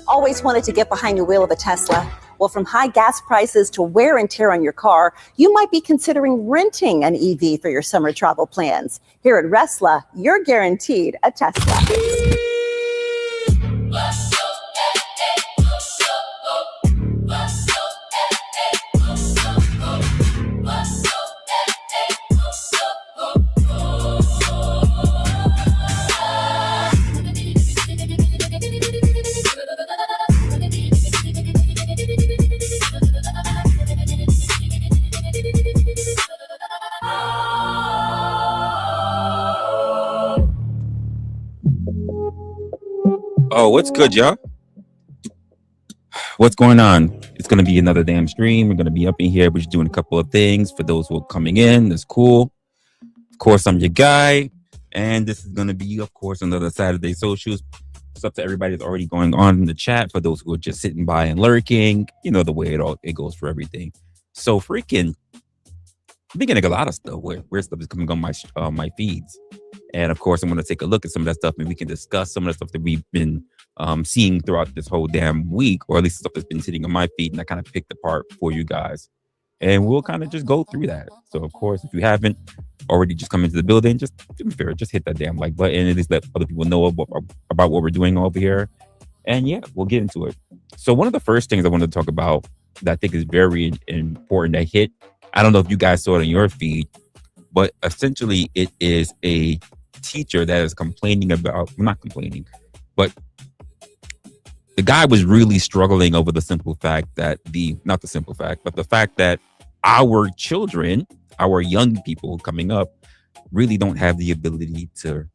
Always wanted to get behind the wheel of a Tesla? Well, from high gas prices to wear and tear on your car, you might be considering renting an EV for your summer travel plans. Here at Resla, you're guaranteed a Tesla. Oh, what's good, y'all? What's going on? It's going to be another damn stream. We're going to be up in here. We're just doing a couple of things for those who are coming in. That's cool. Of course, I'm your guy. And this is going to be, of course, another Saturday Socials. What's up to everybody that's already going on in the chat? For those who are just sitting by and lurking, you know the way it goes for everything. So freaking, I've been getting a lot of stuff where stuff is coming on my feeds, and of course I'm going to take a look at some of that stuff, and we can discuss some of the stuff that we've been seeing throughout this whole damn week, or at least stuff that's been sitting on my feed, and I kind of picked apart for you guys, and we'll kind of just go through that. So of course, if you haven't already just come into the building, just to be fair, just hit that damn like button and at least let other people know about what we're doing over here. And yeah, we'll get into it. So one of the first things I wanted to talk about that I think is very important that hit, I don't know if you guys saw it on your feed, but essentially it is a teacher that is complaining about, well, not complaining, but the guy was really struggling over the simple fact that not the simple fact, but the fact that our children, our young people coming up, really don't have the ability to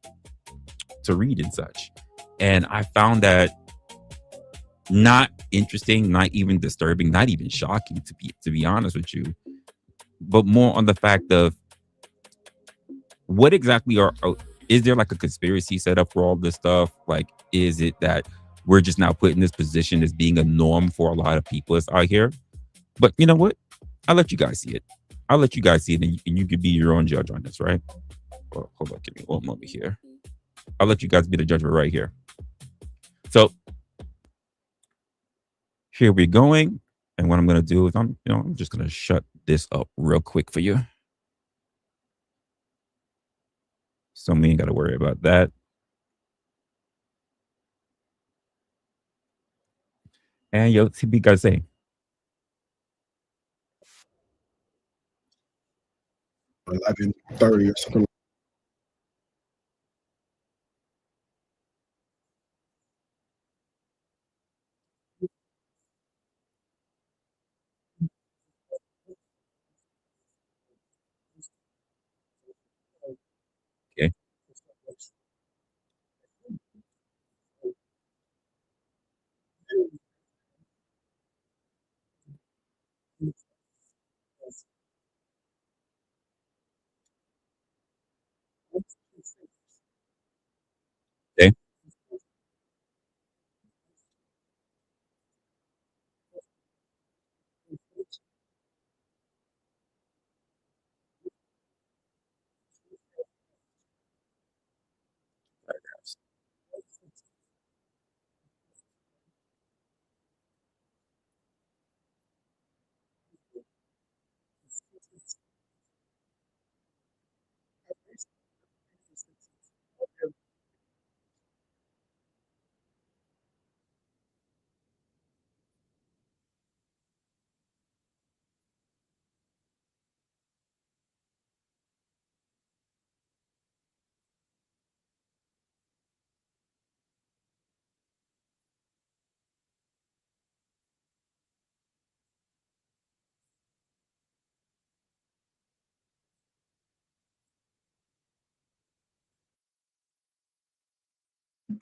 read and such. And I found that not interesting, not even disturbing, not even shocking, to be honest with you, but more on the fact of what exactly is there like a conspiracy set up for all this stuff? Like, is it that we're just now put in this position as being a norm for a lot of people that's out here? But you know what? I'll let you guys see it. I'll let you guys see it, and you can be your own judge on this, right? Well, hold on, give me one moment here. I'll let you guys be the judge right here. So here we're going, and what I'm going to do is I'm just going to shut this up real quick for you, so we ain't got to worry about that. And yo, see what you guys say. 11:30 or something. Okay. Okay.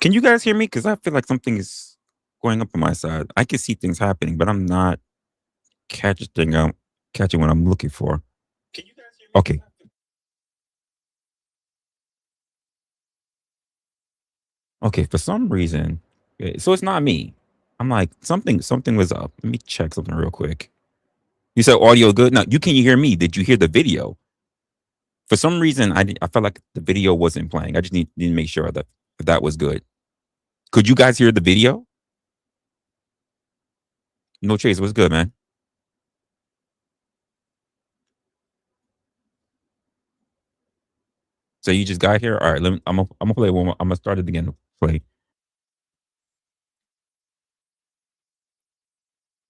Can you guys hear me? Because I feel like something is going up on my side. I can see things happening, but I'm not catching what I'm looking for. Can you guys hear me? Okay. Okay. For some reason, so it's not me. I'm like something was up. Let me check something real quick. You said audio good. Now you can you hear me? Did you hear the video? For some reason, I felt like the video wasn't playing. I just need to make sure that was good. Could you guys hear the video? No Chase, what's good, man? So you just got here. All right, I'm gonna play one more. I'm gonna start it again. Play.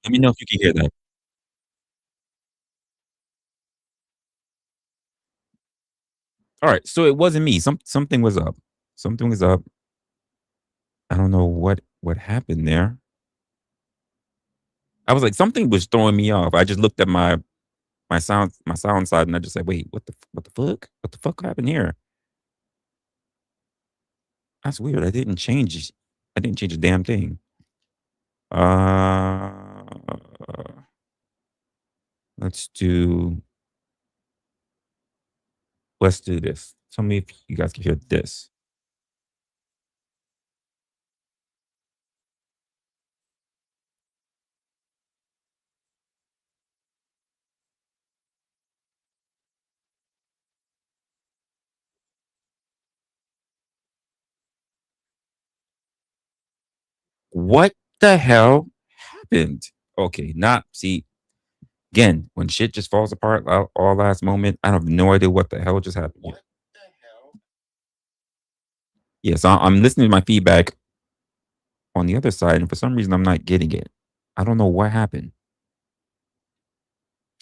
Let me know if you can hear that. All right, so it wasn't me. Something was up. Something was up. I don't know what happened there. I was like, something was throwing me off. I just looked at my sound side, and I just said, wait, what the fuck? What the fuck happened here? That's weird. I didn't change a damn thing. Uh, let's do this. Tell me if you guys can hear this. What the hell happened? Okay, see, again, when shit just falls apart all last moment, I have no idea what the hell just happened. What the hell? Yes, I'm listening to my feedback on the other side, and for some reason, I'm not getting it. I don't know what happened.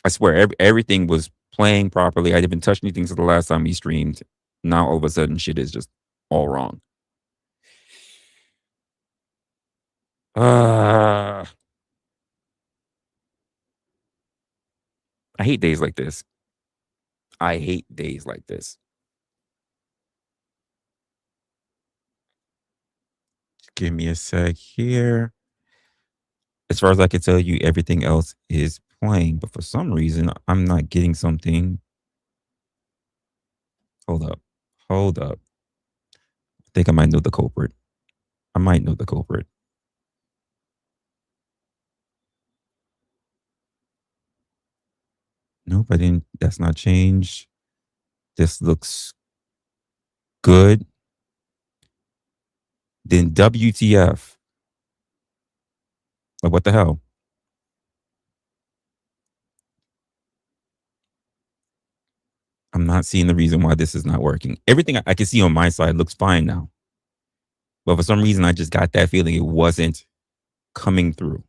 I swear, everything was playing properly. I didn't even touch anything since the last time we streamed. Now, all of a sudden, shit is just all wrong. I hate days like this. I hate days like this. Give me a sec here. As far as I can tell you, everything else is playing, but for some reason, I'm not getting something. Hold up. I think I might know the culprit. Nope, I didn't. That's not changed. This looks good. Then WTF. Like, what the hell? I'm not seeing the reason why this is not working. Everything I can see on my side looks fine now. But for some reason, I just got that feeling it wasn't coming through.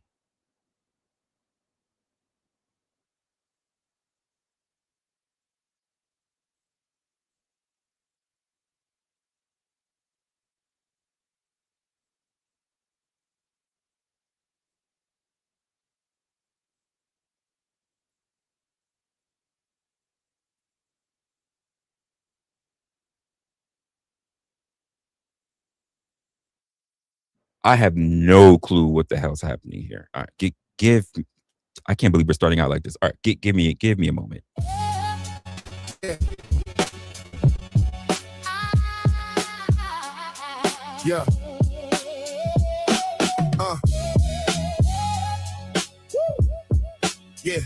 I have no clue what the hell's happening here. All right, I can't believe we're starting out like this. All right, give me a moment. Yeah. Yeah.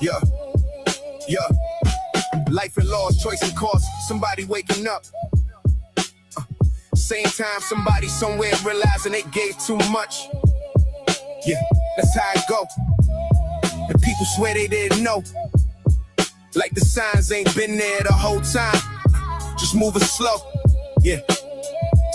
Yeah. Yeah. Life and laws, choice and cost. Somebody waking up. Same time, somebody somewhere realizing they gave too much. Yeah, that's how it go. And people swear they didn't know. Like the signs ain't been there the whole time. Just moving slow. Yeah.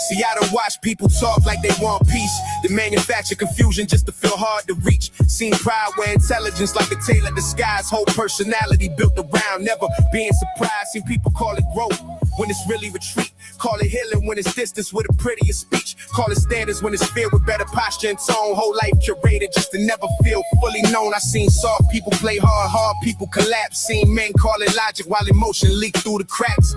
See, I don't watch people talk like they want peace. They manufacture confusion just to feel hard to reach. Seen pride where intelligence like a tailor disguise. Whole personality built around never being surprised. Seen people call it growth when it's really retreat. Call it healing when it's distance with a prettier speech. Call it standards when it's filled with better posture and tone. Whole life curated just to never feel fully known. I seen soft people play hard people collapse. Seen men call it logic while emotion leak through the cracks.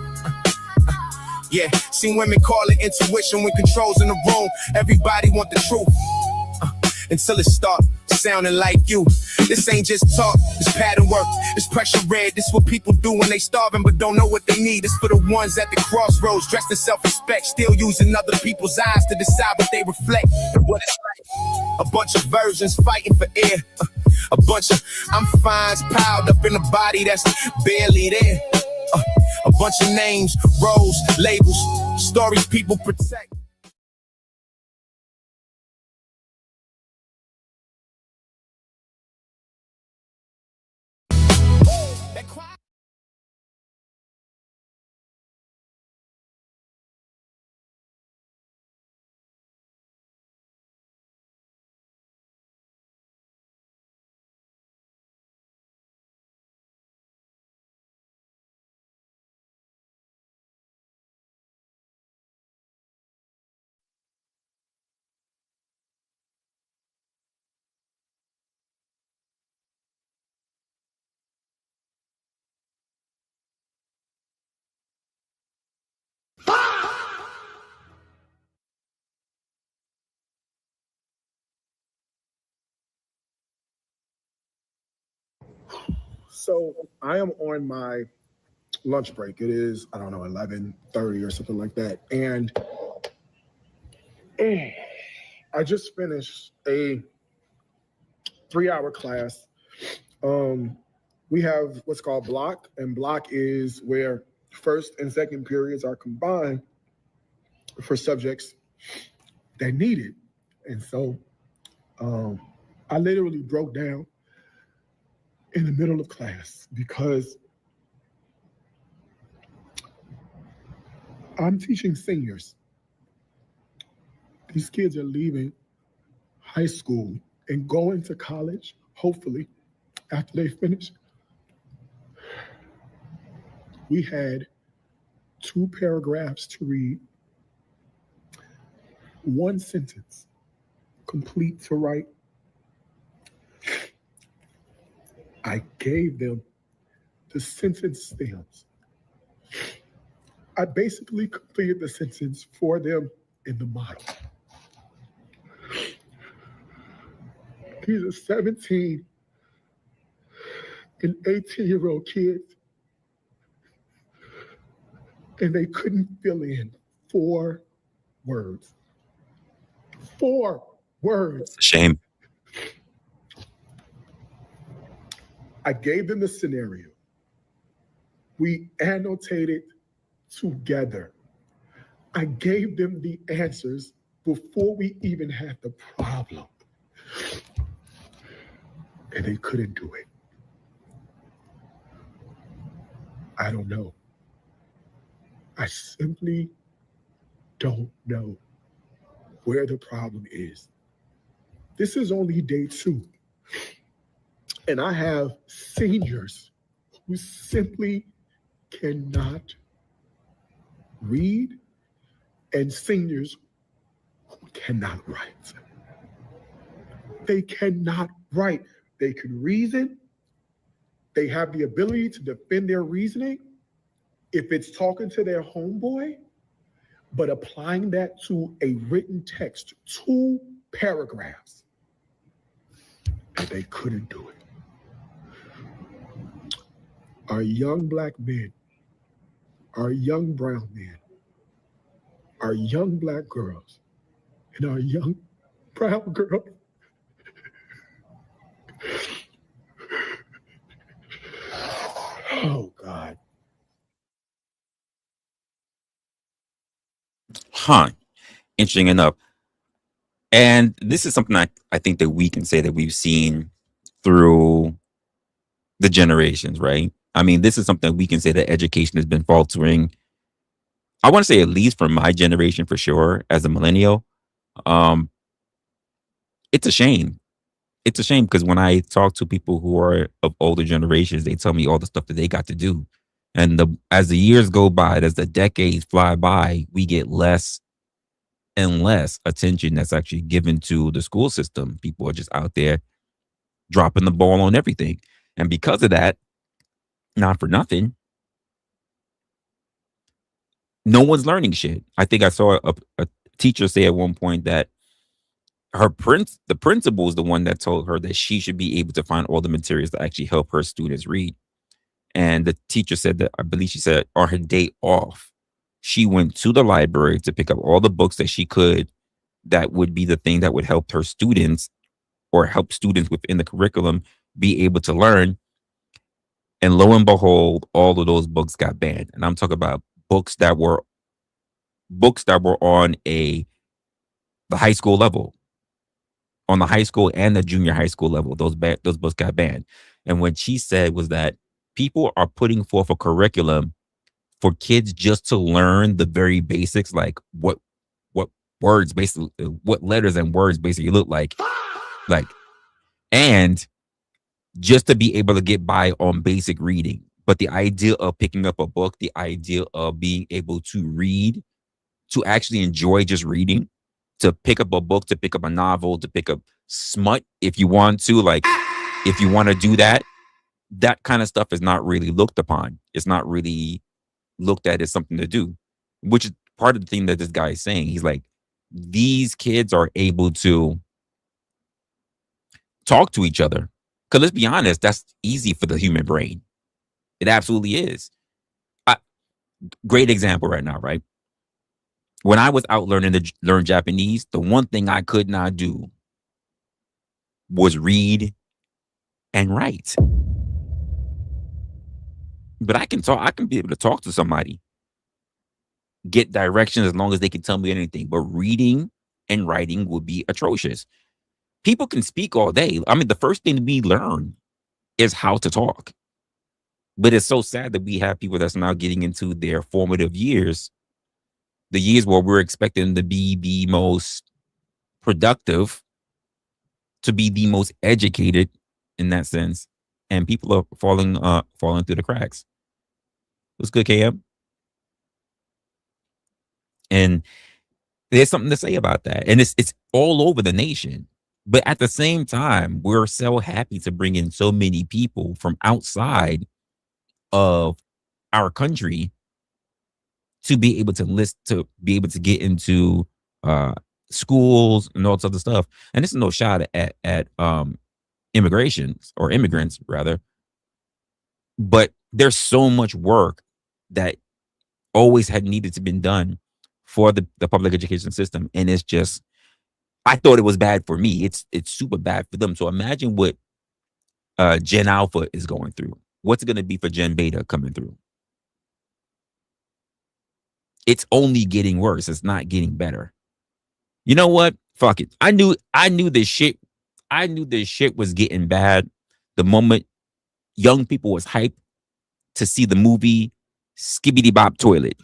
Yeah, seen women call it intuition when control's in the room. Everybody want the truth until it start sounding like you. This ain't just talk, it's pattern work, it's pressure red. This what people do when they starving but don't know what they need. It's for the ones at the crossroads, dressed in self-respect, still using other people's eyes to decide what they reflect and what it's like. A bunch of virgins fighting for air, a bunch of I'm fines piled up in a body that's barely there. A bunch of names, roles, labels, stories people protect. So I am on my lunch break. It is, I don't know, 11:30 or something like that. And I just finished a 3-hour class. We have what's called block, and block is where first and second periods are combined. for subjects that need it. And so I literally broke down in the middle of class because I'm teaching seniors. These kids are leaving high school and going to college, hopefully, after they finish. We had 2 paragraphs to read, 1 sentence complete to write. I gave them the sentence stems. I basically completed the sentence for them in the model. These are 17 and 18-year-old kids, and they couldn't fill in 4 words. 4 words. It's a shame. I gave them the scenario. We annotated together. I gave them the answers before we even had the problem. And they couldn't do it. I don't know. I simply don't know where the problem is. This is only day 2. And I have seniors who simply cannot read and seniors who cannot write. They cannot write. They can reason. They have the ability to defend their reasoning if it's talking to their homeboy, but applying that to a written text, 2 paragraphs, and they couldn't do it. Our young black men, our young brown men, our young black girls, and our young brown girls oh, God. Huh. Interesting enough. And this is something I think that we can say that we've seen through the generations, right? I mean, this is something we can say that education has been faltering. I want to say at least for my generation, for sure, as a millennial. It's a shame. It's a shame because when I talk to people who are of older generations, they tell me all the stuff that they got to do. And as the years go by, as the decades fly by, we get less and less attention that's actually given to the school system. People are just out there dropping the ball on everything. And because of that, not for nothing, no one's learning shit. I think I saw a teacher say at one point that the principal is the one that told her that she should be able to find all the materials to actually help her students read. And the teacher said that, I believe she said, on her day off, she went to the library to pick up all the books that she could that would be the thing that would help her students or help students within the curriculum be able to learn. And lo and behold, all of those books got banned. And I'm talking about books that were on the high school level, on the high school and the junior high school level. Those books got banned. And what she said was that people are putting forth a curriculum for kids just to learn the very basics, like what words basically, what letters and words basically look like, and just to be able to get by on basic reading. But the idea of picking up a book, the idea of being able to read, to actually enjoy just reading, to pick up a book, to pick up a novel, to pick up smut if you want to, like if you want to do that kind of stuff is not really looked upon. It's not really looked at as something to do, which is part of the thing that this guy is saying. He's like, these kids are able to talk to each other. Because let's be honest, that's easy for the human brain. It absolutely is. Great example right now, right? When I was out learning to learn Japanese, the one thing I could not do was read and write. But I can talk. I can be able to talk to somebody. get directions as long as they can tell me anything. But reading and writing would be atrocious. People can speak all day. I mean, the first thing we learn is how to talk. But it's so sad that we have people that's now getting into their formative years, the years where we're expecting them to be the most productive, to be the most educated in that sense. And people are falling through the cracks. What's good, KM? And there's something to say about that. And it's all over the nation. But at the same time, we're so happy to bring in so many people from outside of our country to be able to be able to get into schools and all this other stuff. And this is no shot at immigrants rather. But there's so much work that always had needed to be done for the public education system. And it's just, I thought it was bad for me. It's super bad for them. So imagine what Gen Alpha is going through. What's it going to be for Gen Beta coming through? It's only getting worse. It's not getting better. You know what? Fuck it. I knew this shit. I knew this shit was getting bad the moment young people was hyped to see the movie Skibbity Bop Toilet.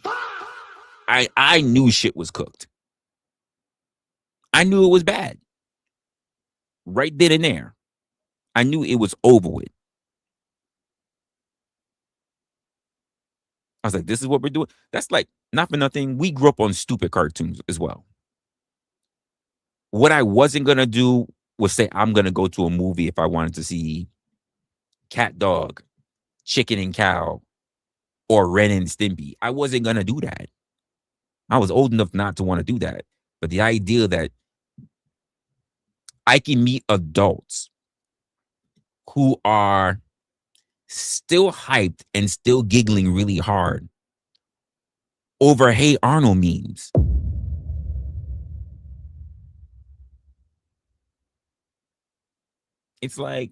I knew shit was cooked. I knew it was bad. Right then and there. I knew it was over with. I was like, this is what we're doing. That's like, not for nothing, we grew up on stupid cartoons as well. What I wasn't going to do was say, I'm going to go to a movie if I wanted to see Cat Dog, Chicken and Cow, or Ren and Stimpy. I wasn't going to do that. I was old enough not to want to do that. But the idea that I can meet adults who are still hyped and still giggling really hard over Hey Arnold memes. It's like,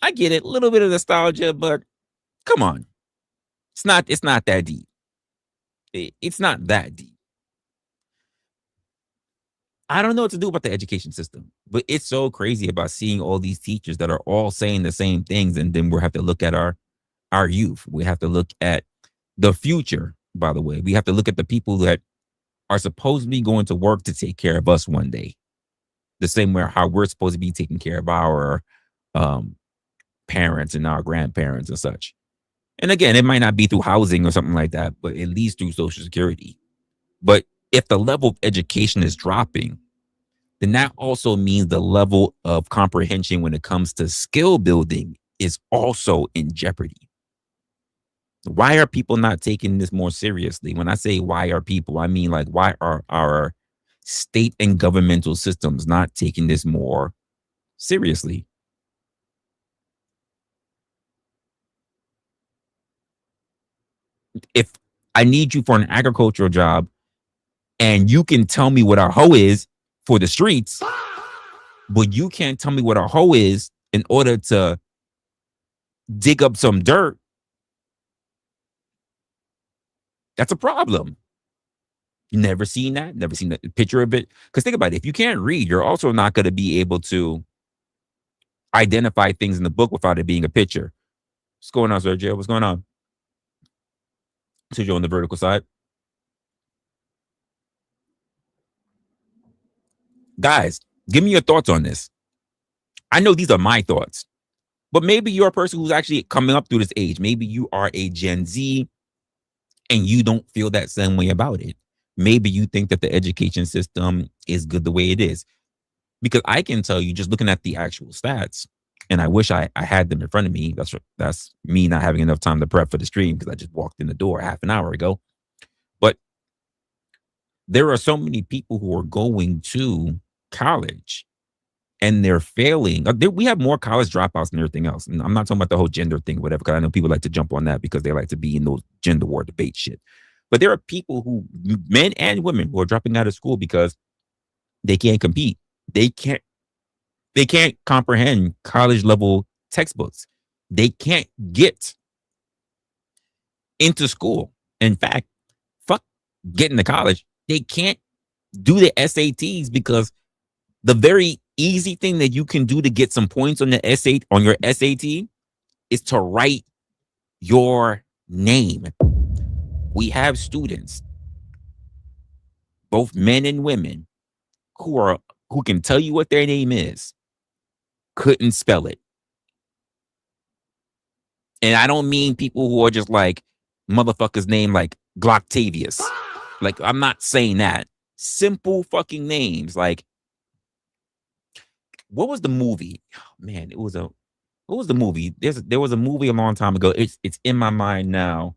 I get it, a little bit of nostalgia, but come on. It's not that deep. It's not that deep. I don't know what to do about the education system, but it's so crazy about seeing all these teachers that are all saying the same things. And then we have to look at our youth. We have to look at the future, by the way. We have to look at the people that are supposedly going to work to take care of us one day. The same way how we're supposed to be taking care of our parents and our grandparents and such. And again, it might not be through housing or something like that, but at least through Social Security. But if the level of education is dropping, then that also means the level of comprehension when it comes to skill building is also in jeopardy. Why are people not taking this more seriously? When I say why are people, I mean like, why are our state and governmental systems not taking this more seriously? If I need you for an agricultural job and you can tell me what a hoe is for the streets, but you can't tell me what a hoe is in order to dig up some dirt, that's a problem. Never seen that. Never seen the picture of it. Because think about it. If you can't read, you're also not going to be able to identify things in the book without it being a picture. What's going on, Sergio? What's going on? Sergio on the vertical side. Guys, give me your thoughts on this. I know these are my thoughts, but maybe you're a person who's actually coming up through this age. Maybe you are a Gen Z and you don't feel that same way about it. Maybe you think that the education system is good the way it is. Because I can tell you, just looking at the actual stats, and I wish I had them in front of me. That's me not having enough time to prep for the stream because I just walked in the door half an hour ago. But there are so many people who are going to college and they're failing. We have more college dropouts than everything else. And I'm not talking about the whole gender thing, whatever, because I know people like to jump on that because they like to be in those gender war debate shit. But there are people who, men and women, who are dropping out of school because they can't compete. They can't comprehend college level textbooks. They can't get into school. In fact, fuck get into college, they can't do the SATs because the very easy thing that you can do to get some points on your SAT is to write your name. We have students, both men and women, who can tell you what their name is, couldn't spell it. And I don't mean people who are just like motherfuckers name like Glocktavius. Like, I'm not saying that. Simple fucking names. Like, what was the movie? Oh, man, what was the movie? There was a movie a long time ago. It's in my mind now.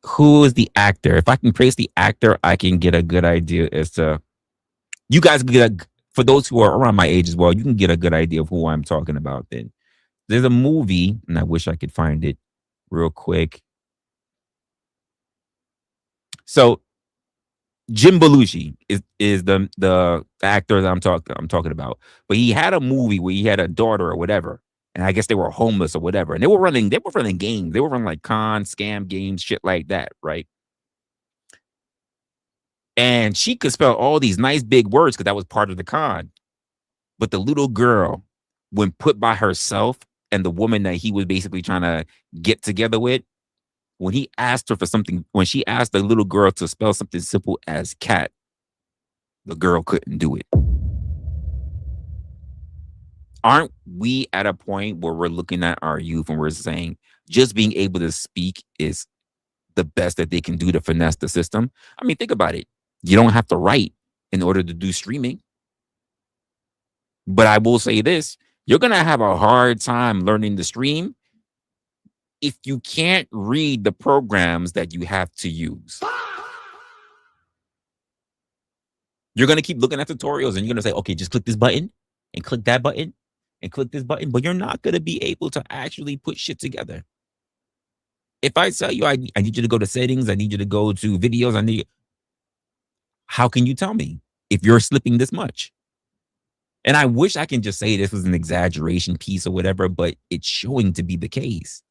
Who is the actor? If I can trace the actor, I can get a good idea as to. You guys can get for those who are around my age as well, you can get a good idea of who I'm talking about then. There's a movie, and I wish I could find it real quick. So Jim Belushi is the actor that I'm talking about. But he had a movie where he had a daughter or whatever. And I guess they were homeless or whatever. And they were running games. They were running like scam games, shit like that, right? And she could spell all these nice big words because that was part of the con. But the little girl, when put by herself and the woman that he was basically trying to get together with, when he asked her for something, when she asked the little girl to spell something simple as cat, the girl couldn't do it. Aren't we at a point where we're looking at our youth and we're saying just being able to speak is the best that they can do to finesse the system? I mean, think about it. You don't have to write in order to do streaming. But I will say this, you're going to have a hard time learning to stream if you can't read the programs that you have to use. You're going to keep looking at tutorials and you're going to say, okay, just click this button and click that button and click this button, but you're not going to be able to actually put shit together. If I tell you, I need you to go to settings, I need you to go to videos, how can you tell me if you're slipping this much? And I wish I can just say this was an exaggeration piece or whatever, but it's showing to be the case.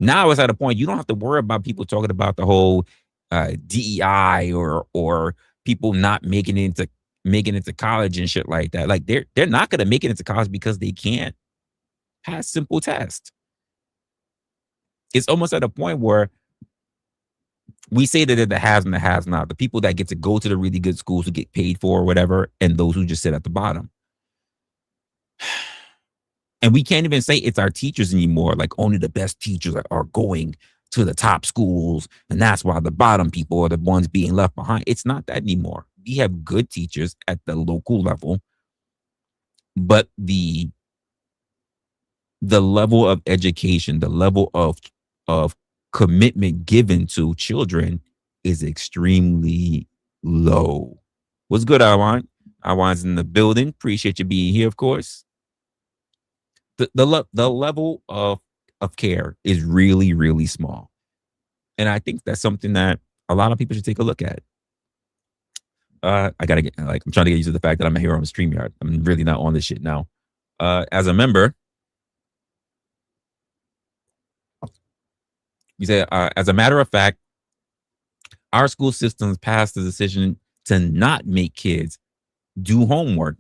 Now it's at a point you don't have to worry about people talking about the whole DEI or people not making it into college and shit like that. Like they're not going to make it into college because they can't pass simple tests. It's almost at a point where we say that they're the haves and the haves not, the people that get to go to the really good schools who get paid for or whatever, and those who just sit at the bottom. And we can't even say it's our teachers anymore. Like only the best teachers are going to the top schools. And that's why the bottom people are the ones being left behind. It's not that anymore. We have good teachers at the local level, but the level of education, the level of commitment given to children is extremely low. What's good, Awan? Awan's in the building. Appreciate you being here, of course. The level of care is really, really small. And I think that's something that a lot of people should take a look at. I gotta get I'm trying to get used to the fact that I'm here on StreamYard. I'm really not on this shit now. As a member, you say, as a matter of fact, our school systems passed the decision to not make kids do homework.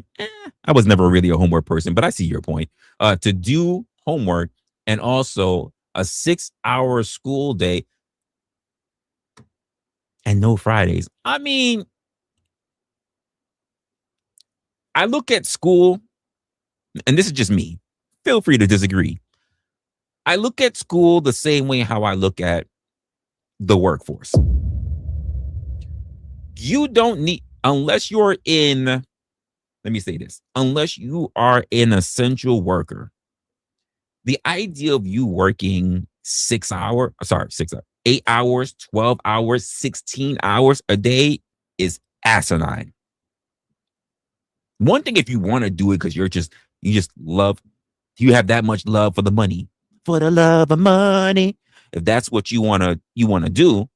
I was never really a homework person, but I see your point. To do homework and also a 6-hour school day and no Fridays. I mean, I look at school, and this is just me. Feel free to disagree. I look at school the same way how I look at the workforce. You don't need, unless you're in, let me say this, unless you are an essential worker, the idea of you working 8 hours, 12 hours, 16 hours a day is asinine. One thing if you want to do it because you have that much love for the money, for the love of money, if that's what you want to do.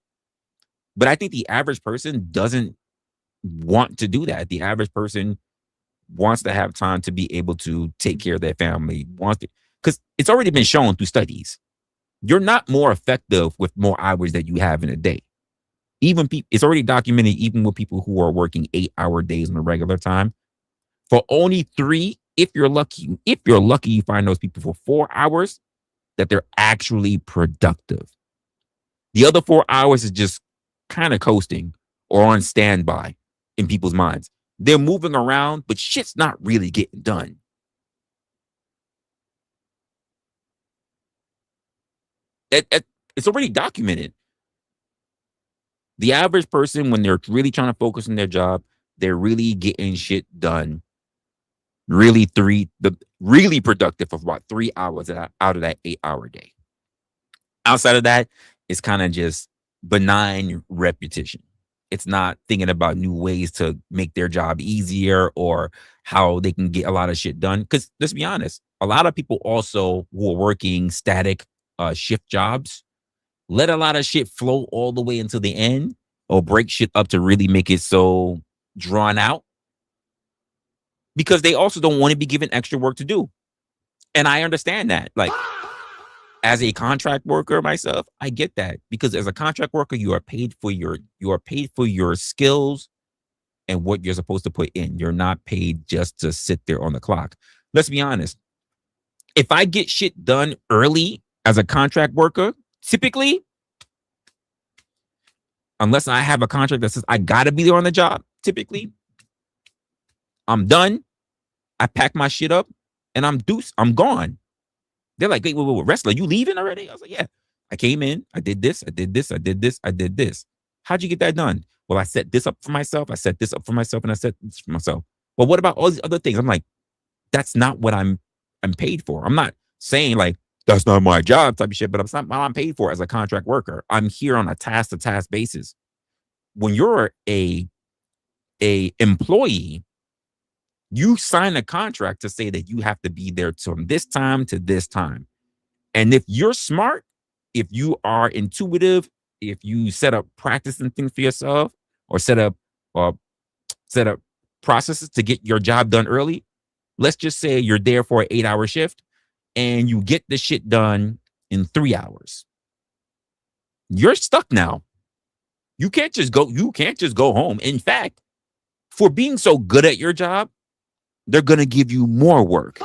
But I think the average person doesn't want to do that. The average person wants to have time to be able to take care of their family, because it's already been shown through studies. You're not more effective with more hours that you have in a day. It's already documented, even with people who are working 8-hour days on a regular time, for only 3, if you're lucky, you find those people for 4 hours that they're actually productive. The other 4 hours is just kind of coasting or on standby in people's minds. They're moving around, but shit's not really getting done. It's already documented. The average person, when they're really trying to focus on their job, they're really getting shit done. Really productive of about 3 hours out of that 8-hour day. Outside of that, it's kind of just benign repetition. It's not thinking about new ways to make their job easier or how they can get a lot of shit done. Because let's be honest, a lot of people also who are working static shift jobs let a lot of shit flow all the way until the end or break shit up to really make it so drawn out, because they also don't want to be given extra work to do. And I understand that. Like, as a contract worker myself, I get that, because as a contract worker, you are paid for your skills and what you're supposed to put in. You're not paid just to sit there on the clock. Let's be honest. If I get shit done early as a contract worker, typically, unless I have a contract that says I gotta be there on the job, typically, I'm done. I pack my shit up and I'm gone. They're like, wait, Resla, you leaving already? I was like, yeah. I came in, I did this, I did this, I did this, I did this. How'd you get that done? Well, I set this up for myself, I set this up for myself, and I set this for myself. Well, what about all these other things? I'm like, that's not what I'm paid for. I'm not saying like, that's not my job type of shit, but it's not what I'm paid for as a contract worker. I'm here on a task-to-task basis. When you're a employee, you sign a contract to say that you have to be there from this time to this time. And if you're smart, if you are intuitive, if you set up practicing things for yourself or set up processes to get your job done early, let's just say you're there for an 8-hour shift and you get the shit done in 3 hours. You're stuck now. You can't just go home. In fact, for being so good at your job, they're going to give you more work.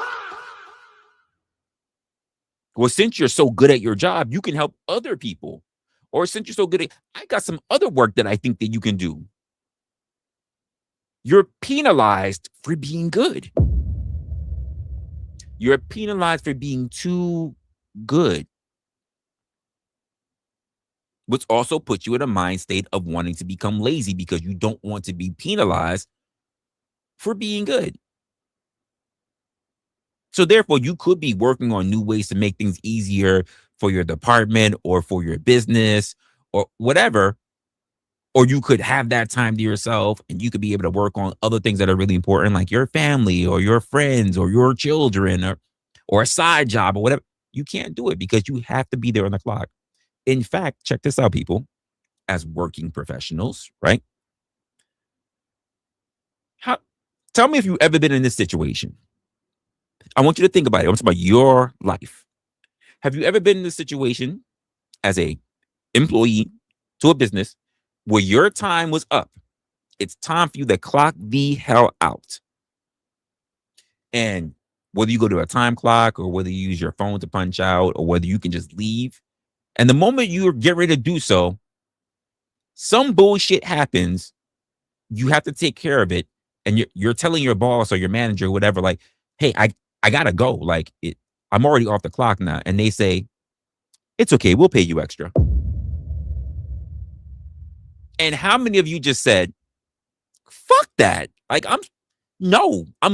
Well, since you're so good at your job, you can help other people. Or since you're so good I got some other work that I think that you can do. You're penalized for being good. You're penalized for being too good. Which also puts you in a mind state of wanting to become lazy because you don't want to be penalized for being good. So therefore, you could be working on new ways to make things easier for your department or for your business or whatever. Or you could have that time to yourself and you could be able to work on other things that are really important, like your family or your friends or your children or a side job or whatever. You can't do it because you have to be there on the clock. In fact, check this out, people, as working professionals, right? Tell me if you've ever been in this situation. I want you to think about it. I want to talk about your life. Have you ever been in this situation as a employee to a business where your time was up? It's time for you to clock the hell out. And whether you go to a time clock or whether you use your phone to punch out or whether you can just leave. And the moment you get ready to do so, some bullshit happens. You have to take care of it. And you're telling your boss or your manager or whatever, like, hey, I gotta go. Like, I'm already off the clock now. And they say, it's okay, we'll pay you extra. And how many of you just said, fuck that? Like, I'm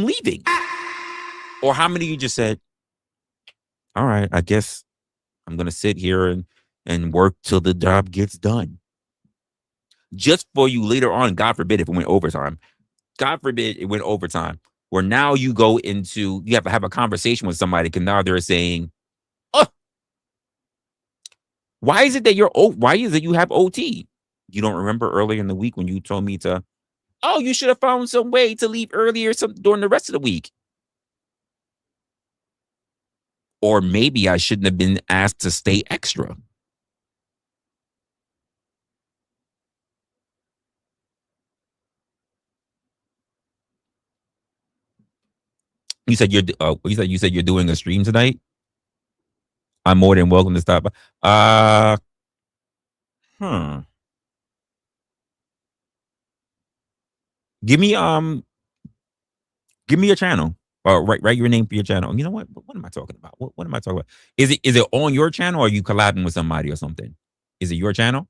leaving. Or how many of you just said, all right, I guess I'm going to sit here and work till the job gets done. Just for you later on, God forbid if it went overtime. God forbid it went overtime. Where now you have to have a conversation with somebody because now they're saying, oh, why is it you have OT? You don't remember earlier in the week when you told me to oh, you should have found some way to leave earlier during the rest of the week. Or maybe I shouldn't have been asked to stay extra. You said you're doing a stream tonight. I'm more than welcome to stop by. Give me a channel. Write your name for your channel. You know what? What am I talking about? What am I talking about? Is it on your channel, or are you collabing with somebody or something? Is it your channel?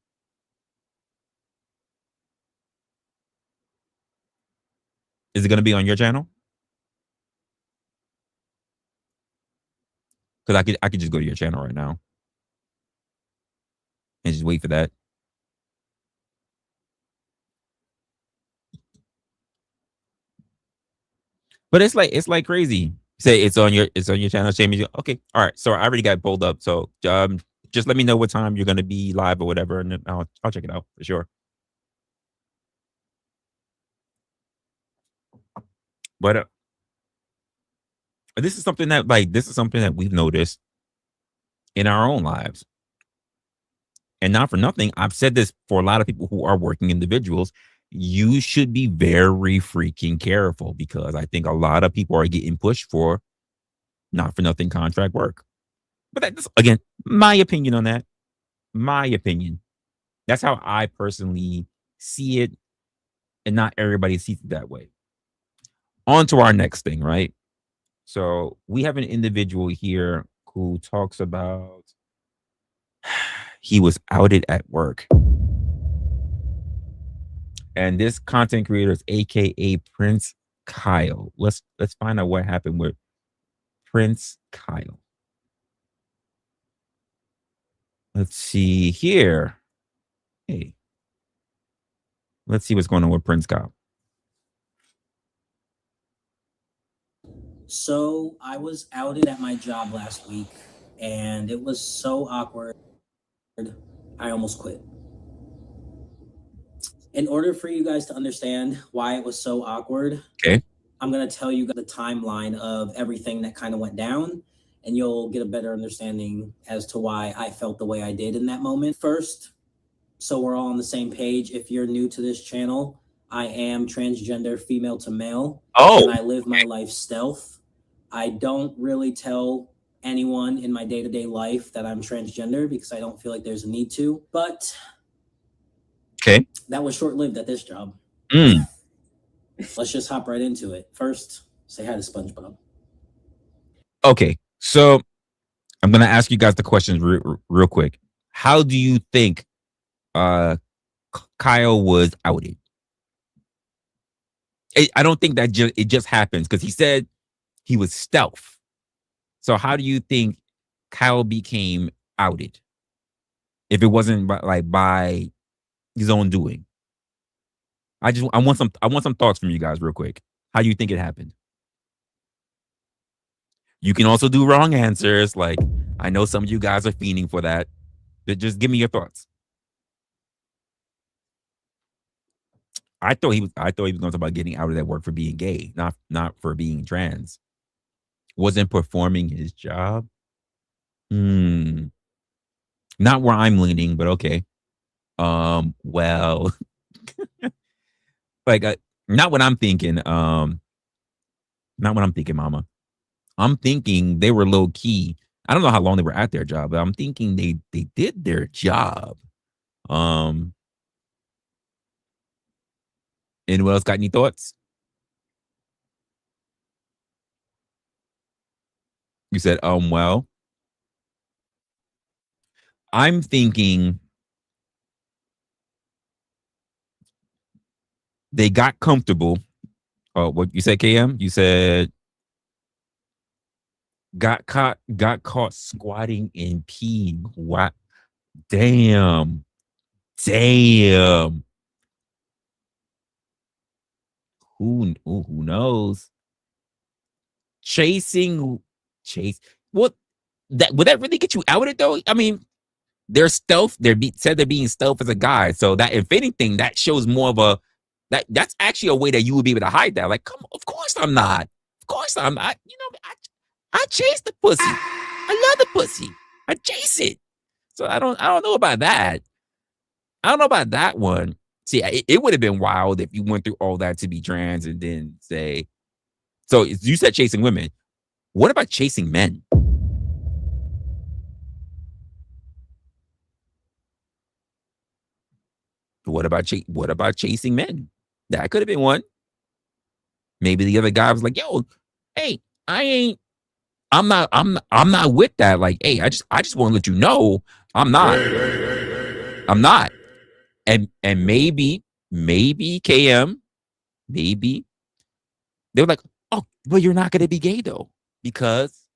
Is it going to be on your channel? Because I could just go to your channel right now and just wait for that. But it's like crazy. Say it's on your channel. Jamie. Okay, all right. So I already got pulled up. So just let me know what time you're going to be live or whatever, and then I'll check it out for sure. But this is something that we've noticed in our own lives. And not for nothing, I've said this for a lot of people who are working individuals. You should be very freaking careful, because I think a lot of people are getting pushed for not for nothing contract work. But that's, again, my opinion on that. My opinion. That's how I personally see it, and not everybody sees it that way. On to our next thing, right? So we have an individual here who talks about he was outed at work. And this content creator is AKA Prince Kyle. Let's find out what happened with Prince Kyle. Let's see here. Hey. Let's see what's going on with Prince Kyle. So I was outed at my job last week, and it was so awkward. I almost quit. In order for you guys to understand why it was so awkward, okay, I'm going to tell you the timeline of everything that kind of went down, and you'll get a better understanding as to why I felt the way I did in that moment. First, so we're all on the same page, if you're new to this channel, I am transgender, female to male, and I live my life stealth. I don't really tell anyone in my day-to-day life that I'm transgender, because I don't feel like there's a need to. But okay, that was short-lived at this job. Let's just hop right into it. First, say hi to SpongeBob. Okay, so I'm gonna ask you guys the questions real quick. How do you think Kyle was outed? I don't think that it just happens, because he said he was stealth. So how do you think Kyle became outed if it wasn't by his own doing? I want some thoughts from you guys real quick. How do you think it happened? You can also do wrong answers. Like, I know some of you guys are fiending for that. But just give me your thoughts. I thought he was going to talk about getting outed at work for being gay, not for being trans. Wasn't performing his job. Not where I'm leaning, but okay. Well, like not what I'm thinking. Not what I'm thinking, Mama. I'm thinking they were low key. I don't know how long they were at their job, but I'm thinking they did their job. Anyone else got any thoughts? You said, well, I'm thinking they got comfortable. What you said, KM? You said got caught squatting and peeing. What? Damn. Who knows? Chase. What? Would that really get you outed though? I mean, they're stealth. They're being stealth as a guy. So that, if anything, that shows more of a That's actually a way that you would be able to hide that. Like, come on, of course I'm not. Of course I'm not. You know, I chase the pussy. I love the pussy. I chase it. So I don't know about that. I don't know about that one. See, it would have been wild if you went through all that to be trans and then say, so you said chasing women. What about chasing men? What about chasing men? That could have been one. Maybe the other guy was like, "Yo, hey, I'm not with that. Like, hey, I just want to let you know I'm not. I'm not." And maybe KM, maybe they were like, "Oh, well, you're not going to be gay though because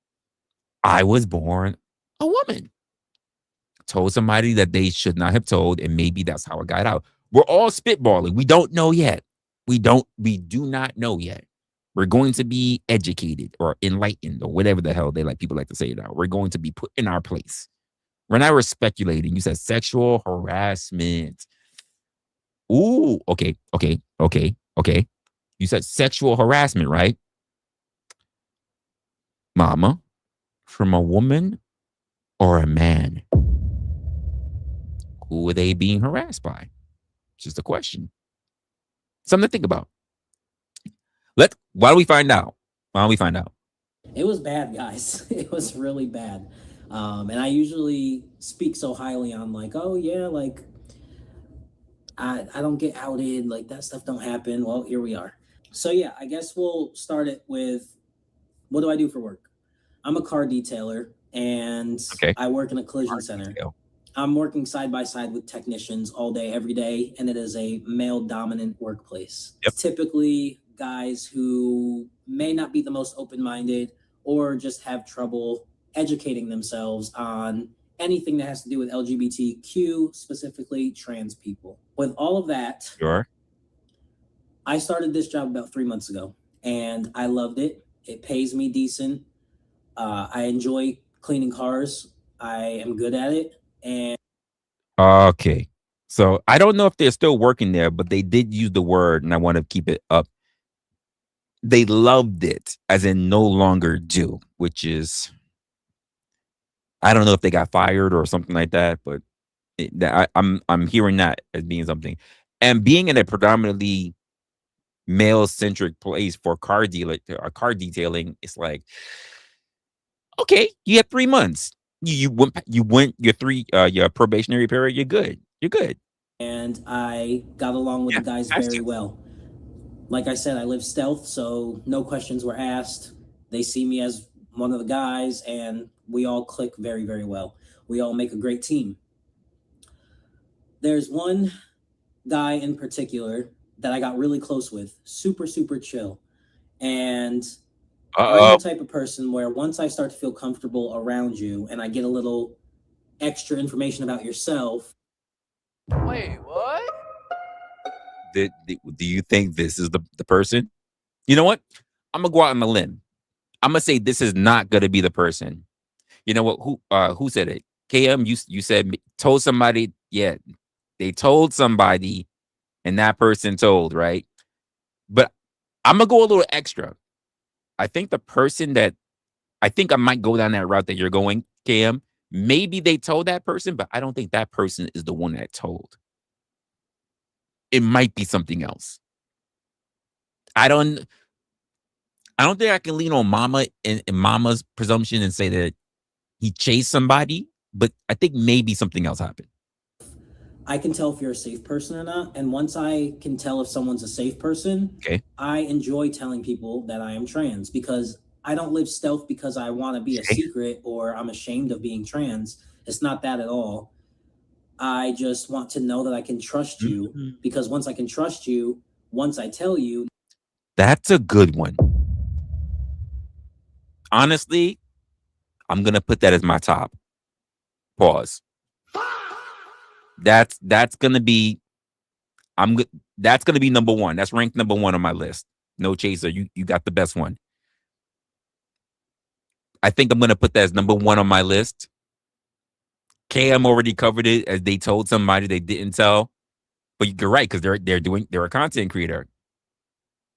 I was born a woman." Told somebody that they should not have told, and maybe that's how it got out. We're all spitballing. We don't know yet. We do not know yet. We're going to be educated or enlightened or whatever the hell people like to say now. We're going to be put in our place. We're not speculating. You said sexual harassment. Ooh, okay. You said sexual harassment, right? Mama, from a woman or a man? Who are they being harassed by? Just a question. Something to think about. Why don't we find out? It was bad, guys. It was really bad. And I usually speak so highly on like, oh yeah, like I don't get outed, like that stuff don't happen. Well, here we are. So yeah, I guess we'll start it with, what do I do for work? I'm a car detailer and I work in a collision center. I'm working side by side with technicians all day, every day, and it is a male-dominant workplace. Yep. Typically, guys who may not be the most open-minded or just have trouble educating themselves on anything that has to do with LGBTQ, specifically trans people. With all of that, sure. I started this job about 3 months ago, and I loved it. It pays me decent. I enjoy cleaning cars. I am good at it. And okay, so I don't know if they're still working there, but they did use the word, and I want to keep it up. They loved it, as in no longer do, which is, I don't know if they got fired or something like that, but I'm hearing that as being something. And being in a predominantly male-centric place for car detailing, it's like, okay, you have 3 months. You went your probationary period. You're good. And I got along with the guys very well. Like I said, I live stealth, so no questions were asked. They see me as one of the guys, and we all click very, very well. We all make a great team. There's one guy in particular that I got really close with, super, super chill. And I'm the type of person where once I start to feel comfortable around you and I get a little extra information about yourself. Wait, what? Do you think this is the person? You know what? I'm gonna go out on a limb. I'm gonna say this is not gonna be the person. You know what? Who said it? KM, you said told somebody. Yeah, they told somebody, and that person told, right? But I'm gonna go a little extra. I think the person that I think I might go down that route that you're going, KM. Maybe they told that person, but I don't think that person is the one that told. It might be something else. I don't think I can lean on Mama and Mama's presumption and say that he chased somebody, but I think maybe something else happened. I can tell if you're a safe person or not. And once I can tell if someone's a safe person, I enjoy telling people that I am trans, because I don't live stealth because I want to be a secret or I'm ashamed of being trans. It's not that at all. I just want to know that I can trust you, because once I can trust you, once I tell you. That's a good one. Honestly, I'm going to put that as my top. Pause. That's going to be, that's going to be number one. That's ranked number one on my list. No chaser. You got the best one. I think I'm going to put that as number one on my list. KM already covered it as they told somebody they didn't tell. But you're right, because they're a content creator.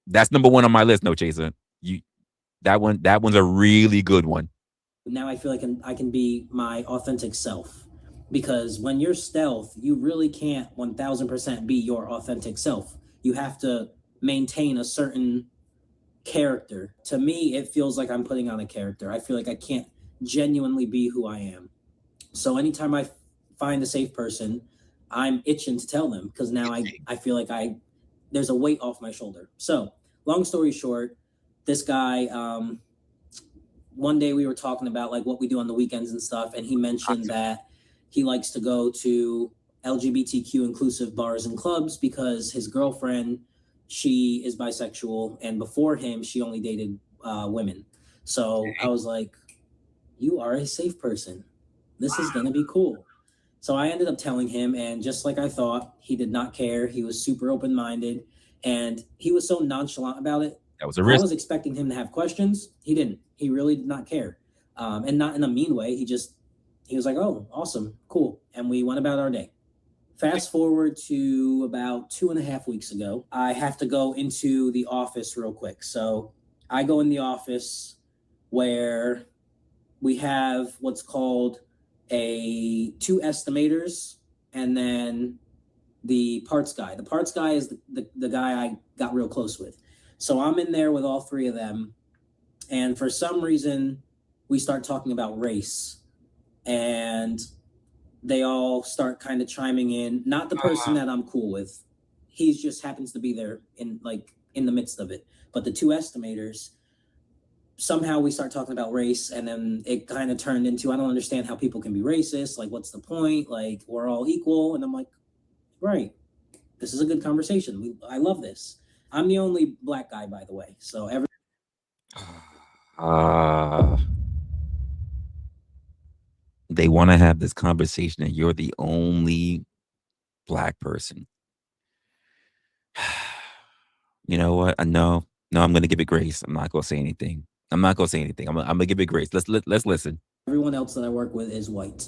That's number one on my list. No chaser. That one's a really good one. Now I feel like I can be my authentic self, because when you're stealth, you really can't 1000% be your authentic self. You have to maintain a certain character. To me, it feels like I'm putting on a character. I feel like I can't genuinely be who I am. So anytime I find a safe person, I'm itching to tell them, because now I feel like there's a weight off my shoulder. So long story short, this guy, one day we were talking about like what we do on the weekends and stuff, and he mentioned that he likes to go to LGBTQ inclusive bars and clubs because his girlfriend, she is bisexual, and before him she only dated women. So I was like, you are a safe person. This is gonna be cool. So I ended up telling him, and just like I thought, he did not care. He was super open-minded, and he was so nonchalant about it. That was a risk. I was expecting him to have questions. He didn't. He really did not care. And not in a mean way. He was like, oh, awesome, cool. And we went about our day. Fast forward to about 2.5 weeks ago, I have to go into the office real quick. So I go in the office where we have what's called two estimators, and then the parts guy. The parts guy is the guy I got real close with. So I'm in there with all three of them, and for some reason we start talking about race, and they all start kind of chiming in. Not the person that I'm cool with. He just happens to be there in the midst of it. But the two estimators, somehow we start talking about race, and then it kind of turned into, I don't understand how people can be racist. Like, what's the point? Like, we're all equal. And I'm like, right. This is a good conversation. I love this. I'm the only black guy, by the way. So they want to have this conversation and you're the only black person. You know what? No, I'm going to give it grace. I'm not going to say anything. I'm going to give it grace. Let's listen. Everyone else that I work with is white.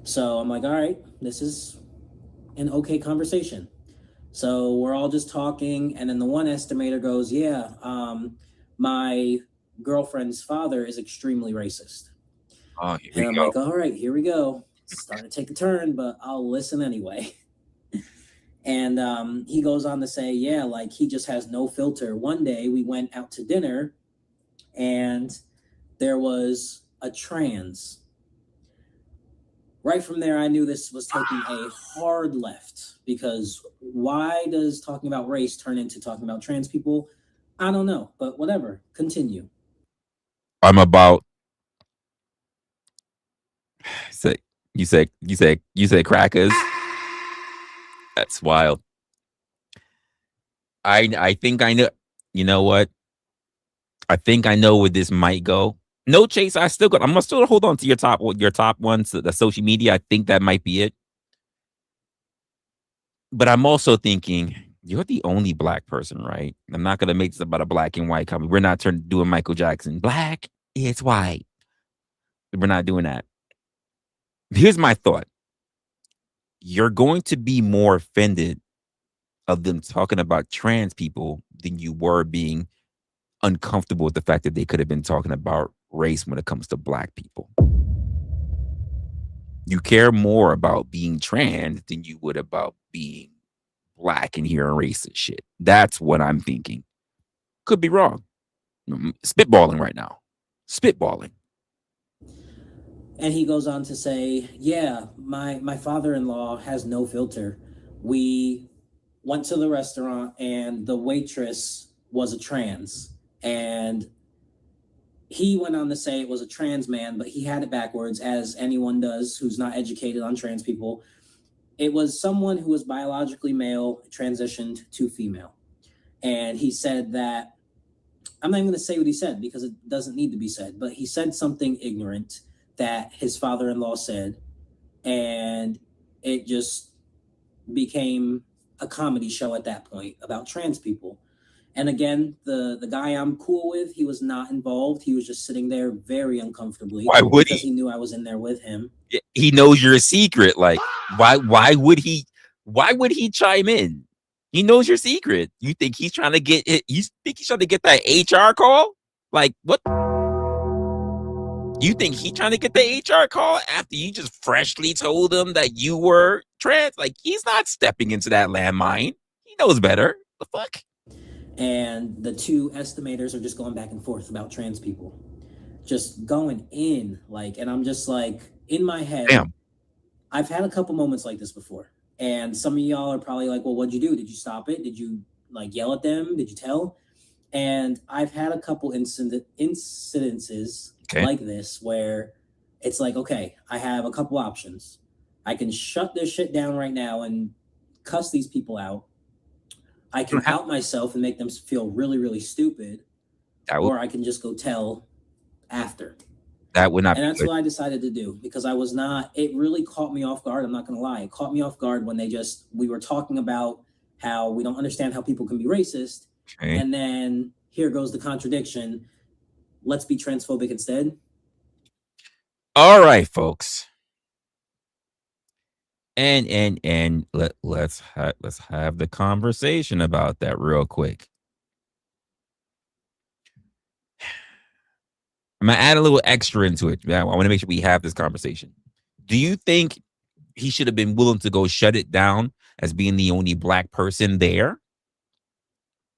So I'm like, all right, this is an okay conversation. So we're all just talking, and then the one estimator goes, yeah, my girlfriend's father is extremely racist. Oh, and I'm like, all right, here we go. It's starting to take a turn, but I'll listen anyway. And he goes on to say, yeah, like he just has no filter. One day we went out to dinner, and there was a trans. Right from there, I knew this was taking a hard left, because why does talking about race turn into talking about trans people? I don't know, but whatever. Continue. I'm about. You say crackers. That's wild. I think I know. You know what? I think I know where this might go. No, Chase, I'm gonna still hold on to your top ones, the social media. I think that might be it. But I'm also thinking, you're the only black person, right? I'm not gonna make this about a black and white comedy. We're not doing Michael Jackson. Black, it's white. We're not doing that. Here's my thought. You're going to be more offended of them talking about trans people than you were being uncomfortable with the fact that they could have been talking about race when it comes to black people. You care more about being trans than you would about being black and hearing racist shit. That's what I'm thinking. Could be wrong. Spitballing right now. Spitballing. And he goes on to say, yeah, my father-in-law has no filter. We went to the restaurant and the waitress was a trans. And he went on to say it was a trans man, but he had it backwards, as anyone does who's not educated on trans people. It was someone who was biologically male, transitioned to female. And he said that, I'm not even going to say what he said because it doesn't need to be said, but he said something ignorant that his father-in-law said, and it just became a comedy show at that point about trans people. And again, the guy I'm cool with, he was not involved. He was just sitting there very uncomfortably. Why would because he knew I was in there with him. He knows you're a secret. Like, why would he Why would he chime in? He knows your secret. You think he's trying to get it? You think he's trying to get that HR call? Like, what? You think he's trying to get the HR call after you just freshly told him that you were trans? Like, he's not stepping into that landmine. He knows better. The fuck? And the two estimators are just going back and forth about trans people. Just going in, like, and I'm just like, in my head, damn. I've had a couple moments like this before. And some of y'all are probably like, well, what'd you do? Did you stop it? Did you like yell at them? Did you tell? And I've had a couple incidences like this where it's like, okay, I have a couple options. I can shut this shit down right now and cuss these people out. I can out myself and make them feel really, really stupid. Or I can just go tell after. That would not. And that's what I decided to do, because I was not, it really caught me off guard. I'm not going to lie. It caught me off guard when we were talking about how we don't understand how people can be racist. Okay. And then here goes the contradiction. Let's be transphobic instead. All right, folks. And let's have the conversation about that real quick. I'm gonna add a little extra into it. I want to make sure we have this conversation. Do you think he should have been willing to go shut it down as being the only black person there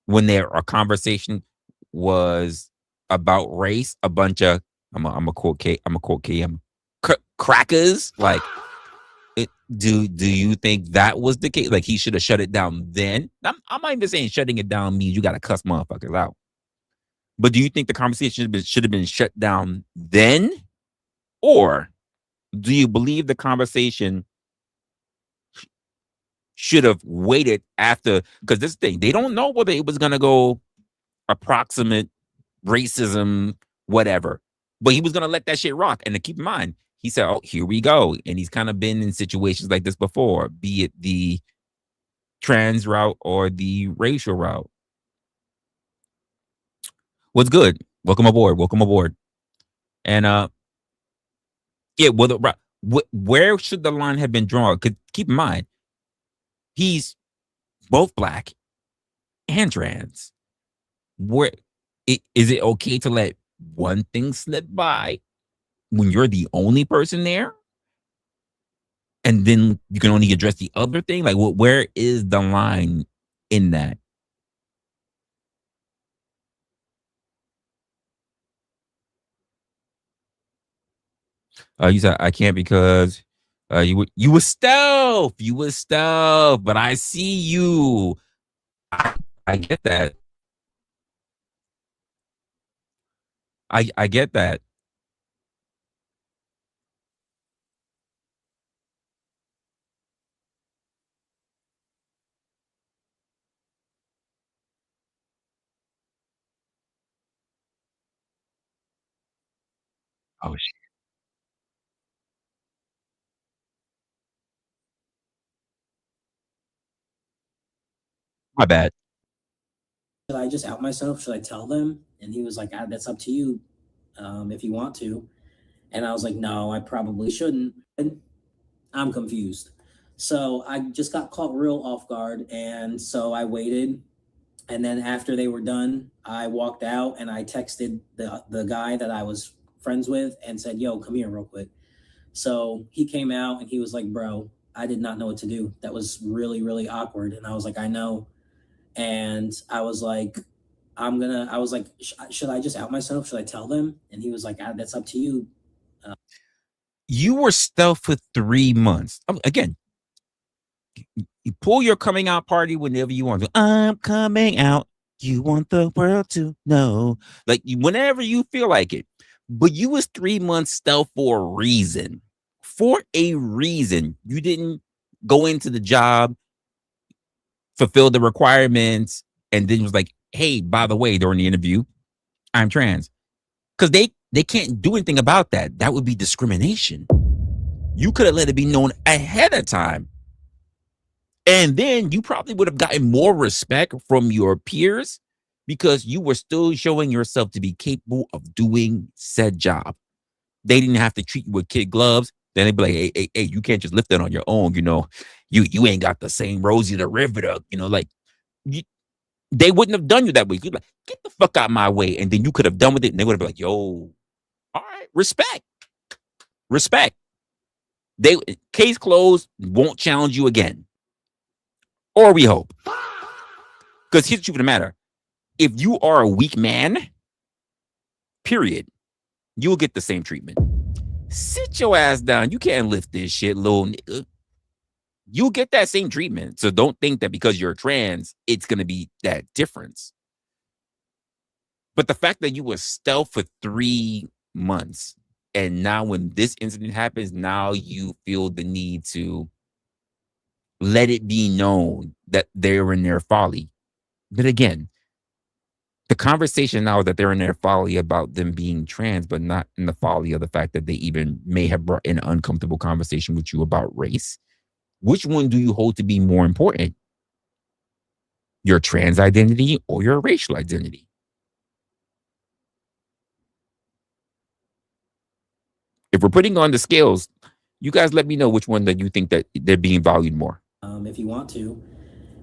when a conversation was about race? A bunch of I'm a quote KM crackers. Like, do you think that was the case? Like, he should have shut it down then? I'm not even saying shutting it down means you got to cuss motherfuckers out. But do you think the conversation should have been shut down then? Or do you believe the conversation should have waited after? Because this thing, they don't know whether it was going to go approximate racism, whatever. But he was going to let that shit rock. And to keep in mind, he said, oh, here we go. And he's kind of been in situations like this before, be it the trans route or the racial route. What's good? Welcome aboard. And yeah, where should the line have been drawn? Because keep in mind, he's both black and trans. Is it okay to let one thing slip by when you're the only person there, and then you can only address the other thing? Like, where is the line in that? You said I can't because you were stealth. You were stealth, but I see you. I get that. I get that. Oh shit. My bad. Should I just out myself? Should I tell them? And he was like, that's up to you if you want to. And I was like, no, I probably shouldn't. And I'm confused. So I just got caught real off guard. And so I waited. And then after they were done, I walked out and I texted the guy that I was friends with and said, yo, come here real quick. So he came out and he was like, bro, I did not know what to do. That was really, really awkward. And I was like, I know. And I was like, should I just out myself? Should I tell them? And he was like, that's up to you. You were stealth for 3 months. Again, you pull your coming out party whenever you want to. I'm coming out. You want the world to know. Like, whenever you feel like it. But you was 3 months stealth for a reason. For a reason. You didn't go into the job, fulfill the requirements, and then was like, hey, by the way, during the interview, I'm trans. Because they can't do anything about that. That would be discrimination. You could have let it be known ahead of time. And then you probably would have gotten more respect from your peers because you were still showing yourself to be capable of doing said job. They didn't have to treat you with kid gloves. Then they'd be like, hey, you can't just lift that on your own, you know. You ain't got the same Rosie the Riveter, like they wouldn't have done you that way. You'd be like, get the fuck out my way. And then you could have done with it. And they would have been like, yo, all right, respect. Case closed, won't challenge you again. Or we hope. Because here's the truth of the matter. If you are a weak man, period, you'll get the same treatment. Sit your ass down. You can't lift this shit, little nigga. You'll get that same treatment. So don't think that because you're trans, it's going to be that difference. But the fact that you were stealth for 3 months, and now when this incident happens, now you feel the need to let it be known that they're in their folly. But again, the conversation now is that they're in their folly about them being trans, but not in the folly of the fact that they even may have brought in an uncomfortable conversation with you about race. Which one do you hold to be more important? Your trans identity or your racial identity? If we're putting on the scales, you guys let me know which one that you think that they're being valued more. If you want to.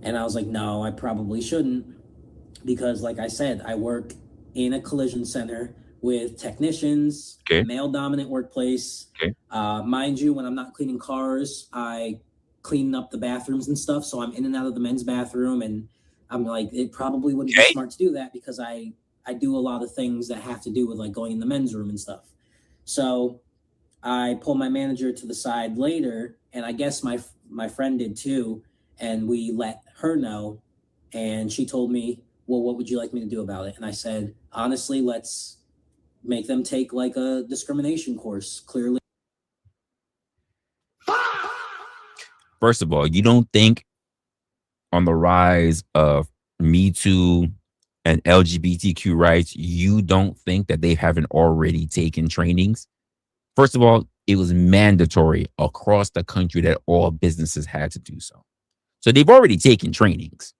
And I was like, no, I probably shouldn't. Because like I said, I work in a collision center with technicians, male dominant workplace. Mind you, when I'm not cleaning cars, I clean up the bathrooms and stuff. So I'm in and out of the men's bathroom. And I'm like, it probably wouldn't be smart to do that because I do a lot of things that have to do with like going in the men's room and stuff. So I pulled my manager to the side later, and I guess my friend did too. And we let her know, and she told me, well, what would you like me to do about it? And I said, honestly, let's make them take like a discrimination course, clearly. First of all, you don't think on the rise of Me Too and LGBTQ rights, you don't think that they haven't already taken trainings? First of all, it was mandatory across the country that all businesses had to do so. So they've already taken trainings.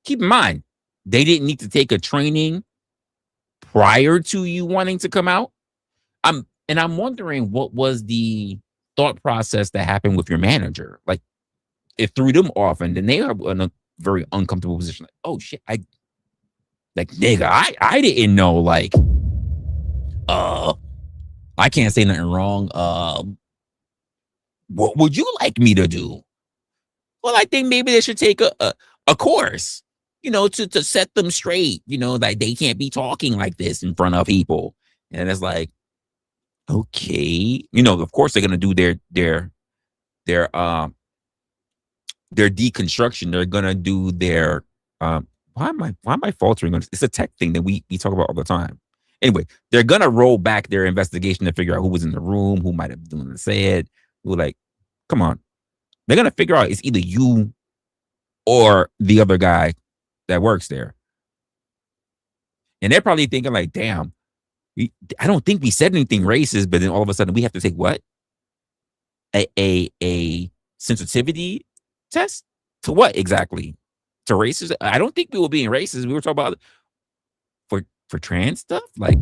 Keep in mind, they didn't need to take a training prior to you wanting to come out. I'm wondering what was the thought process that happened with your manager. Like, it threw them off, and then they are in a very uncomfortable position. Like, oh shit, I didn't know. Like, I can't say nothing wrong. What would you like me to do? Well, I think maybe they should take a course, to set them straight, like they can't be talking like this in front of people. And it's like, okay, of course they're gonna do their deconstruction. They're gonna do their why am I faltering on this? It's a tech thing that we talk about all the time. Anyway, they're gonna roll back their investigation to figure out who was in the room, who might have done said. We're like, come on. They're gonna figure out it's either you or the other guy that works there. And they're probably thinking like, damn, I don't think we said anything racist, but then all of a sudden we have to take what? A sensitivity test? To what exactly? To racism? I don't think we were being racist. We were talking about for trans stuff? Like,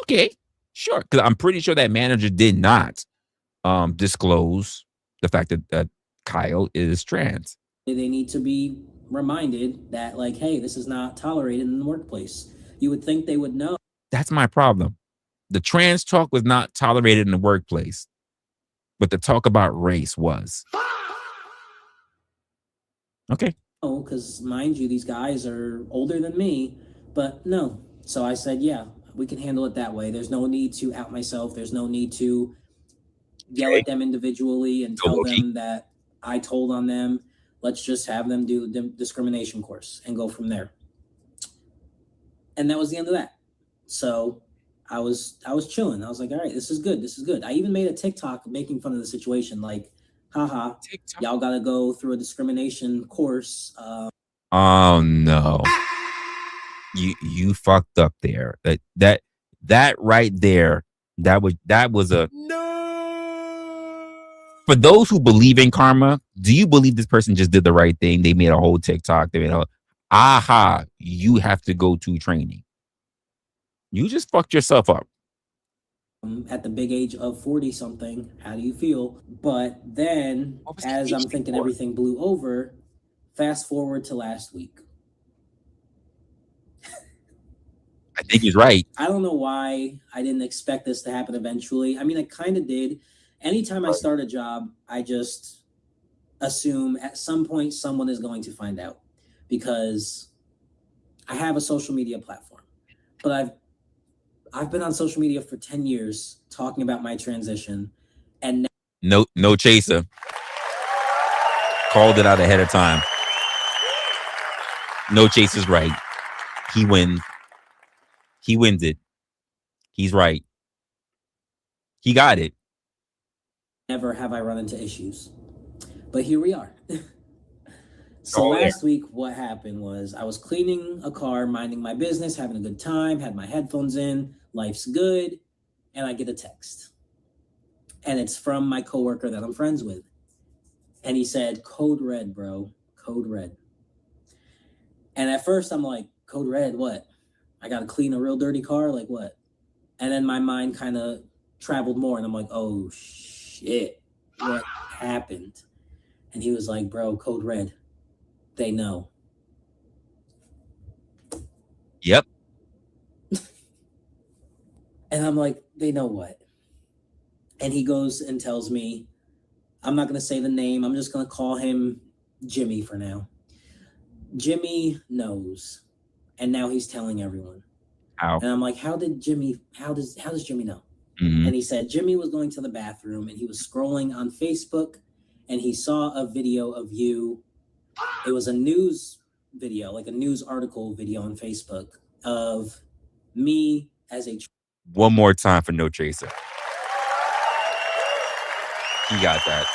okay, sure. Because I'm pretty sure that manager did not disclose the fact that Kyle is trans. They need to be reminded that, like, hey, this is not tolerated in the workplace. You would think they would know. That's my problem. The trans talk was not tolerated in the workplace, but the talk about race was. Okay. Oh, because mind you, these guys are older than me, but no. So I said, yeah, we can handle it that way. There's no need to out myself. There's no need to yell at them individually and tell them that I told on them. Let's just have them do the discrimination course and go from there. And that was the end of that. So I was chilling. I was like, all right, this is good. This is good. I even made a TikTok making fun of the situation. Like, haha, y'all got to go through a discrimination course. Oh no. You fucked up there. That right there, that was a no. For those who believe in karma, do you believe this person just did the right thing? They made a whole TikTok. They made you have to go to training. You just fucked yourself up. at the big age of 40 something. How do you feel? But then as I'm thinking everything blew over, fast forward to last week. I think he's right. I don't know why I didn't expect this to happen eventually. I mean, I kind of did. Anytime I start a job, I just assume at some point someone is going to find out, because I have a social media platform. But I've been on social media for 10 years talking about my transition, and no chaser. Called it out ahead of time. No chaser's right. He wins. He wins it. He's right. He got it. Never have I run into issues. But here we are. So last week, what happened was I was cleaning a car, minding my business, having a good time, had my headphones in, life's good, and I get a text. And it's from my coworker that I'm friends with. And he said, "Code red, bro. Code red." And at first I'm like, code red, what? I got to clean a real dirty car? Like what? And then my mind kind of traveled more, and I'm like, oh shit, what happened? And he was like, bro, code red. They know. Yep. And I'm like, they know what? And he goes and tells me, I'm not going to say the name. I'm just going to call him Jimmy for now. Jimmy knows. And now he's telling everyone. How? And I'm like, how does Jimmy know? Mm-hmm. And he said Jimmy was going to the bathroom and he was scrolling on Facebook and he saw a video of you. It was a news video, like a news article video on Facebook of me as a... One more time for no chaser. He got that.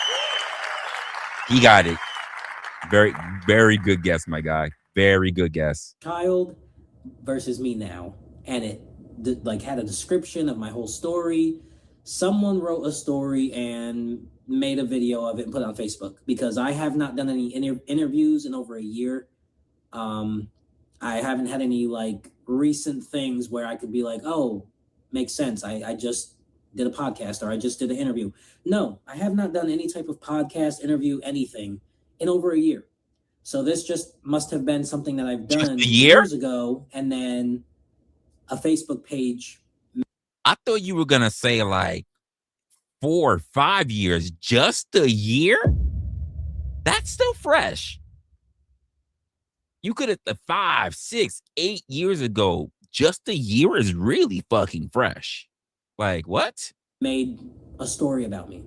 He got it. Very, very good guess, my guy. Very good guess. Child versus me now. And it had a description of my whole story. Someone wrote a story and made a video of it and put it on Facebook, because I have not done any interviews in over a year. I haven't had any recent things where I could be like, oh, makes sense. I just did a podcast or I just did an interview. No, I have not done any type of podcast, interview, anything in over a year. So this just must have been something that I've done years ago, and then a Facebook page. I thought you were gonna say 4 or 5 years. Just a year? That's still fresh. You could have 5, 6, 8 years ago. Just a year is really fucking fresh. What? Made a story about me.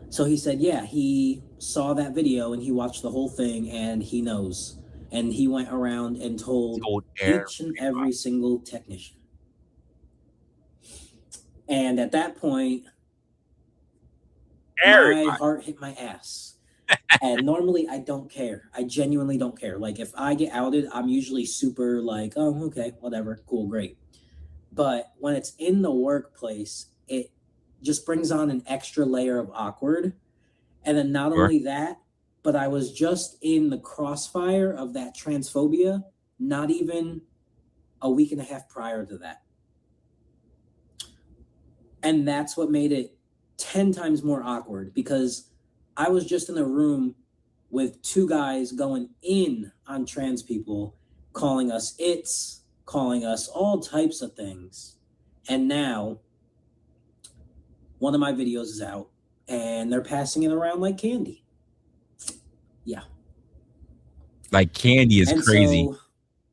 So he said, yeah, he saw that video and he watched the whole thing and he knows. And he went around and told each and every single technician. And at that point, my heart hit my ass. And normally I don't care. I genuinely don't care. If I get outed, I'm usually super oh, okay, whatever, cool, great. But when it's in the workplace, it just brings on an extra layer of awkward. And then not only that, but I was just in the crossfire of that transphobia, not even a week and a half prior to that. And that's what made it 10 times more awkward, because I was just in a room with 2 guys going in on trans people, calling us its, calling us all types of things. And now one of my videos is out and they're passing it around like candy. Yeah. Like candy is crazy. So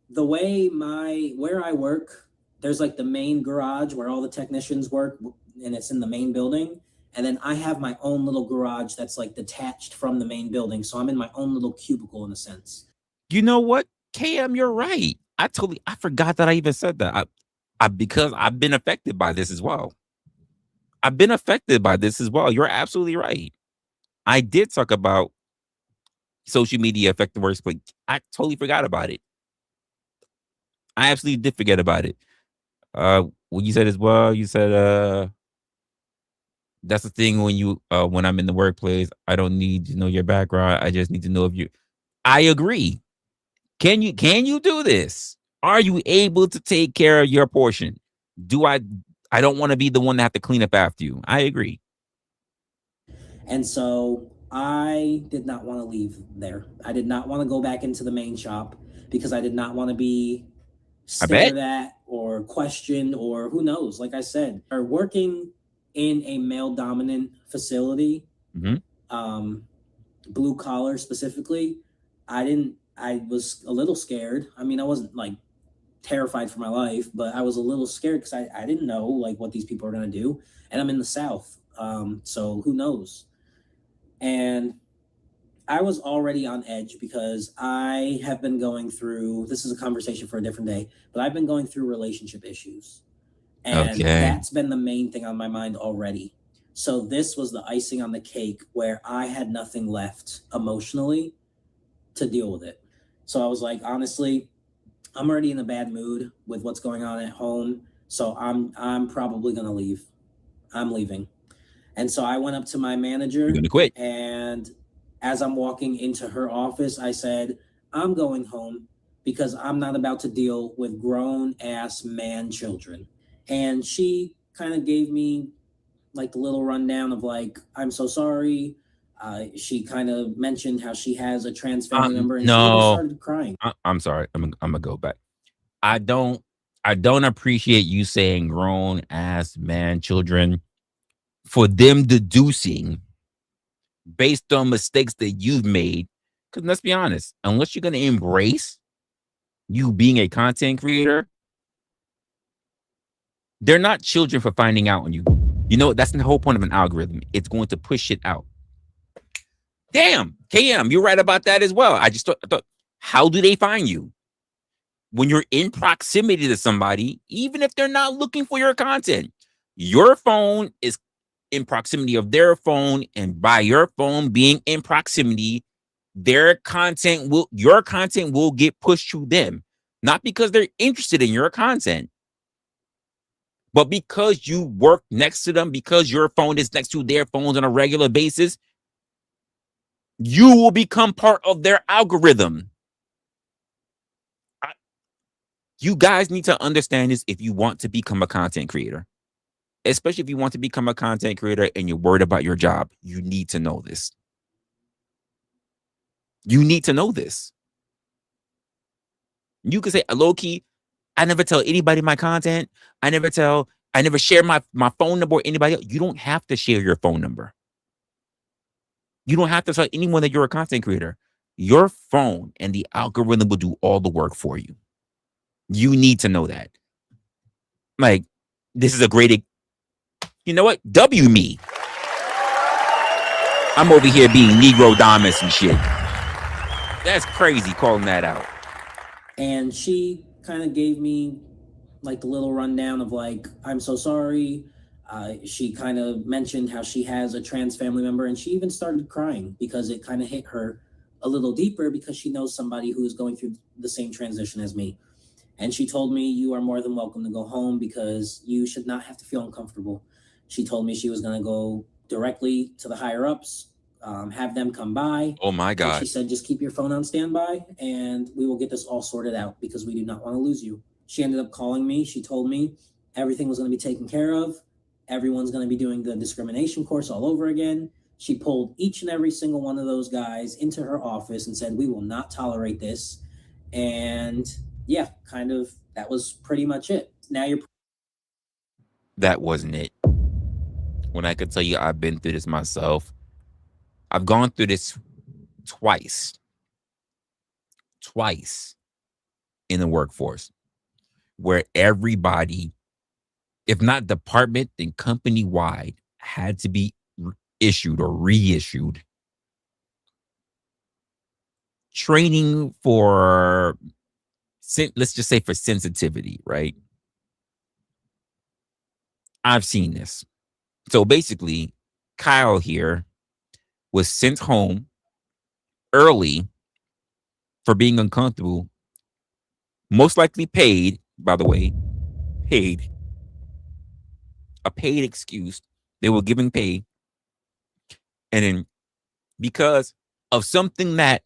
the way where I work, there's the main garage where all the technicians work, and it's in the main building. And then I have my own little garage that's detached from the main building. So I'm in my own little cubicle in a sense. You know what, KM, you're right. I forgot that I even said that. Because I've been affected by this as well. You're absolutely right. I did talk about social media affect the workplace. I totally forgot about it. I absolutely did forget about it. What you said as well, you said that's the thing when I'm in the workplace, I don't need to know your background. I just need to know if you... I agree. Can you do this? Are you able to take care of your portion? I don't want to be the one to have to clean up after you. I agree. And so I did not want to leave there. I did not want to go back into the main shop because I did not want to be stared at or questioned or who knows. Like I said, are working in a male dominant facility, blue collar specifically. I was a little scared. I mean, I wasn't like terrified for my life, but I was a little scared because I didn't know like what these people are going to do. And I'm in the South. So who knows? And I was already on edge because I have been going through, this is a conversation for a different day, but I've been going through relationship issues. And that's been the main thing on my mind already. So this was the icing on the cake where I had nothing left emotionally to deal with it. So I was like, honestly, I'm already in a bad mood with what's going on at home. So I'm probably going to leave. I'm leaving. And so I went up to my manager. You're going to quit. And as I'm walking into her office, I said, I'm going home because I'm not about to deal with grown ass man children. And she kind of gave me like the little rundown of like, I'm so sorry. She kind of mentioned how she has a trans family member, and she even started crying. I'm sorry. I'm gonna go back. I don't appreciate you saying grown ass man children for them deducing based on mistakes that you've made. Because let's be honest, unless you're gonna embrace you being a content creator, they're not children for finding out on you. You know, that's the whole point of an algorithm. It's going to push it out. Damn, KM, you're right about that as well. I thought, how do they find you? When you're in proximity to somebody, even if they're not looking for your content, your phone is in proximity of their phone, and by your phone being in proximity, your content will get pushed to them. Not because they're interested in your content, but because you work next to them, because your phone is next to their phones on a regular basis, you will become part of their algorithm. You guys need to understand this if you want to become a content creator. Especially if you want to become a content creator and you're worried about your job. You need to know this. You need to know this. You can say, low-key, I never tell anybody my content. I never share my phone number with anybody else. You don't have to share your phone number. You don't have to tell anyone that you're a content creator. Your phone and the algorithm will do all the work for you. You need to know that. Like, this is a great, you know what? W me. I'm over here being Negro Domus and shit. That's crazy calling that out. And she kind of gave me like the little rundown of like, I'm so sorry. She kind of mentioned how she has a trans family member, and she even started crying because it kind of hit her a little deeper because she knows somebody who is going through the same transition as me. And she told me, you are more than welcome to go home because you should not have to feel uncomfortable. She told me she was going to go directly to the higher ups, have them come by. Oh my God. And she said, just keep your phone on standby and we will get this all sorted out because we do not want to lose you. She ended up calling me. She told me everything was going to be taken care of. Everyone's going to be doing the discrimination course all over again. She pulled each and every single one of those guys into her office and said, we will not tolerate this. And yeah, kind of, that was pretty much it. Now you're... That wasn't it. When I could tell you I've been through this myself. I've gone through this twice in the workforce where everybody, if not department, then company-wide, had to be issued or reissued training for, let's just say, for sensitivity, right? I've seen this. So basically, Kyle here was sent home early for being uncomfortable, most likely paid, by the way, a paid excuse. They were giving pay. And then because of something that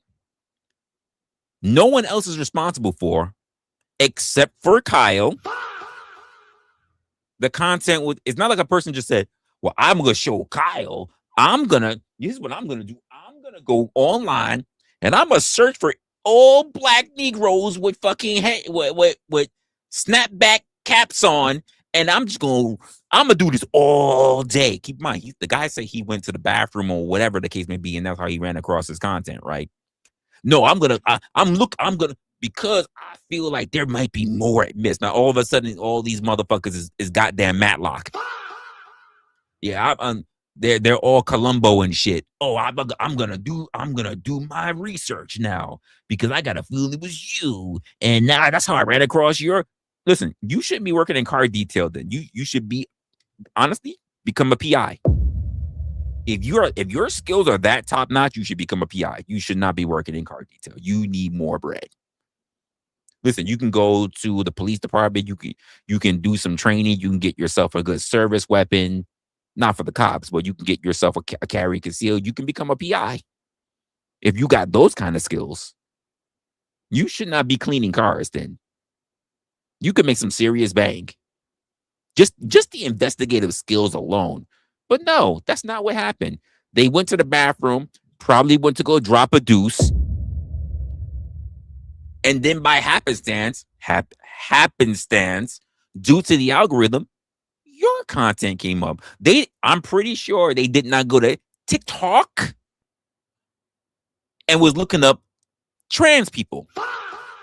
no one else is responsible for, except for Kyle, The content would, it's not like a person just said, well, I'm going to show Kyle. Here's what I'm going to do. I'm going to go online and I'm going to search for all black Negroes with fucking with snapback caps on. And I'm going to do this all day. Keep in mind, the guy said he went to the bathroom or whatever the case may be. And that's how he ran across his content, right? No, because I feel like there might be more at miss. Now, all of a sudden, all these motherfuckers is goddamn Matlock. Yeah, they're all Columbo and shit. Oh, I'm gonna do my research now because I got a feeling it was you, and now that's how I ran across your. Listen, you shouldn't be working in car detail. Then you should be, honestly, become a PI. If your skills are that top notch, you should become a PI. You should not be working in car detail. You need more bread. Listen, you can go to the police department. You can do some training. You can get yourself a good service weapon, not for the cops, but you can get yourself a carry conceal. You can become a PI. If you got those kind of skills, you should not be cleaning cars. Then you can make some serious bank. Just the investigative skills alone. But no, that's not what happened. They went to the bathroom, probably went to go drop a deuce. And then by happenstance, due to the algorithm, your content came up. I'm pretty sure they did not go to TikTok and was looking up trans people.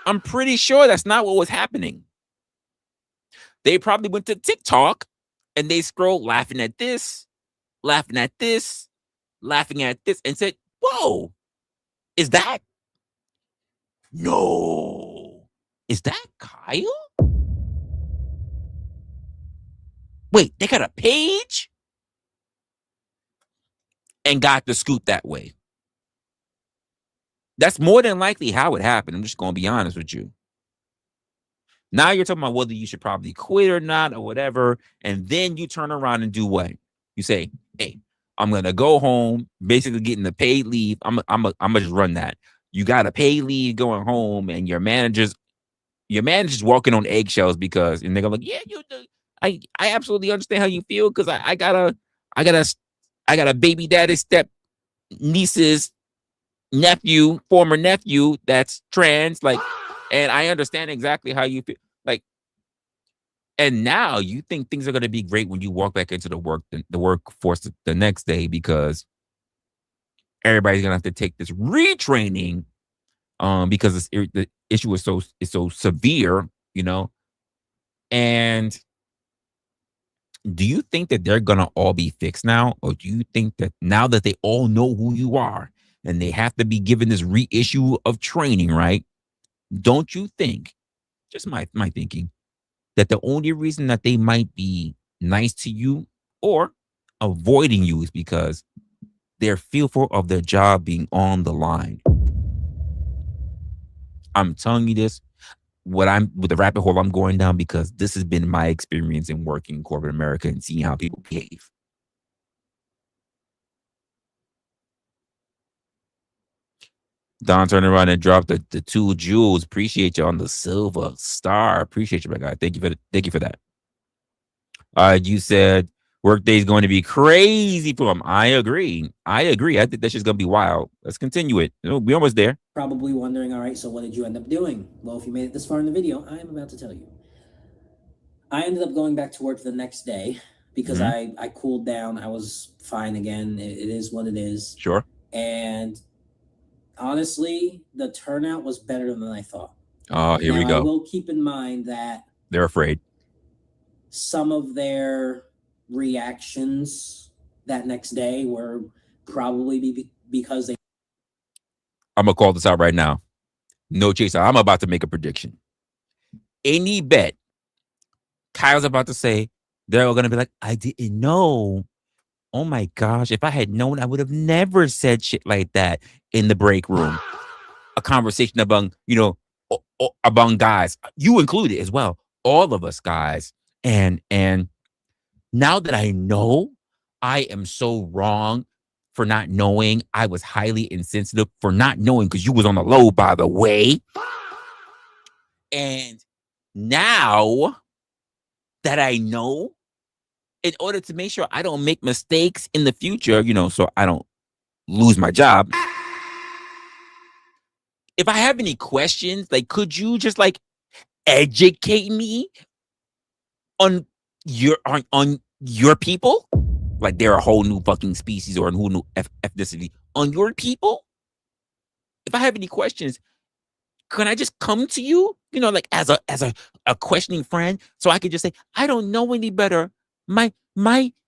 I'm pretty sure that's not what was happening. They probably went to TikTok and they scrolled laughing at this, and said, whoa, is that? No. Is that Kyle? Wait, they got a page? And got the scoop that way. That's more than likely how it happened. I'm just going to be honest with you. Now you're talking about whether you should probably quit or not or whatever. And then you turn around and do what? You say, hey, I'm going to go home, basically getting the paid leave. I'm going to just run that. You got a paid leave going home and your manager's walking on eggshells because, and they're like, yeah, I absolutely understand how you feel because I got a baby daddy step niece's nephew, former nephew that's trans, like, and I understand exactly how you feel. Like, and now you think things are going to be great when you walk back into the workforce the next day because everybody's going to have to take this retraining because the issue is so severe, you know. And do you think that they're going to all be fixed now? Or do you think that now that they all know who you are and they have to be given this reissue of training, right? Don't you think, just my thinking, that the only reason that they might be nice to you or avoiding you is because they're fearful of their job being on the line? I'm telling you this, with the rabbit hole I'm going down, because this has been my experience in working in corporate America and seeing how people behave. Don turned around and dropped the 2 jewels. Appreciate you on the silver star. Appreciate you, my guy. Thank you for that. You said workday is going to be crazy for him. I agree. I think that's just going to be wild. Let's continue it. We're almost there. Probably wondering, all right, so what did you end up doing? Well, if you made it this far in the video, I am about to tell you. I ended up going back to work the next day because I cooled down. I was fine again. It is what it is. Sure. And honestly, the turnout was better than I thought. Oh, here we go. I will keep in mind that they're afraid. Some of their reactions that next day were probably because they... I'm going to call this out right now. No chaser. I'm about to make a prediction. Any bet Kyle's about to say, they're all going to be like, I didn't know. Oh my gosh. If I had known, I would have never said shit like that in the break room. A conversation among, among guys, you included as well. All of us guys. And now that I know, I am so wrong for not knowing. I was highly insensitive for not knowing because you was on the low, by the way. And now that I know, in order to make sure I don't make mistakes in the future, so I don't lose my job. If I have any questions, like, could you just like educate me on your people? Like they're a whole new fucking species or a whole new ethnicity on your people. If I have any questions, can I just come to you? Like as a questioning friend, so I could just say, I don't know any better. My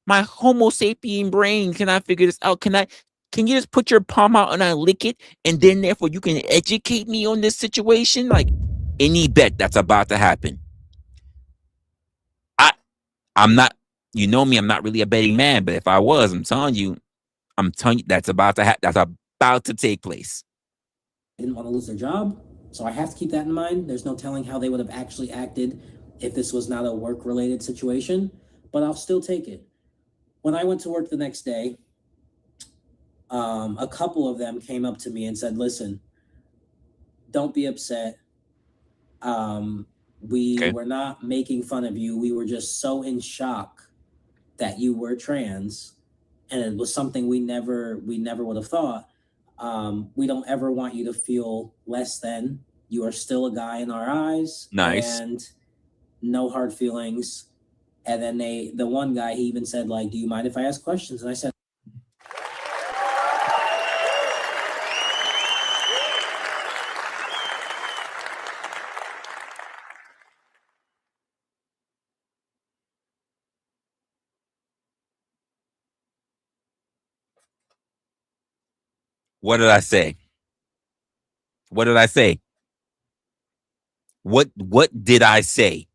Homo sapien brain cannot figure this out. Can you just put your palm out and I lick it, and then therefore you can educate me on this situation? Like any bet that's about to happen. I'm not, me, I'm not really a betting man, but if I was, I'm telling you that's about to take place. I didn't want to lose their job, so I have to keep that in mind. There's no telling how they would have actually acted if this was not a work-related situation, but I'll still take it. When I went to work the next day, a couple of them came up to me and said, listen, don't be upset. We were not making fun of you. We were just so in shock that you were trans, and it was something we never would have thought. We don't ever want you to feel less than. You are still a guy in our eyes. Nice. And no hard feelings. And then the one guy, he even said, like, do you mind if I ask questions? And I said, what did I say? What did I say? What did I say?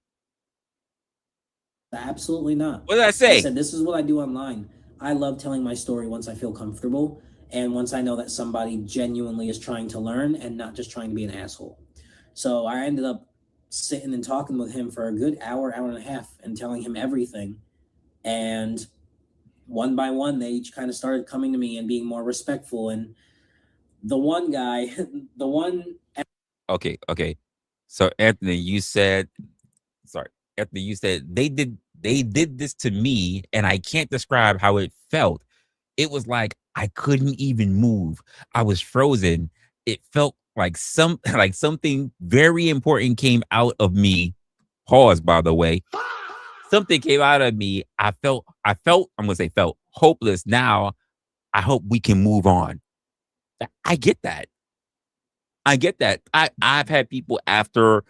Absolutely not. What did I say? I said, this is what I do online. I love telling my story once I feel comfortable and once I know that somebody genuinely is trying to learn and not just trying to be an asshole. So I ended up sitting and talking with him for a good hour and a half and telling him everything. And one by one, they each kind of started coming to me and being more respectful. And the one guy, Okay. So Anthony, you said they did this to me, and I can't describe how it felt. It was like I couldn't even move. I was frozen. It felt like something very important came out of me. Pause, by the way. Something came out of me. I felt, I'm gonna say felt hopeless. Now I hope we can move on. I get that. I've had people, after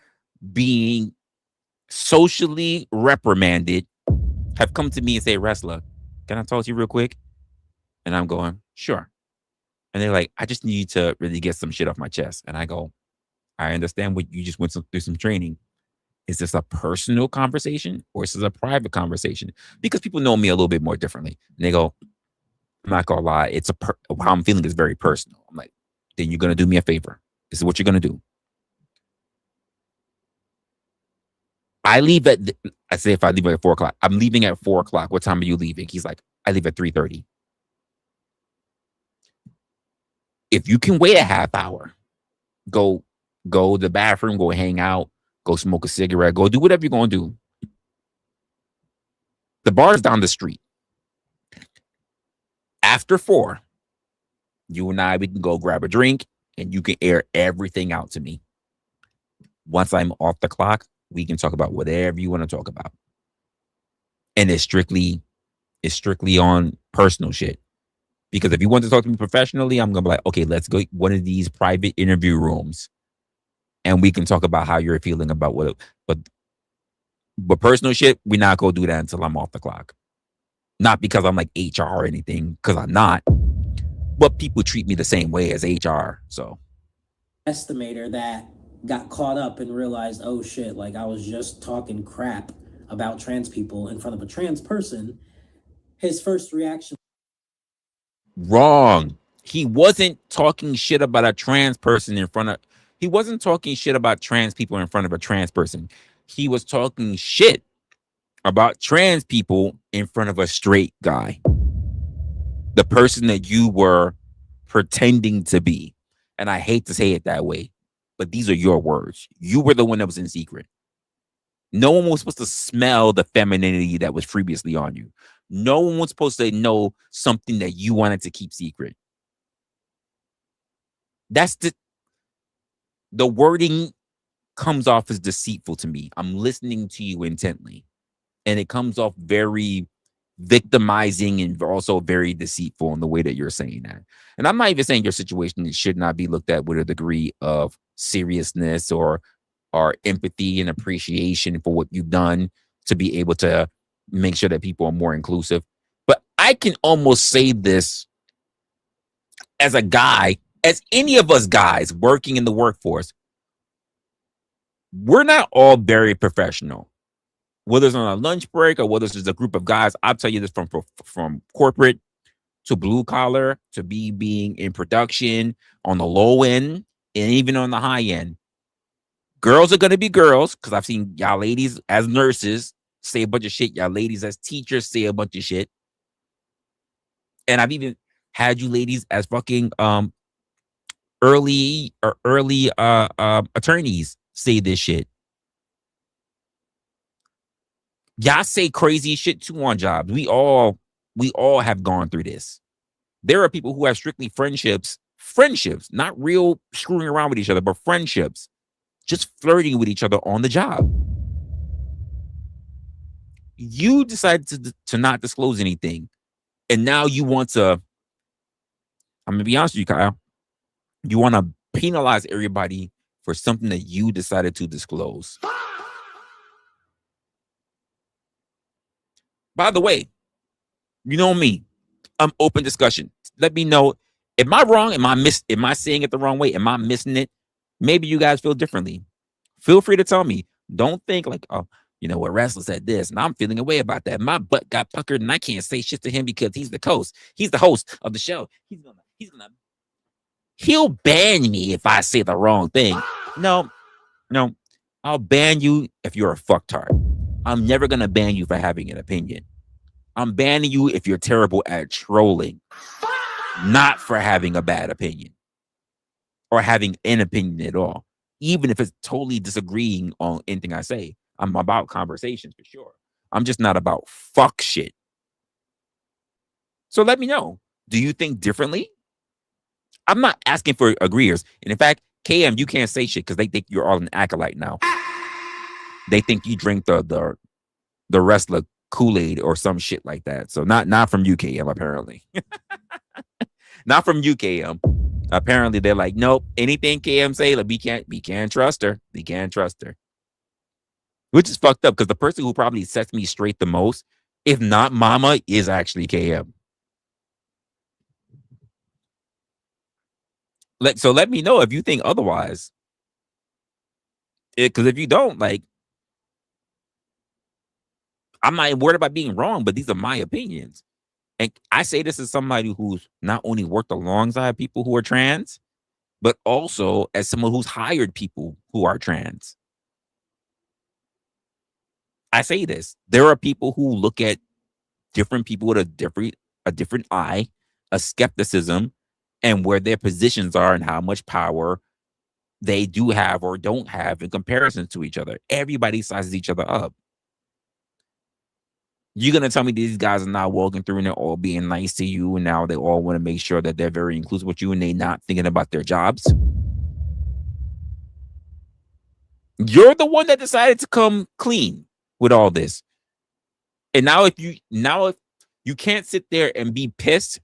being socially reprimanded, have come to me and say, Resla, can I talk to you real quick? And I'm going, sure. And they're like, I just need to really get some shit off my chest. And I go, I understand what you just went through some training. Is this a personal conversation or is this a private conversation? Because people know me a little bit more differently. And they go, I'm not gonna lie, how I'm feeling is very personal. I'm like, then you're gonna do me a favor. This is what you're gonna do. I leave at, I say if I leave at 4 o'clock, I'm leaving at 4 o'clock. What time are you leaving? He's like, I leave at 3:30. If you can wait a half hour, go to the bathroom, go hang out, go smoke a cigarette, go do whatever you're gonna do. The bar's down the street. After 4, you and I, we can go grab a drink and you can air everything out to me. Once I'm off the clock, we can talk about whatever you want to talk about. And it's strictly on personal shit. Because if you want to talk to me professionally, I'm going to be like, okay, let's go one of these private interview rooms. And we can talk about how you're feeling about but personal shit, we're not going to do that until I'm off the clock. Not because I'm like HR or anything, because I'm not. But people treat me the same way as HR, so. Estimator that got caught up and realized, oh shit, like I was just talking crap about trans people in front of a trans person. His first reaction. Wrong. He wasn't talking shit about a trans person he wasn't talking shit about trans people in front of a trans person. He was talking shit about trans people in front of a straight guy. The person that you were pretending to be. And I hate to say it that way, but these are your words. You were the one that was in secret. No one was supposed to smell the femininity that was previously on you. No one was supposed to know something that you wanted to keep secret. That's the wording comes off as deceitful to me. I'm listening to you intently, and it comes off very victimizing and also very deceitful in the way that you're saying that. And I'm not even saying your situation should not be looked at with a degree of seriousness or empathy and appreciation for what you've done to be able to make sure that people are more inclusive. But I can almost say this as a guy, as any of us guys working in the workforce, we're not all very professional. Whether it's on a lunch break or whether it's just a group of guys, I'll tell you this from corporate to blue collar to being in production on the low end and even on the high end. Girls are going to be girls, because I've seen y'all ladies as nurses say a bunch of shit. Y'all ladies as teachers say a bunch of shit. And I've even had you ladies as fucking early attorneys say this shit. Y'all say crazy shit too on jobs. We all have gone through this. There are people who have strictly friendships, not real screwing around with each other, but friendships, just flirting with each other on the job. You decided to not disclose anything, and now you want to, I'm going to be honest with you, Kyle, you want to penalize everybody for something that you decided to disclose. By the way, you know me, I'm open discussion. Let me know, am I wrong? Am I saying it the wrong way? Am I missing it? Maybe you guys feel differently. Feel free to tell me. Don't think like, oh, you know what, Resla said this, and I'm feeling a way about that. My butt got puckered, and I can't say shit to him because he's the host. He's the host of the show. He'll ban me if I say the wrong thing. No, I'll ban you if you're a fucktard. I'm never gonna ban you for having an opinion. I'm banning you if you're terrible at trolling, not for having a bad opinion or having an opinion at all. Even if it's totally disagreeing on anything I say. I'm about conversations for sure. I'm just not about fuck shit. So let me know. Do you think differently? I'm not asking for agreeers. And in fact, KM, you can't say shit because they think you're all an acolyte now. They think you drink the Resla Kool-Aid or some shit like that. So not from UKM, apparently. Not from UKM. Apparently they're like, nope, anything KM say, like, we can't trust her. We can't trust her. Which is fucked up because the person who probably sets me straight the most, if not mama, is actually KM. So let me know if you think otherwise. Because if you don't, like, I'm not worried about being wrong, but these are my opinions. And I say this as somebody who's not only worked alongside people who are trans, but also as someone who's hired people who are trans. I say this. There are people who look at different people with a different eye, a skepticism, and where their positions are and how much power they do have or don't have in comparison to each other. Everybody sizes each other up. You're going to tell me these guys are not walking through and they're all being nice to you, and now they all want to make sure that they're very inclusive with you and they're not thinking about their jobs? You're the one that decided to come clean with all this. And now if you can't sit there and be pissed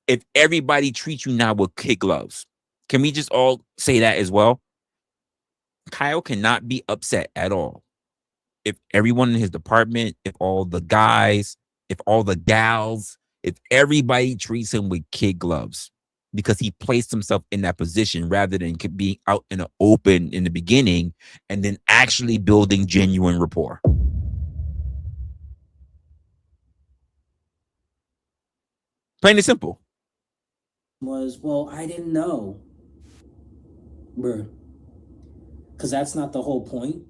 if everybody treats you now with kid gloves. Can we just all say that as well? Kyle cannot be upset at all if everyone in his department, if all the guys, if all the gals, if everybody treats him with kid gloves, because he placed himself in that position rather than being out in the open in the beginning and then actually building genuine rapport. Plain and simple. Well, I didn't know. Bruh. Because that's not the whole point.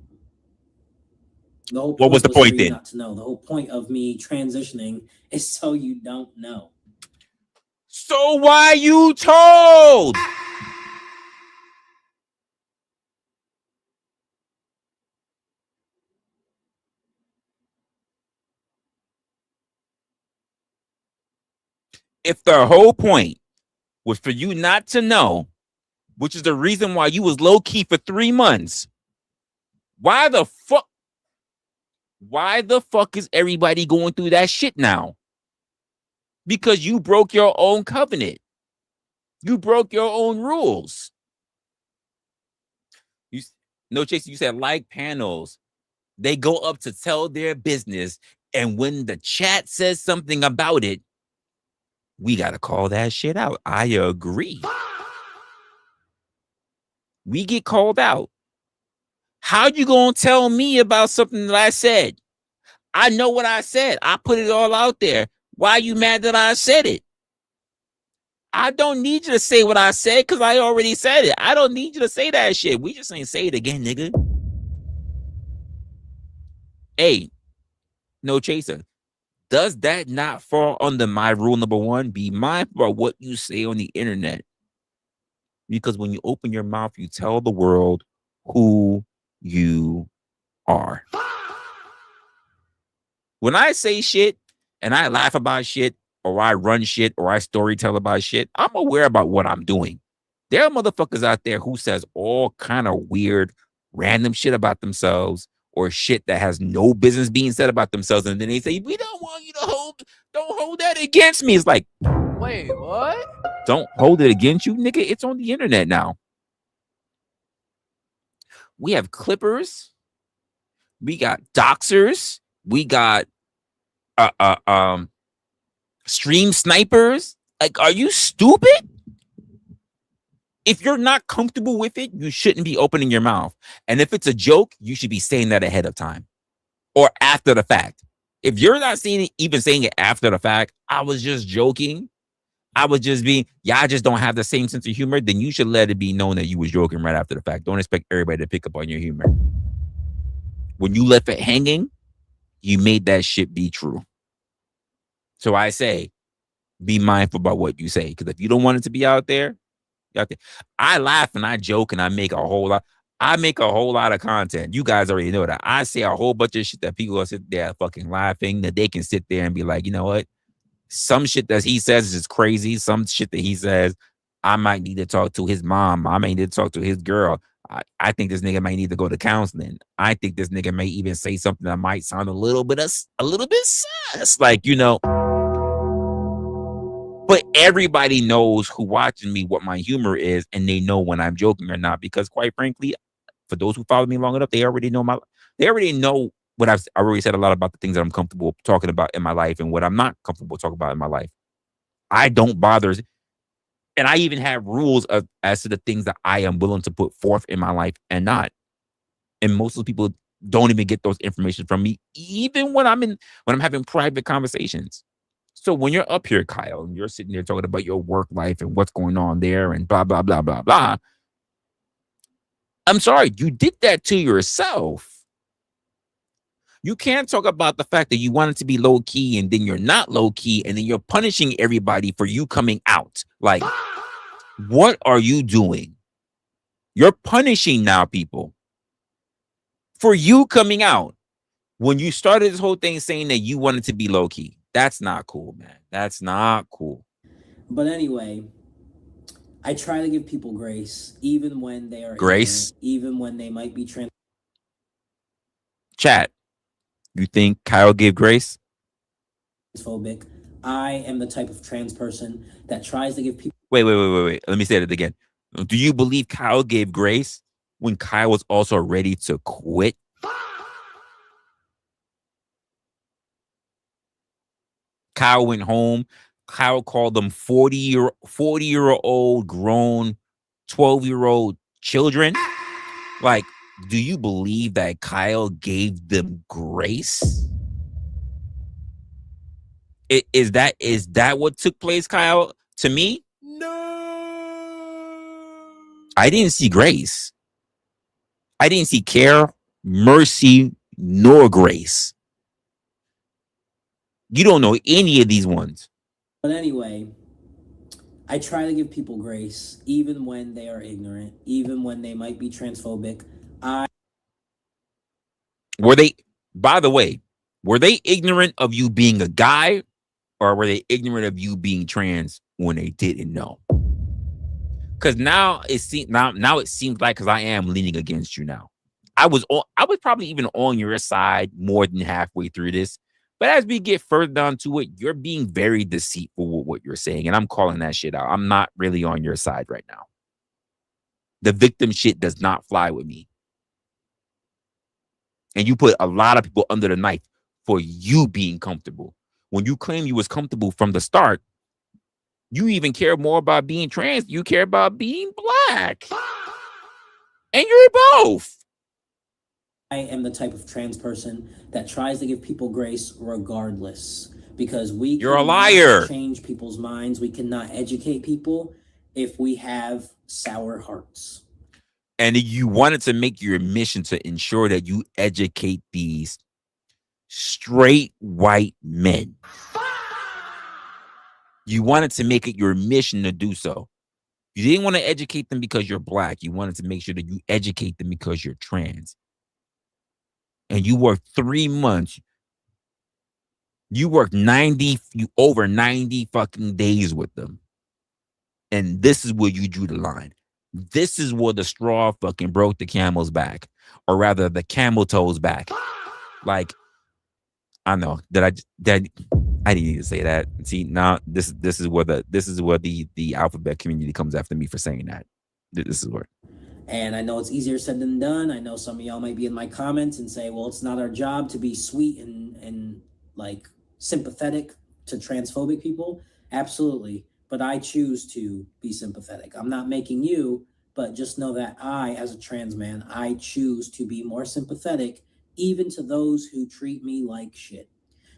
The whole point what was the point then? Not to know. The whole point of me transitioning is so you don't know. So why you told? If the whole point was for you not to know, which is the reason why you was low key for 3 months, why the fuck is everybody going through that shit now? Because you broke your own covenant. You broke your own rules. No, Chase, you said like panels. They go up to tell their business, and when the chat says something about it, we got to call that shit out. I agree. We get called out. How you going to tell me about something that I said? I know what I said. I put it all out there. Why are you mad that I said it? I don't need you to say what I said because I already said it. I don't need you to say that shit. We just ain't say it again, nigga. Hey, no chaser. Does that not fall under my rule number 1? Be mindful of what you say on the internet. Because when you open your mouth, you tell the world who you are. When I say shit and I laugh about shit, or I run shit, or I storytell about shit, I'm aware about what I'm doing. There are motherfuckers out there who says all kind of weird, random shit about themselves, or shit that has no business being said about themselves, and then they say, we don't want you to don't hold that against me. It's like, Wait, what? Don't hold it against you, nigga. It's on the internet now. We have clippers. We got doxers. We got stream snipers. Like, are you stupid? If you're not comfortable with it, you shouldn't be opening your mouth. And if it's a joke, you should be saying that ahead of time or after the fact. If you're not even saying it after the fact, I was just joking, I was just being, I just don't have the same sense of humor, then you should let it be known that you was joking right after the fact. Don't expect everybody to pick up on your humor. When you left it hanging, you made that shit be true. So I say, be mindful about what you say. Because if you don't want it to be out there, I laugh and I joke and I make a whole lot. I make a whole lot of content. You guys already know that. I say a whole bunch of shit that people will sit there fucking laughing, that they can sit there and be like, you know what? Some shit that he says is crazy. Some shit that he says, I might need to talk to his mom. I might need to talk to his girl. I think this nigga might need to go to counseling. I think this nigga may even say something that might sound a little bit sus. Like, you know. But everybody knows who watching me what my humor is, and they know when I'm joking or not. Because quite frankly, for those who follow me long enough, they already know what I've already said a lot about the things that I'm comfortable talking about in my life and what I'm not comfortable talking about in my life. I don't bother. And I even have rules as to the things that I am willing to put forth in my life and not. And most of the people don't even get those information from me, even when I'm having private conversations. So when you're up here, Kyle, and you're sitting there talking about your work life and what's going on there and blah, blah, blah, blah, blah. I'm sorry, you did that to yourself. You can't talk about the fact that you wanted to be low key and then you're not low key and then you're punishing everybody for you coming out. Like, what are you doing? You're punishing now people for you coming out when you started this whole thing saying that you wanted to be low key. That's not cool, man. That's not cool. But anyway, I try to give people grace, even when they are grace, even when they might be Chat. You think Kyle gave grace? Transphobic. I am the type of trans person that tries to give people. Wait. Let me say it again. Do you believe Kyle gave grace when Kyle was also ready to quit? Kyle went home. Kyle called them 40-year-old grown 12-year-old children. Like, do you believe that Kyle gave them grace? Is that what took place, Kyle? To me, no. I didn't see grace. I didn't see care, mercy, nor grace. You don't know any of these ones. But anyway, I try to give people grace, even when they are ignorant, even when they might be transphobic. By the way, were they ignorant of you being a guy, Or were they ignorant of you being trans when they didn't know? Because now it seems like, because I am leaning against you now. I was probably even on your side more than halfway through this. But as we get further down to it, you're being very deceitful with what you're saying. And I'm calling that shit out. I'm not really on your side right now. The victim shit does not fly with me. And you put a lot of people under the knife for you being comfortable. When you claim you was comfortable from the start, you even care more about being trans. You care about being black. And you're both. I am the type of trans person that tries to give people grace regardless, because you're a liar. Change people's minds. We cannot educate people if we have sour hearts. And you wanted to make your mission to ensure that you educate these straight white men. You wanted to make it your mission to do so. You didn't want to educate them because you're black. You wanted to make sure that you educate them because you're trans. And you worked 3 months. You worked over 90 fucking days with them. And this is where you drew the line. This is where the straw fucking broke the camel's back. Or rather, the camel toe's back. Like, I know that I didn't need to say that. See, now this is where the alphabet community comes after me for saying that. This is where. And I know it's easier said than done. I know some of y'all might be in my comments and say, well, it's not our job to be sweet and like sympathetic to transphobic people. Absolutely. But I choose to be sympathetic. I'm not making you, but just know that I, as a trans man, I choose to be more sympathetic even to those who treat me like shit.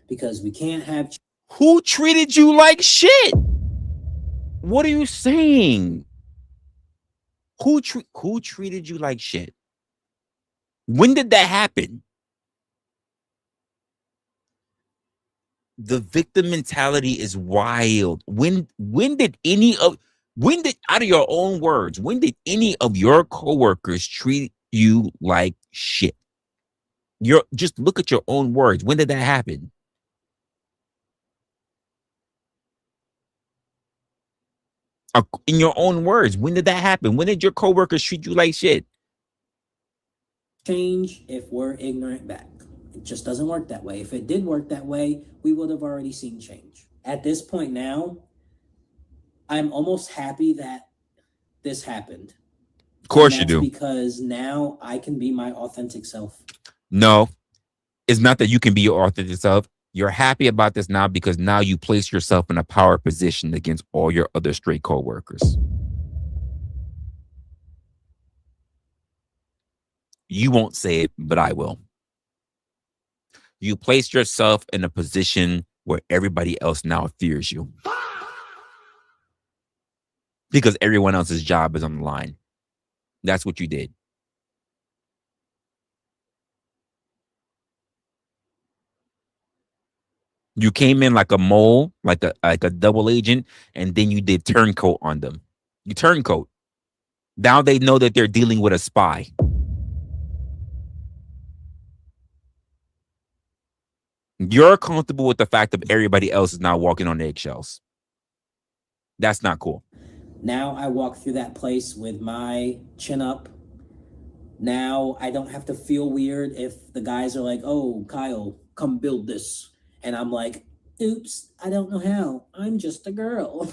Because we can't have... Who treated you like shit? What are you saying? Who treated you like shit? When did that happen? The victim mentality is wild. When did out of your own words, when did any of your coworkers treat you like shit? Just look at your own words. When did that happen? In your own words, when did that happen? When did your coworkers treat you like shit? Change if we're ignorant back. It just doesn't work that way. If it did work that way, we would have already seen change. At this point now, I'm almost happy that this happened. Of course you do. Because now I can be my authentic self. No, it's not that you can be your authentic self. You're happy about this now because now you place yourself in a power position against all your other straight coworkers. You won't say it, but I will. You placed yourself in a position where everybody else now fears you. Because everyone else's job is on the line. That's what you did. You came in like a mole, like a double agent, and then you did turncoat on them. You turncoat. Now they know that they're dealing with a spy. You're comfortable with the fact that everybody else is now walking on eggshells. That's not cool. Now I walk through that place with my chin up. Now I don't have to feel weird if the guys are like, oh, Kyle, come build this. And I'm like, oops, I don't know how. I'm just a girl.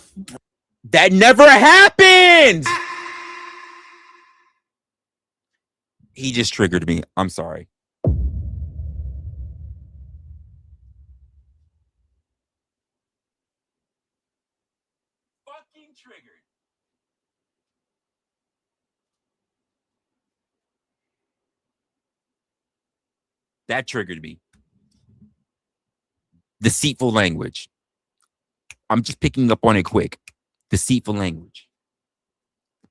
That never happened. He just triggered me. I'm sorry. Fucking triggered. That triggered me. Deceitful language. I'm just picking up on it quick. Deceitful language.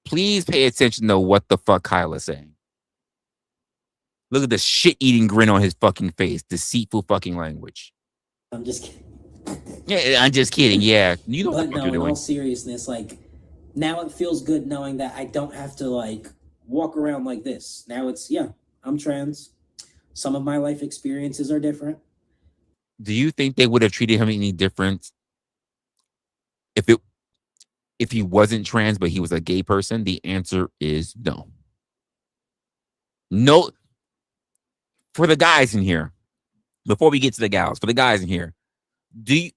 Please pay attention to what the fuck Kyle is saying. Look at the shit-eating grin on his fucking face. Deceitful fucking language. I'm just kidding. Yeah, I'm just kidding. Yeah. You know but what no, you're in doing. all seriousness, like, now it feels good knowing that I don't have to, like, walk around like this. Now it's, yeah, I'm trans. Some of my life experiences are different. Do you think they would have treated him any different if he wasn't trans but he was a gay person, the answer is no. No. For the guys in here, before we get to the gals, for the guys in here, do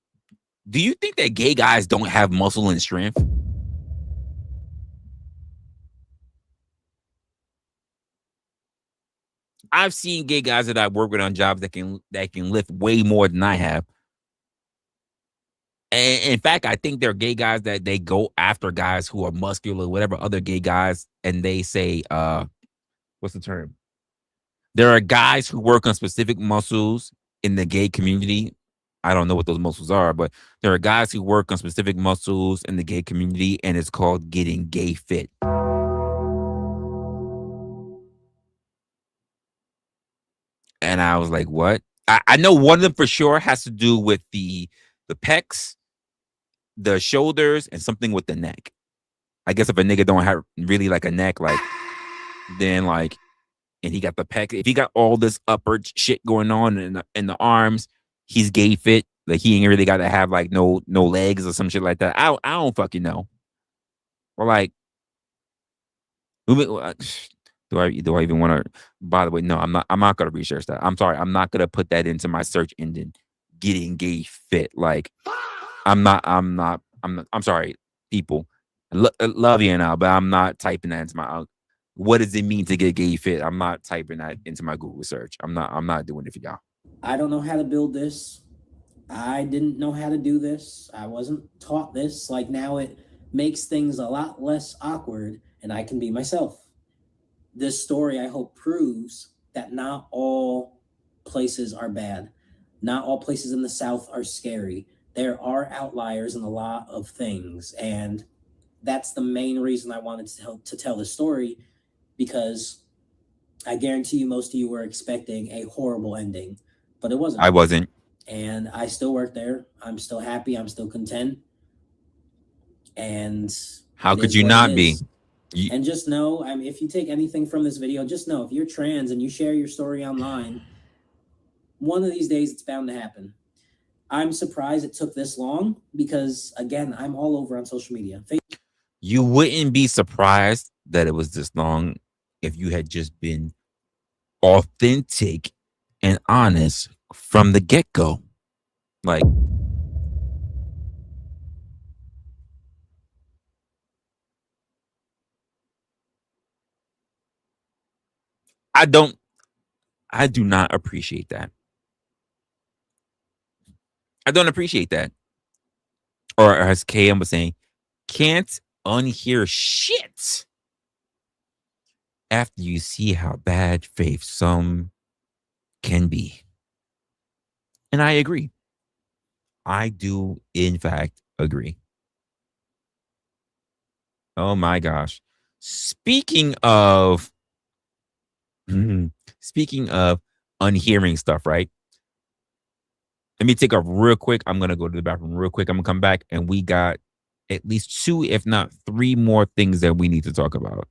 you think that gay guys don't have muscle and strength? I've seen gay guys that I work with on jobs that can lift way more than I have. And in fact, I think there are gay guys that they go after guys who are muscular, whatever other gay guys, and they say, what's the term? There are guys who work on specific muscles in the gay community. I don't know what those muscles are, but there are guys who work on specific muscles in the gay community, and it's called getting gay fit. And I was like, what? I know one of them for sure has to do with the pecs, the shoulders, and something with the neck. I guess if a nigga don't have really like a neck, like, then like, and he got the pec. If he got all this upper shit going on in the arms, he's gay fit. Like he ain't really got to have like no legs or some shit like that. I don't fucking know. Or like, do I even want to? By the way, no, I'm not gonna research that. I'm sorry, I'm not gonna put that into my search engine. Getting gay fit. Like, I'm sorry, people. Love you now, but I'm not typing that into my. What does it mean to get gay fit? I'm not typing that into my Google search. I'm not doing it for y'all. I don't know how to build this. I didn't know how to do this. I wasn't taught this. Like now it makes things a lot less awkward and I can be myself. This story, I hope, proves that not all places are bad. Not all places in the South are scary. There are outliers in a lot of things. And that's the main reason I wanted to tell this story, because I guarantee you most of you were expecting a horrible ending, but it wasn't. I wasn't. And I still work there. I'm still happy. I'm still content. And how could you not be? And just know, I mean, if you take anything from this video, just know if you're trans and you share your story online, one of these days it's bound to happen. I'm surprised it took this long because, again, I'm all over on social media. You wouldn't be surprised that it was this long if you had just been authentic and honest from the get-go. Like, I do not appreciate that. I don't appreciate that. Or as KM was saying, can't unhear shit after you see how bad faith some can be. And I agree. I do, in fact, agree. Oh my gosh. Speaking of unhearing stuff, right? Let me take off real quick. I'm going to go to the bathroom real quick. I'm going to come back and we got at least 2, if not 3 more things that we need to talk about.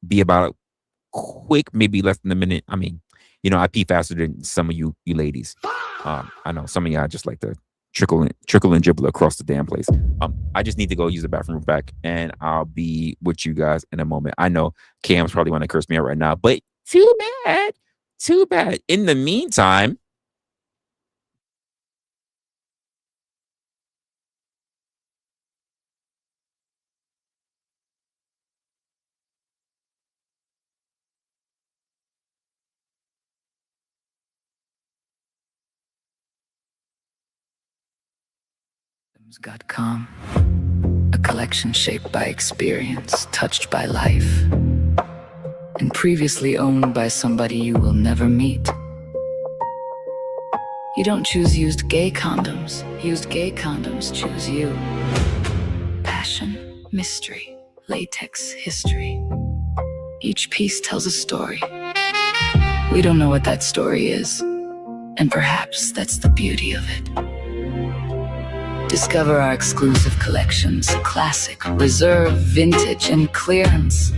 Be about quick, maybe less than a minute. I mean, you know, I pee faster than some of you ladies. I know some of y'all just like to trickle and dribble across the damn place. I just need to go use the bathroom back and I'll be with you guys in a moment. I know Cam's probably want to curse me out right now, but too bad. In the meantime, got calm, a collection shaped by experience, touched by life, and previously owned by somebody you will never meet. You don't choose used gay condoms. Used gay condoms choose you. Passion, mystery, latex, history. Each piece tells a story. We don't know what that story is, and perhaps that's the beauty of it. Discover our exclusive collections, classic, reserve, vintage, and clearance.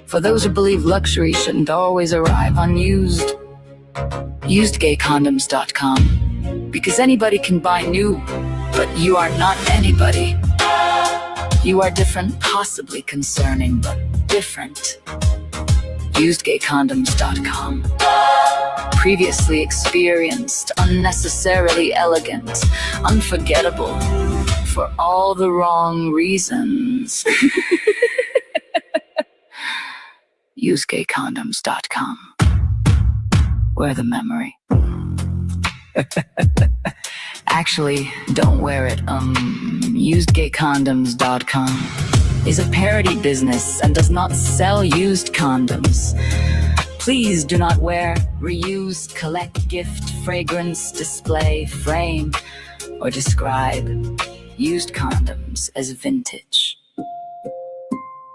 For those who believe luxury shouldn't always arrive unused. UsedGayCondoms.com. Because anybody can buy new, But you are not anybody. You are different, possibly concerning, but different. UsedGayCondoms.com. Previously experienced, unnecessarily elegant, unforgettable, for all the wrong reasons. UsedGayCondoms.com. Wear the memory. Actually, don't wear it. UsedGayCondoms.com is a parody business and does not sell used condoms. Please do not wear, reuse, collect, gift, fragrance, display, frame, or describe used condoms as vintage.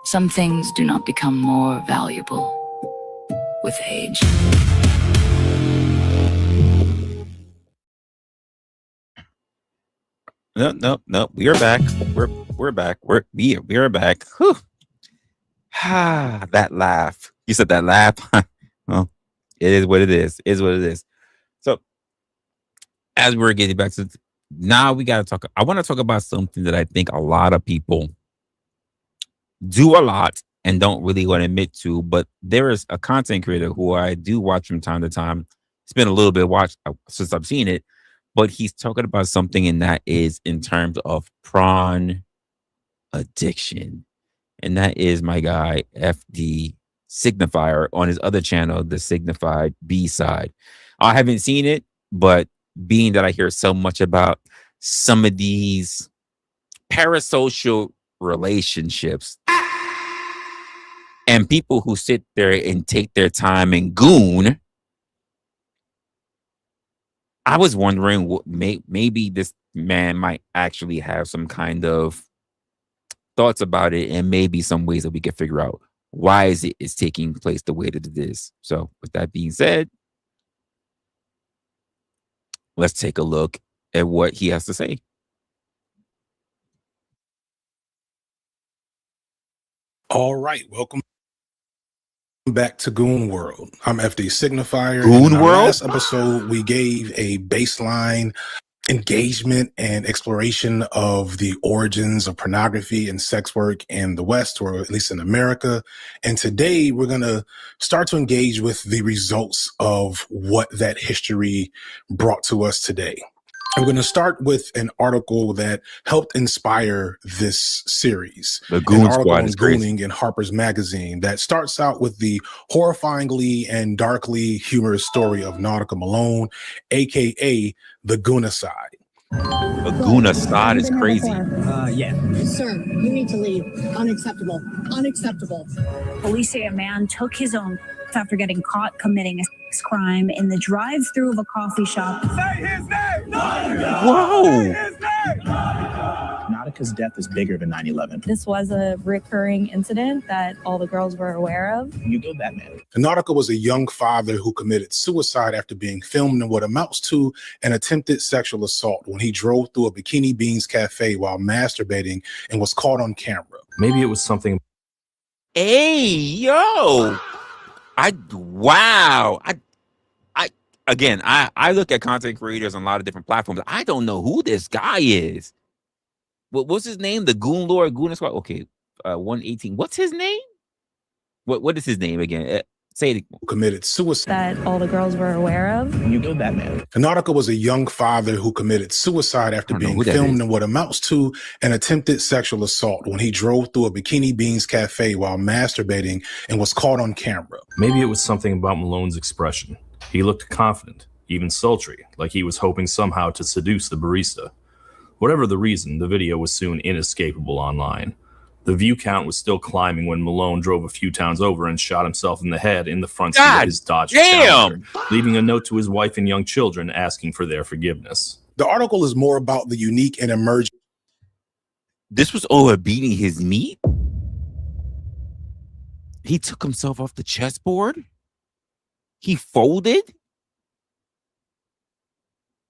Some things do not become more valuable with age. No. We are back. We're back. We are back. Whew. That laugh. You said that laugh. Well, it is what it is. It is what it is. So, as we're getting back to now, we got to talk. I want to talk about something that I think a lot of people do a lot and don't really want to admit to. But there is a content creator who I do watch from time to time. It's been a little bit since I've seen it. But he's talking about something, and that is in terms of prawn addiction. And that is my guy, FD Signifier, on his other channel, the Signified B-Side. I haven't seen it, but being that I hear so much about some of these parasocial relationships and people who sit there and take their time and goon, I was wondering what maybe this man might actually have some kind of thoughts about it, and maybe some ways that we can figure out why is taking place the way that it is. So with that being said, let's take a look at what he has to say. All right, welcome back to Goon World. I'm FD Signifier. Goon in our World? last episode, we gave a baseline engagement and exploration of the origins of pornography and sex work in the West, or at least in America. And today we're going to start to engage with the results of what that history brought to us today. I'm going to start with an article that helped inspire this series. The Goon An article Squad on is crazy. gooning in Harper's Magazine that starts out with the horrifyingly and darkly humorous story of Nautica Malone, aka the Goonicide. The Goonicide is crazy. Yeah. Sir, you need to leave. Unacceptable. Unacceptable. Police say a man took his own after getting caught committing a sex crime in the drive-through of a coffee shop. Say his name! Whoa! Say his name! Nautica's death is bigger than 9/11. This was a recurring incident that all the girls were aware of. You go Batman. Nautica was a young father who committed suicide after being filmed in what amounts to an attempted sexual assault when he drove through a Bikini Beans cafe while masturbating and was caught on camera. Maybe it was something. Hey, yo. Wow. I look at content creators on a lot of different platforms. I don't know who this guy is. What's his name? The Goon Lord, Goon Squad. Okay, 118. What's his name? What is his name again? Say it. Committed suicide. That all the girls were aware of. You go Batman. Nautica was a young father who committed suicide after being filmed in what amounts to an attempted sexual assault when he drove through a Bikini Beans cafe while masturbating and was caught on camera. Maybe it was something about Malone's expression. He looked confident, even sultry, like he was hoping somehow to seduce the barista. Whatever the reason, the video was soon inescapable online. The view count was still climbing when Malone drove a few towns over and shot himself in the head in the front seat of his Dodge Challenger, leaving a note to his wife and young children asking for their forgiveness. The article is more about the unique and emerging. This was over beating his meat? He took himself off the chessboard? He folded?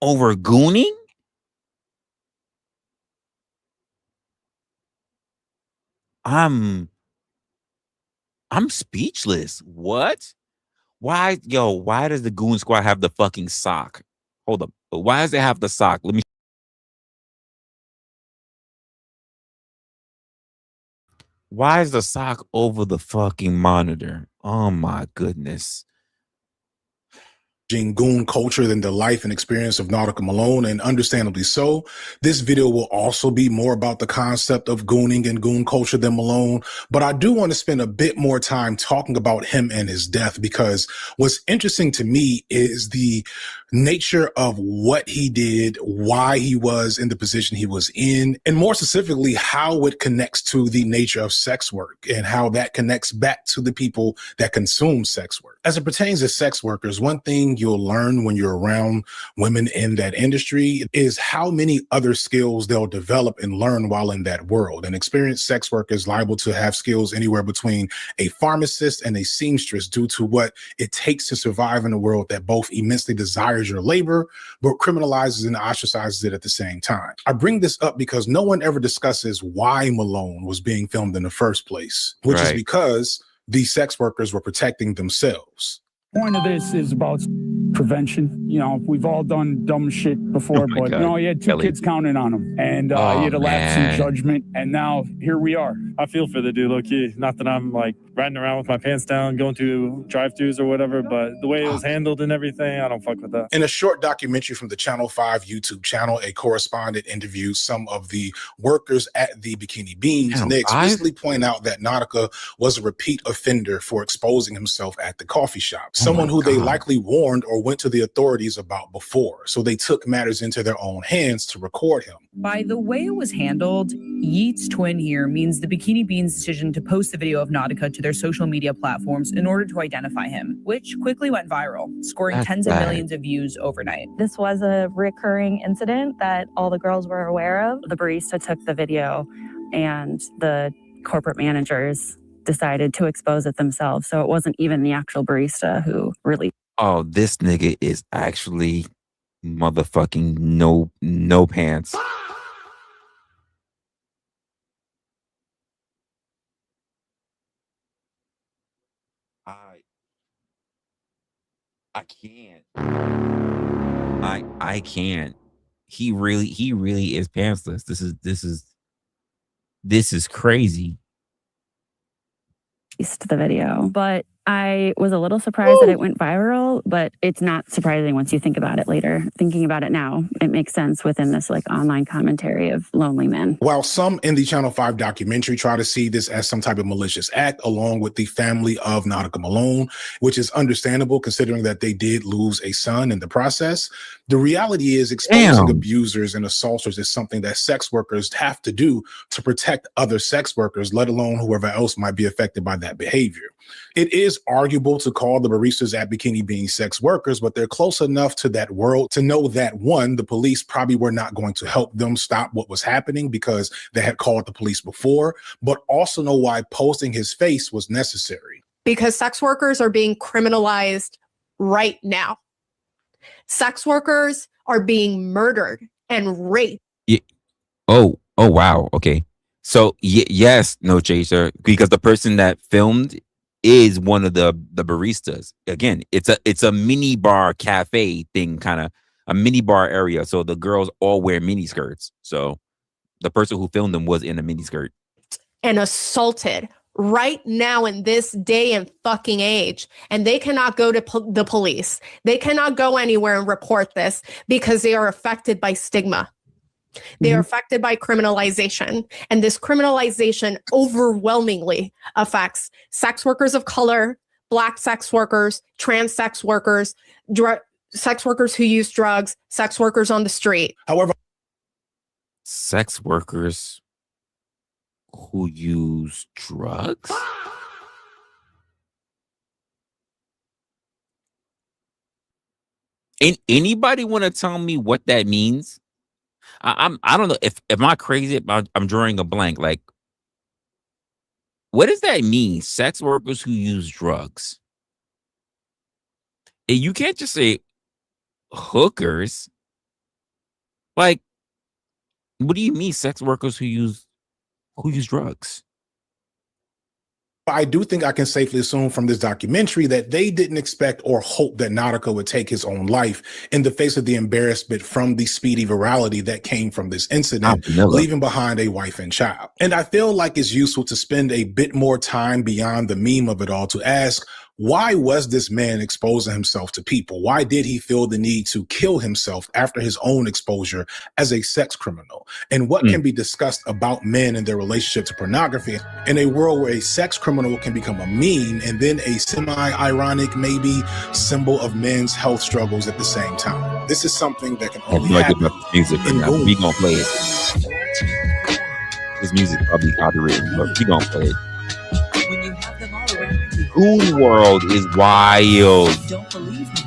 Over gooning? I'm speechless. What? Why does the Goon Squad have the fucking sock? Hold up. Why does it have the sock? Let me Why is the sock over the fucking monitor? Oh my goodness. Goon culture than the life and experience of Nautica Malone, and understandably so. This video will also be more about the concept of gooning and goon culture than Malone, but I do want to spend a bit more time talking about him and his death, because what's interesting to me is the nature of what he did, why he was in the position he was in, and more specifically, how it connects to the nature of sex work and how that connects back to the people that consume sex work. As it pertains to sex workers, one thing you'll learn when you're around women in that industry is how many other skills they'll develop and learn while in that world. An experienced sex worker is liable to have skills anywhere between a pharmacist and a seamstress due to what it takes to survive in a world that both immensely desires your labor, but criminalizes and ostracizes it at the same time. I bring this up because no one ever discusses why Malone was being filmed in the first place, which is because these sex workers were protecting themselves. Point of this is about prevention. You know, we've all done dumb shit before, but you know, you had two kids counting on them, and you had a lapse in judgment, and now here we are. I feel for the dude, low key. Not that I'm like riding around with my pants down, going to drive-thrus or whatever, but the way it was handled and everything, I don't fuck with that. In a short documentary from the Channel 5 YouTube channel, a correspondent interviewed some of the workers at the Bikini Beans, and they explicitly point out that Nautica was a repeat offender for exposing himself at the coffee shop. Someone who they likely warned or went to the authorities about before. So they took matters into their own hands to record him. By the way it was handled, Yeats' twin here means the Bikini Beans' decision to post the video of Nautica to their social media platforms in order to identify him, which quickly went viral, scoring tens of millions of views overnight. This was a recurring incident that all the girls were aware of. The barista took the video and the corporate managers decided to expose it themselves. So it wasn't even the actual barista who really. Oh, this nigga is actually motherfucking no pants. I can't. I can't. He really is pantsless. This is crazy. The video, but I was a little surprised that it went viral, but it's not surprising once you think about it later. Thinking about it now, it makes sense within this like online commentary of lonely men. While some in the Channel 5 documentary try to see this as some type of malicious act along with the family of Nautica Malone, which is understandable considering that they did lose a son in the process, the reality is exposing abusers and assaulters is something that sex workers have to do to protect other sex workers, let alone whoever else might be affected by that behavior. It is arguable to call the baristas at Bikini Beans sex workers, but they're close enough to that world to know that, one, the police probably were not going to help them stop what was happening because they had called the police before, but also know why posting his face was necessary. Because sex workers are being criminalized right now. Sex workers are being murdered and raped. Yeah. Oh, wow. Okay. So yes, no chaser, because the person that filmed is one of the baristas. Again, it's a mini bar cafe thing, kind of a mini bar area. So the girls all wear mini skirts. So the person who filmed them was in a mini skirt. And assaulted right now in this day and fucking age. And they cannot go to the police. They cannot go anywhere and report this because they are affected by stigma. They are affected by criminalization, and this criminalization overwhelmingly affects sex workers of color, Black sex workers, trans sex workers, sex workers who use drugs, sex workers on the street. However, sex workers who use drugs? Anybody want to tell me what that means? I don't know if am I crazy? I'm drawing a blank. Like, what does that mean? Sex workers who use drugs. And you can't just say hookers. Like, what do you mean, sex workers who use drugs? I do think I can safely assume from this documentary that they didn't expect or hope that Nautica would take his own life in the face of the embarrassment from the speedy virality that came from this incident, leaving behind a wife and child. And I feel like it's useful to spend a bit more time beyond the meme of it all to ask, why was this man exposing himself to people? Why did he feel the need to kill himself after his own exposure as a sex criminal? And what can be discussed about men and their relationship to pornography in a world where a sex criminal can become a meme and then a semi-ironic, maybe, symbol of men's health struggles at the same time? This is something that can only happen music in right now. We gonna play it. This music probably copyrighted, but we gonna play it. Goon World is wild. Don't believe me.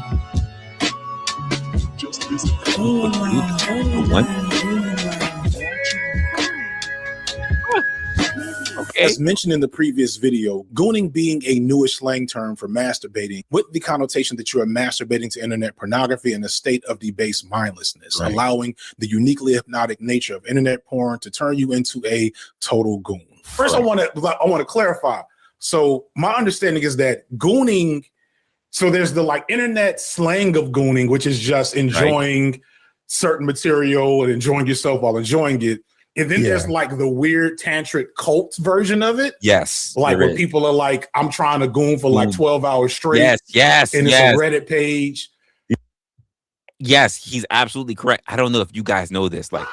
Okay. As mentioned in the previous video, gooning being a newish slang term for masturbating, with the connotation that you are masturbating to internet pornography in a state of debased mindlessness, allowing the uniquely hypnotic nature of internet porn to turn you into a total goon. First, I want to clarify. So my understanding is that gooning, so there's the like internet slang of gooning, which is just enjoying certain material and enjoying yourself while enjoying it. And then there's like the weird tantric cult version of it. Yes. Like where people are like, I'm trying to goon for like 12 hours straight. Yes. And it's a Reddit page. Yes, he's absolutely correct. I don't know if you guys know this. Like,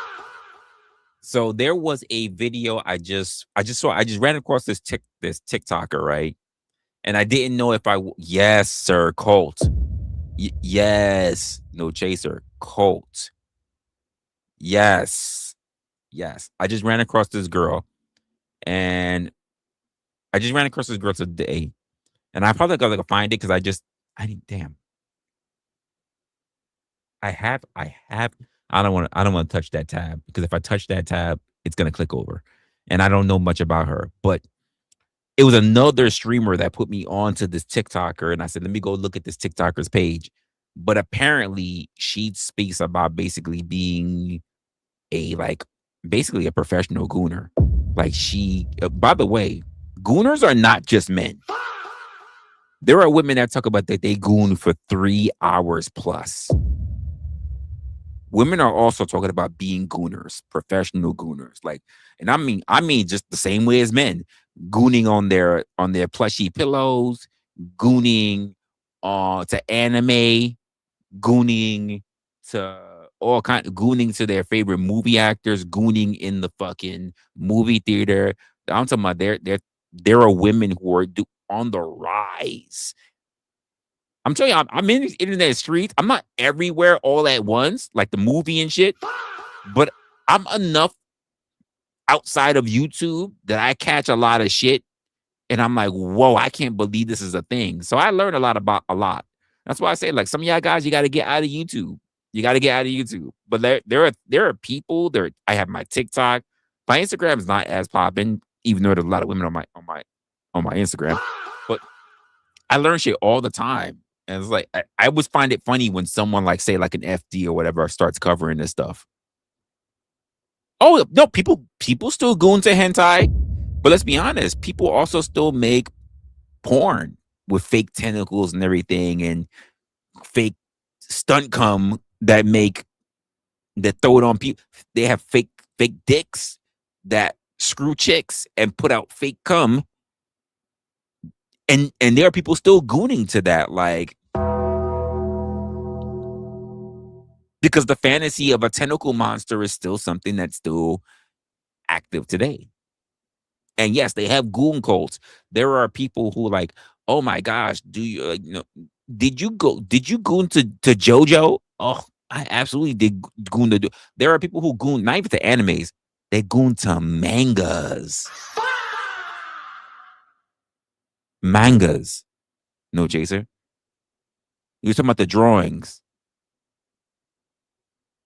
so there was a video I just ran across this TikToker, right? And I didn't know if yes, sir, cult. Yes, no chaser, cult. Yes. I just ran across this girl, and today, and I probably gotta find it because I don't want to touch that tab, because if I touch that tab, it's going to click over, and I don't know much about her, but it was another streamer that put me onto this TikToker, and I said, let me go look at this TikToker's page. But apparently she speaks about basically being a professional gooner. Like by the way, gooners are not just men. There are women that talk about that they goon for 3 hours plus. Women are also talking about being gooners, professional gooners. Like, and I mean just the same way as men, gooning on their plushy pillows, gooning to anime, gooning to all kind of gooning to their favorite movie actors, gooning in the fucking movie theater. I'm talking about there are women who are on the rise. I'm telling you, I'm in these internet streets. I'm not everywhere all at once, like the movie and shit, but I'm enough outside of YouTube that I catch a lot of shit, and I'm like, whoa, I can't believe this is a thing. So I learned about a lot. That's why I say, like, some of y'all guys, you got to get out of YouTube. You got to get out of YouTube. But there are people there. I have my TikTok. My Instagram is not as popping, even though there's a lot of women on my Instagram. But I learn shit all the time. And it's like, I always find it funny when someone like, say, like an FD or whatever starts covering this stuff. Oh, no, people still go into hentai. But let's be honest, people also still make porn with fake tentacles and everything, and fake stunt cum that throw it on people. They have fake dicks that screw chicks and put out fake cum. And there are people still gooning to that, like, because the fantasy of a tentacle monster is still something that's still active today. And yes, they have goon cults. There are people who like, oh my gosh, do you did you goon to JoJo? Oh, I absolutely did goon to. There are people who goon not even to animes. They goon to mangas. Mangas. No chaser. You're talking about the drawings.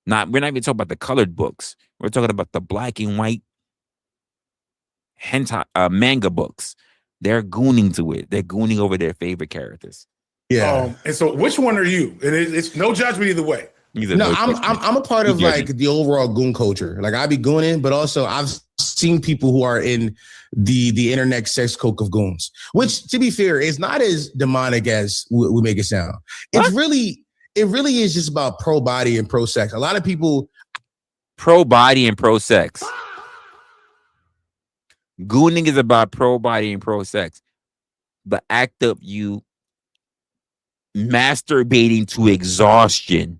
We're not even talking about the colored books. We're talking about the black and white hentai manga books. They're gooning to it. They're gooning over their favorite characters. Yeah. And so, which one are you? And it's no judgment either way. I'm a part of like the overall goon culture. Like I be gooning, but also I've seen people who are in the internet sex cult of goons, which, to be fair, is not as demonic as we make it sound. It really is just about pro body and pro sex. A lot of people pro body and pro sex. Gooning is about pro body and pro sex. The act of you masturbating to exhaustion,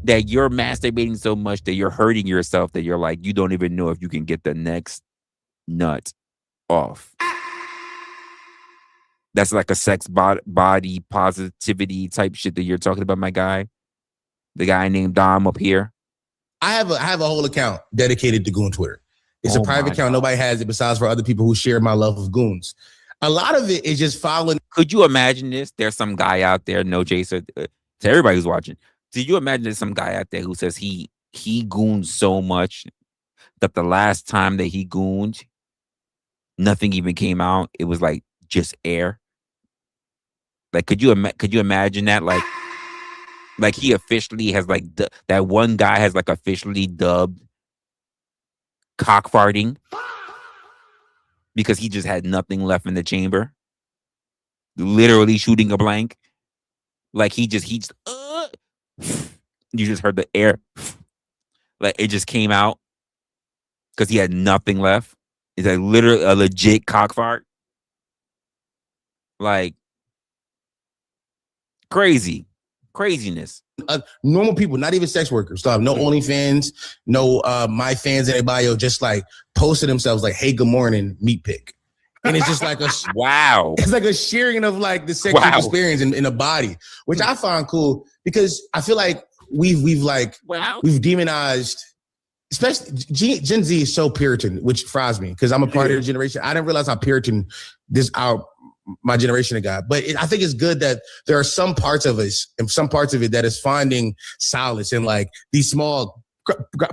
that you're masturbating so much that you're hurting yourself, that you're like, you don't even know if you can get the next nut off. That's like a sex body positivity type shit that you're talking about, my guy. The guy named Dom up here. I have a whole account dedicated to Goon Twitter. It's a private account. Nobody has it besides for other people who share my love of goons. A lot of it is just following. Could you imagine this? There's some guy out there, no Jason, to everybody who's watching. Did you imagine there's some guy out there who says he gooned so much that the last time that he gooned, nothing even came out? It was like just air. Like, could you imagine that? Like he officially has like that one guy has like officially dubbed cock farting because he just had nothing left in the chamber, literally shooting a blank. Like he just you just heard the air, like it just came out because he had nothing left. It's like literally a legit cock fart. Like craziness. Normal people, not even sex workers, so no OnlyFans, no my fans in their bio, just like posting themselves like, "Hey, good morning, meat pic," and it's just like a wow. It's like a sharing of like the sexual experience in a body, which I find cool because I feel like we've demonized, especially Gen Z is so Puritan, which fries me because I'm a part of the generation. I didn't realize how Puritan my generation got, but I think it's good that there are some parts of us and some parts of it that is finding solace in like these small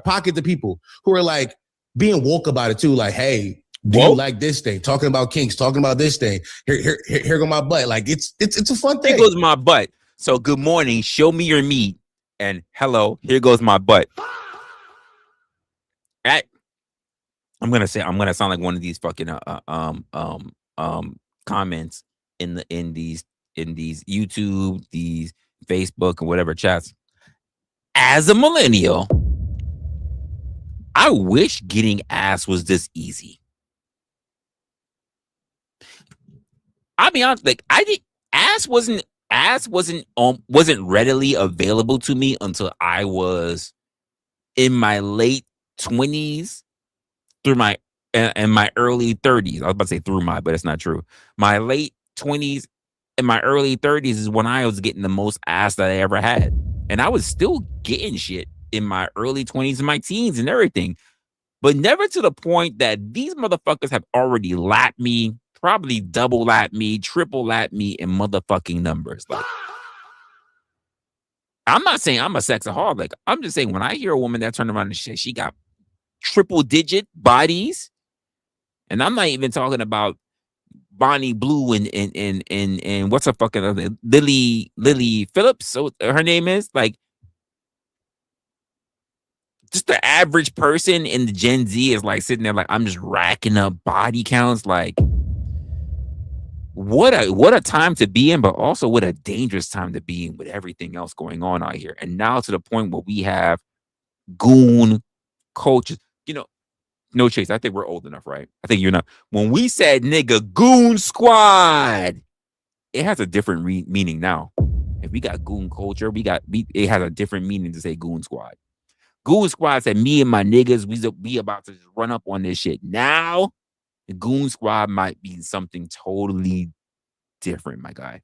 pockets of people who are like being woke about it too. Like, hey, do you like this thing? Talking about kinks, talking about this thing. Here go my butt. Like it's a fun thing. Here goes my butt. So good morning, show me your meat, and hello, here goes my butt. I'm gonna sound like one of these fucking comments in these YouTube, these Facebook and whatever chats. As a millennial, I wish getting ass was this easy. I'll be honest, like ass wasn't readily available to me until I was in my late 20s through my and my early 30s. I was about to say through my, but it's not true. My late 20s and my early 30s is when I was getting the most ass that I ever had. And I was still getting shit in my early 20s and my teens and everything. But never to the point that these motherfuckers have already lapped me, probably double lapped me, triple lapped me in motherfucking numbers. Like, I'm not saying I'm a sexaholic. I'm just saying when I hear a woman that turned around and shit, she got triple digit bodies. And I'm not even talking about Bonnie Blue and what's her fucking other Lily Phillips, so her name is, like, just the average person in the Gen Z is like sitting there like, I'm just racking up body counts. Like, what a time to be in, but also what a dangerous time to be in with everything else going on out here. And now to the point where we have goon culture. You know, no Chase, I think we're old enough, right? I think you're not. When we said nigga goon squad, it has a different meaning now. If we got goon culture, it has a different meaning to say goon squad. Goon squad said me and my niggas, we about to just run up on this shit. Now, the goon squad might be something totally different, my guy.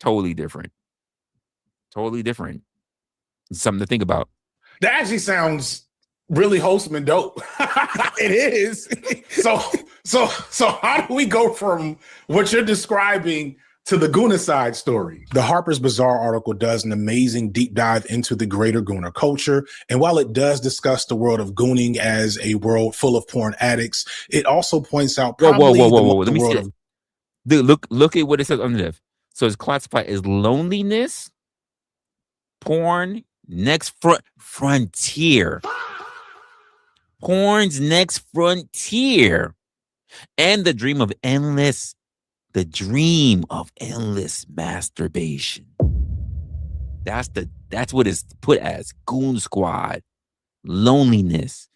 Totally different. Totally different. It's something to think about. That actually sounds really wholesome and dope. It is. So how do we go from what you're describing to the Goonicide story? The Harper's Bazaar article does an amazing deep dive into the greater Gooner culture. And while it does discuss the world of gooning as a world full of porn addicts, it also points out whoa. Let me see. Dude, look at what it says underneath. So it's classified as loneliness, porn, next frontier. porn's next frontier, and the dream of endless masturbation. That's what it's put as. Goon Squad, loneliness,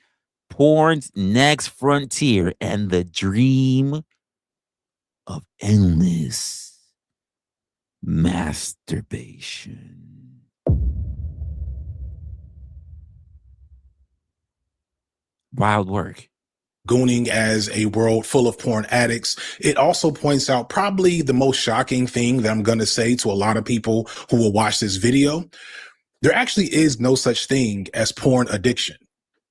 porn's next frontier, and the dream of endless masturbation. Wild work. Gooning as a world full of porn addicts. It also points out probably the most shocking thing that I'm going to say to a lot of people who will watch this video. There actually is no such thing as porn addiction.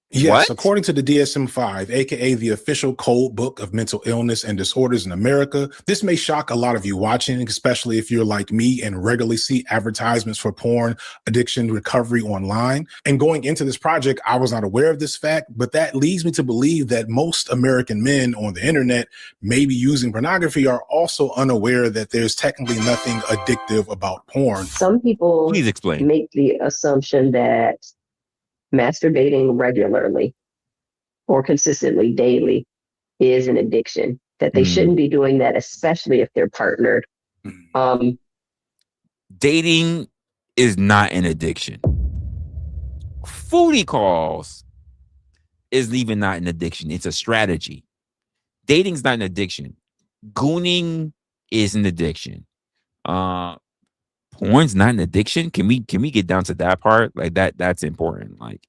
Yes, What? according to the DSM-5, aka the official code book of mental illness and disorders in America, this may shock a lot of you watching, especially if you're like me and regularly see advertisements for porn addiction recovery online. And going into this project, I was not aware of this fact, but that leads me to believe that most American men on the internet, maybe using pornography, are also unaware that there's technically nothing addictive about porn. Some people Please explain. make the assumption that masturbating regularly or consistently daily is an addiction, that they shouldn't be doing that, especially if they're partnered. Dating is not an addiction. Foodie calls is even not an addiction. It's a strategy. Dating's not an addiction. Gooning is an addiction. Porn's not an addiction. Can we get down to that part? Like that's important. Like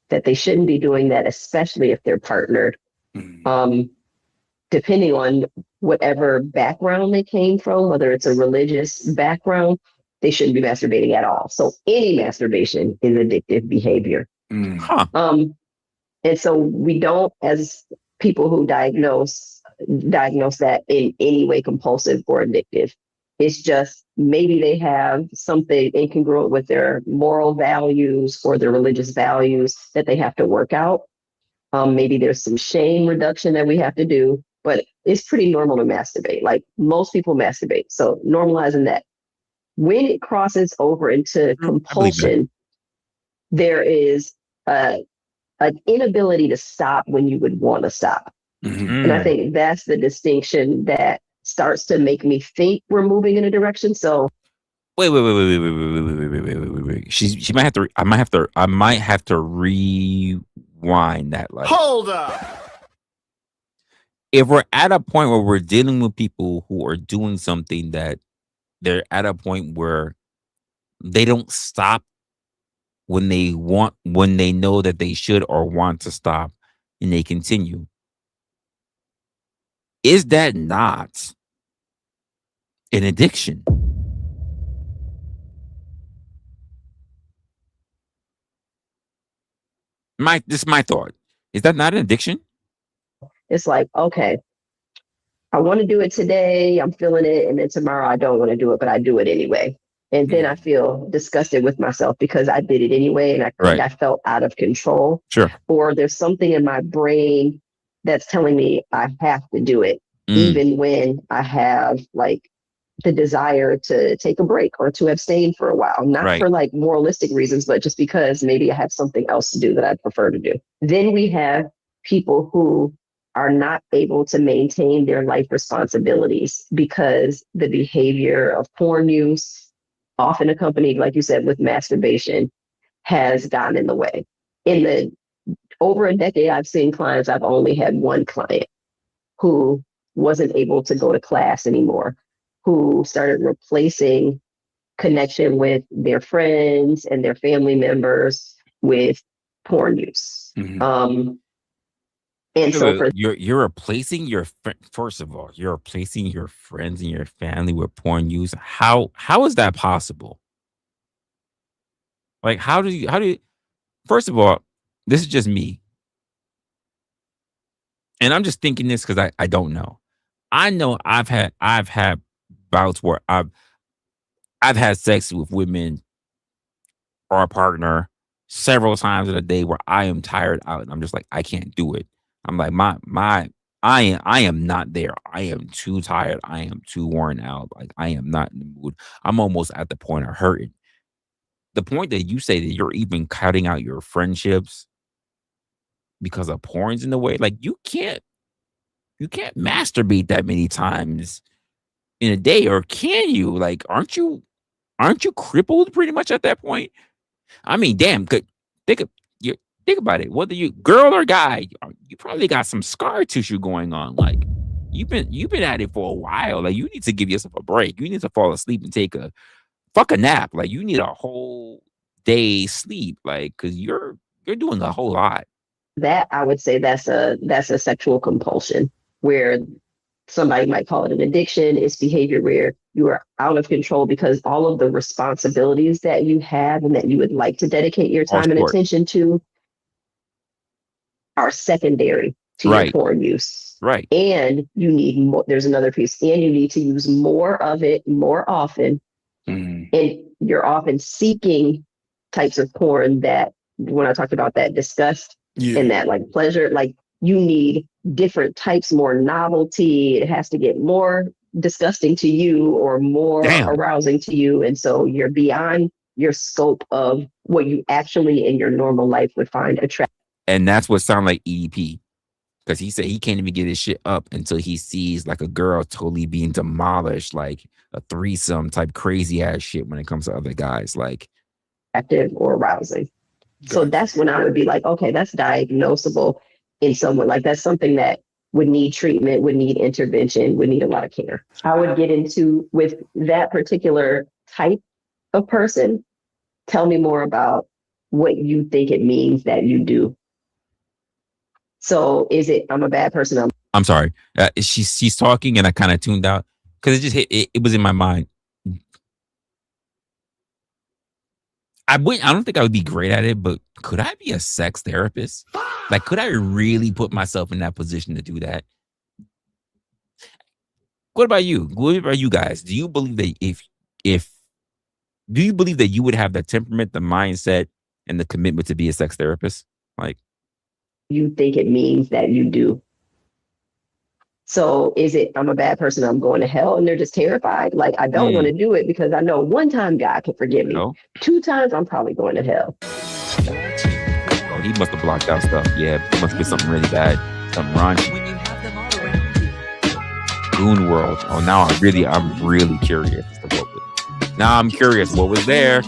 that they shouldn't be doing that, especially if they're partnered. Depending on whatever background they came from, whether it's a religious background, they shouldn't be masturbating at all. So any masturbation is addictive behavior. And so we don't, as people who diagnose that in any way compulsive or addictive. It's just maybe they have something incongruent with their moral values or their religious values that they have to work out. Maybe there's some shame reduction that we have to do, but it's pretty normal to masturbate. Like most people masturbate. So normalizing that. When it crosses over into compulsion, there is an inability to stop when you would want to stop. And I think that's the distinction that starts to make me think we're moving in a direction. So wait. She might have to. I might have to rewind that. Like, hold up. If we're at a point where we're dealing with people who are doing something that they're at a point where they don't stop when they know that they should or want to stop, and they continue. Is that not an addiction? This is my thought. Is that not an addiction? It's like, okay, I want to do it today. I'm feeling it. And then tomorrow I don't want to do it, but I do it anyway. And then I feel disgusted with myself because I did it anyway. And I felt out of control. Sure. Or there's something in my brain that's telling me I have to do it, even when I have like the desire to take a break or to abstain for a while, not for like moralistic reasons, but just because maybe I have something else to do that I'd prefer to do. Then we have people who are not able to maintain their life responsibilities because the behavior of porn use, often accompanied, like you said, with masturbation, has gotten in the way. Over a decade, I've seen clients. I've only had one client who wasn't able to go to class anymore, who started replacing connection with their friends and their family members with porn use. And so you're replacing first of all, you're replacing your friends and your family with porn use. How is that possible? Like, how do you first of all, this is just me. And I'm just thinking this because I don't know. I know I've had bouts where I've had sex with women or a partner several times in a day where I am tired out and I'm just like, I can't do it. I'm like, I am not there. I am too tired. I am too worn out. Like, I am not in the mood. I'm almost at the point of hurting. The point that you say that you're even cutting out your friendships because of porn's in the way. Like you can't masturbate that many times in a day, or can you? Like, aren't you crippled pretty much at that point? I mean, damn, think about it. Whether you girl or guy, you probably got some scar tissue going on. Like you've been at it for a while. Like you need to give yourself a break. You need to fall asleep and take a nap. Like you need a whole day sleep. Like because you're doing a whole lot. That I would say that's a sexual compulsion where somebody might call it an addiction. It's behavior where you are out of control because all of the responsibilities that you have and that you would like to dedicate your time and attention to are secondary to your porn use. Right. And you need more. There's another piece. And you need to use more of it more often. And you're often seeking types of porn that, when I talked about that disgust and that like pleasure, like you need different types, more novelty. It has to get more disgusting to you or more arousing to you. And so you're beyond your scope of what you actually in your normal life would find attractive. And that's what sounds like EDP. Because he said he can't even get his shit up until he sees like a girl totally being demolished, like a threesome type crazy ass shit when it comes to other guys. Like active or arousing. So that's when I would be like, okay, that's diagnosable in someone. Like that's something that would need treatment, would need intervention, would need a lot of care. I would get into with that particular type of person. Tell me more about what you think it means that you do. So is it, I'm a bad person? I'm sorry. She's talking and I kind of tuned out because it just hit. It was in my mind. I don't think I would be great at it, but could I be a sex therapist? Like, could I really put myself in that position to do that? What about you? What about you guys? Do you believe that do you believe that you would have the temperament, the mindset, and the commitment to be a sex therapist? Like, you think it means that you do. So is it, I'm a bad person, I'm going to hell, and they're just terrified? Like, I don't want to do it because I know one time God can forgive me. 2 times, I'm probably going to hell. Oh, he must have blocked out stuff. Yeah, it must be something really bad. Something raunchy. When you have them all around you. Goon World. Oh, now I'm really curious as to what was. Now I'm curious what was there.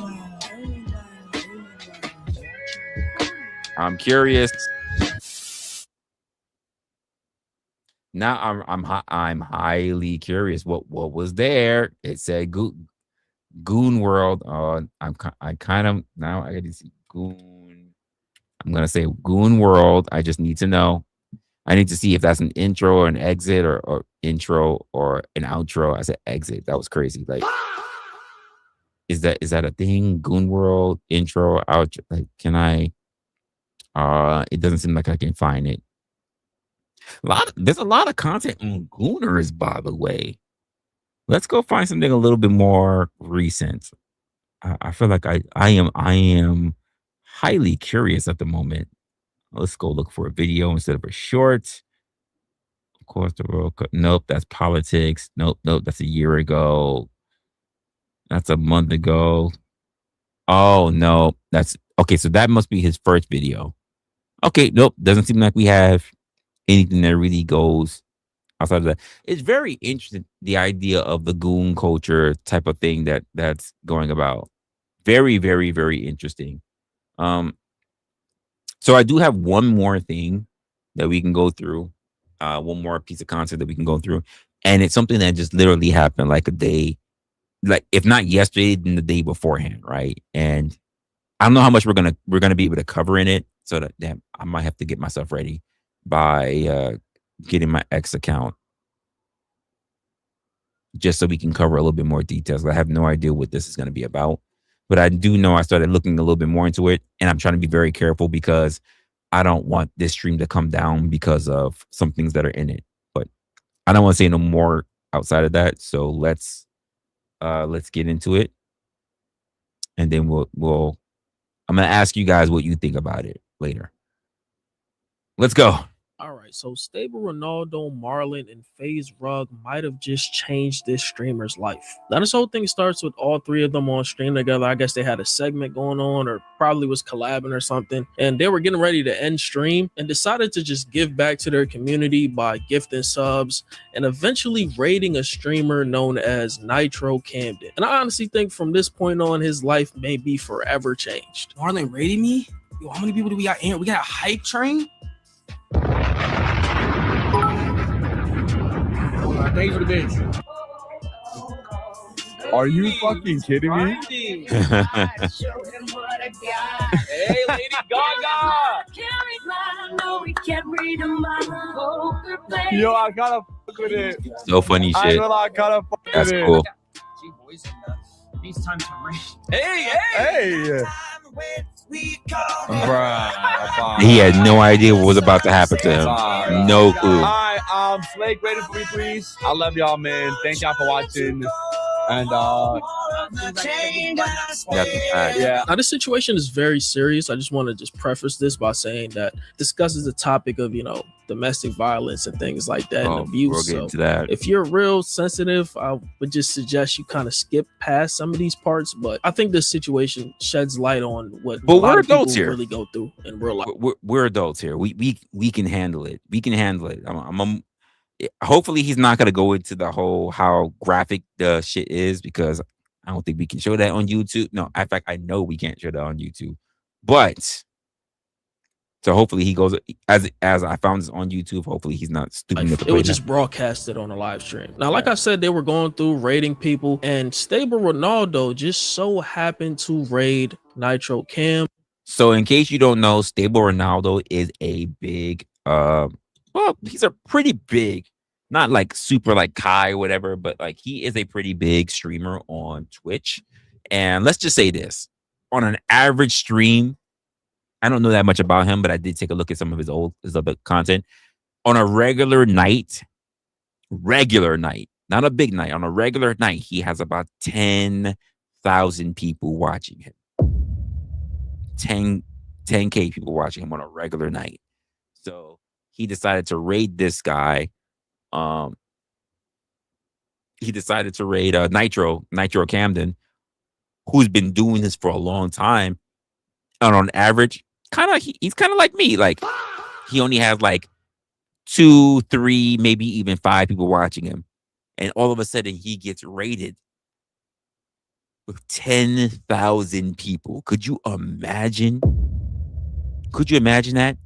I'm curious. Now I'm highly curious what was there. It said Goon World. I kind of now I got to see Goon. I'm gonna say Goon World. I just need to know. I need to see if that's an intro or an exit or intro or an outro. I said exit. That was crazy. Like, is that a thing? Goon World intro outro. Like, can I? It doesn't seem like I can find it. There's a lot of content on Gooners, by the way. Let's go find something a little bit more recent. I feel like I am highly curious at the moment. Let's go look for a video instead of a short. Of course, the World Cup. Nope, that's politics. Nope, that's a year ago. That's a month ago. Oh no, that's okay. So that must be his first video. Okay, nope, doesn't seem like we have anything that really goes outside of that. It's very interesting, the idea of the goon culture type of thing that's going about. Very, very, very interesting. So I do have one more thing that we can go through. One more piece of content that we can go through. And it's something that just literally happened like a day, like if not yesterday, then the day beforehand, right? And I don't know how much we're gonna be able to cover in it. So that I might have to get myself ready by getting my X account just so we can cover a little bit more details. I have no idea what this is going to be about, but I do know I started looking a little bit more into it, and I'm trying to be very careful because I don't want this stream to come down because of some things that are in it. But I don't want to say no more outside of that. So let's get into it, and then I'm gonna ask you guys what you think about it later. Let's go. All right, so Stable Ronaldo, Marlon, and FaZe Rug might have just changed this streamer's life. Now, this whole thing starts with all three of them on stream together. I guess they had a segment going on, or probably was collabing or something, and they were getting ready to end stream and decided to just give back to their community by gifting subs and eventually raiding a streamer known as Nitro Camden. And I honestly think from this point on, his life may be forever changed. Marlon raided me? Yo, how many people do we got in? We got a hype train? Thanks for the bitch. Are you fucking kidding me? Hey, Lady Gaga! Yo, I gotta fuck with it. So funny shit. I gotta fuck That's with cool. It. It's time to raid. Hey! Bruh. He had no idea what was about to happen to him. No clue. Alright, Slake, rated for me, please. I love y'all, man. Thank y'all for watching. And yeah. Now, this situation is very serious. I just want to just preface this by saying that discusses the topic of, domestic violence and things like that, and abuse. We'll get into that. If you're real sensitive, I would just suggest you kind of skip past some of these parts. But I think this situation sheds light on what we're adults here. Really go through in real life. We're adults here. We can handle it. We can handle it. Hopefully he's not going to go into the whole how graphic the shit is, because I don't think we can show that on YouTube. No, in fact, I know we can't show that on YouTube. But so hopefully he goes, as I found this on YouTube, hopefully he's not stupid. It was just broadcasted on a live stream. Now, like I said, they were going through raiding people, and Stable Ronaldo just so happened to raid Nitro Cam. So in case you don't know, Stable Ronaldo is a big well, he's a pretty big, not like super like Kai or whatever, but like he is a pretty big streamer on Twitch. And let's just say this, on an average stream, I don't know that much about him, but I did take a look at some of his other content. On a regular night, not a big night, on a regular night, he has about 10,000 people watching him. 10K people watching him on a regular night. So he decided to raid this guy. He decided to raid Nitro Camden, who's been doing this for a long time. And on average, he's kind of like me. Like, he only has like 2, 3, maybe even 5 people watching him. And all of a sudden, he gets raided with 10,000 people. Could you imagine? Could you imagine that?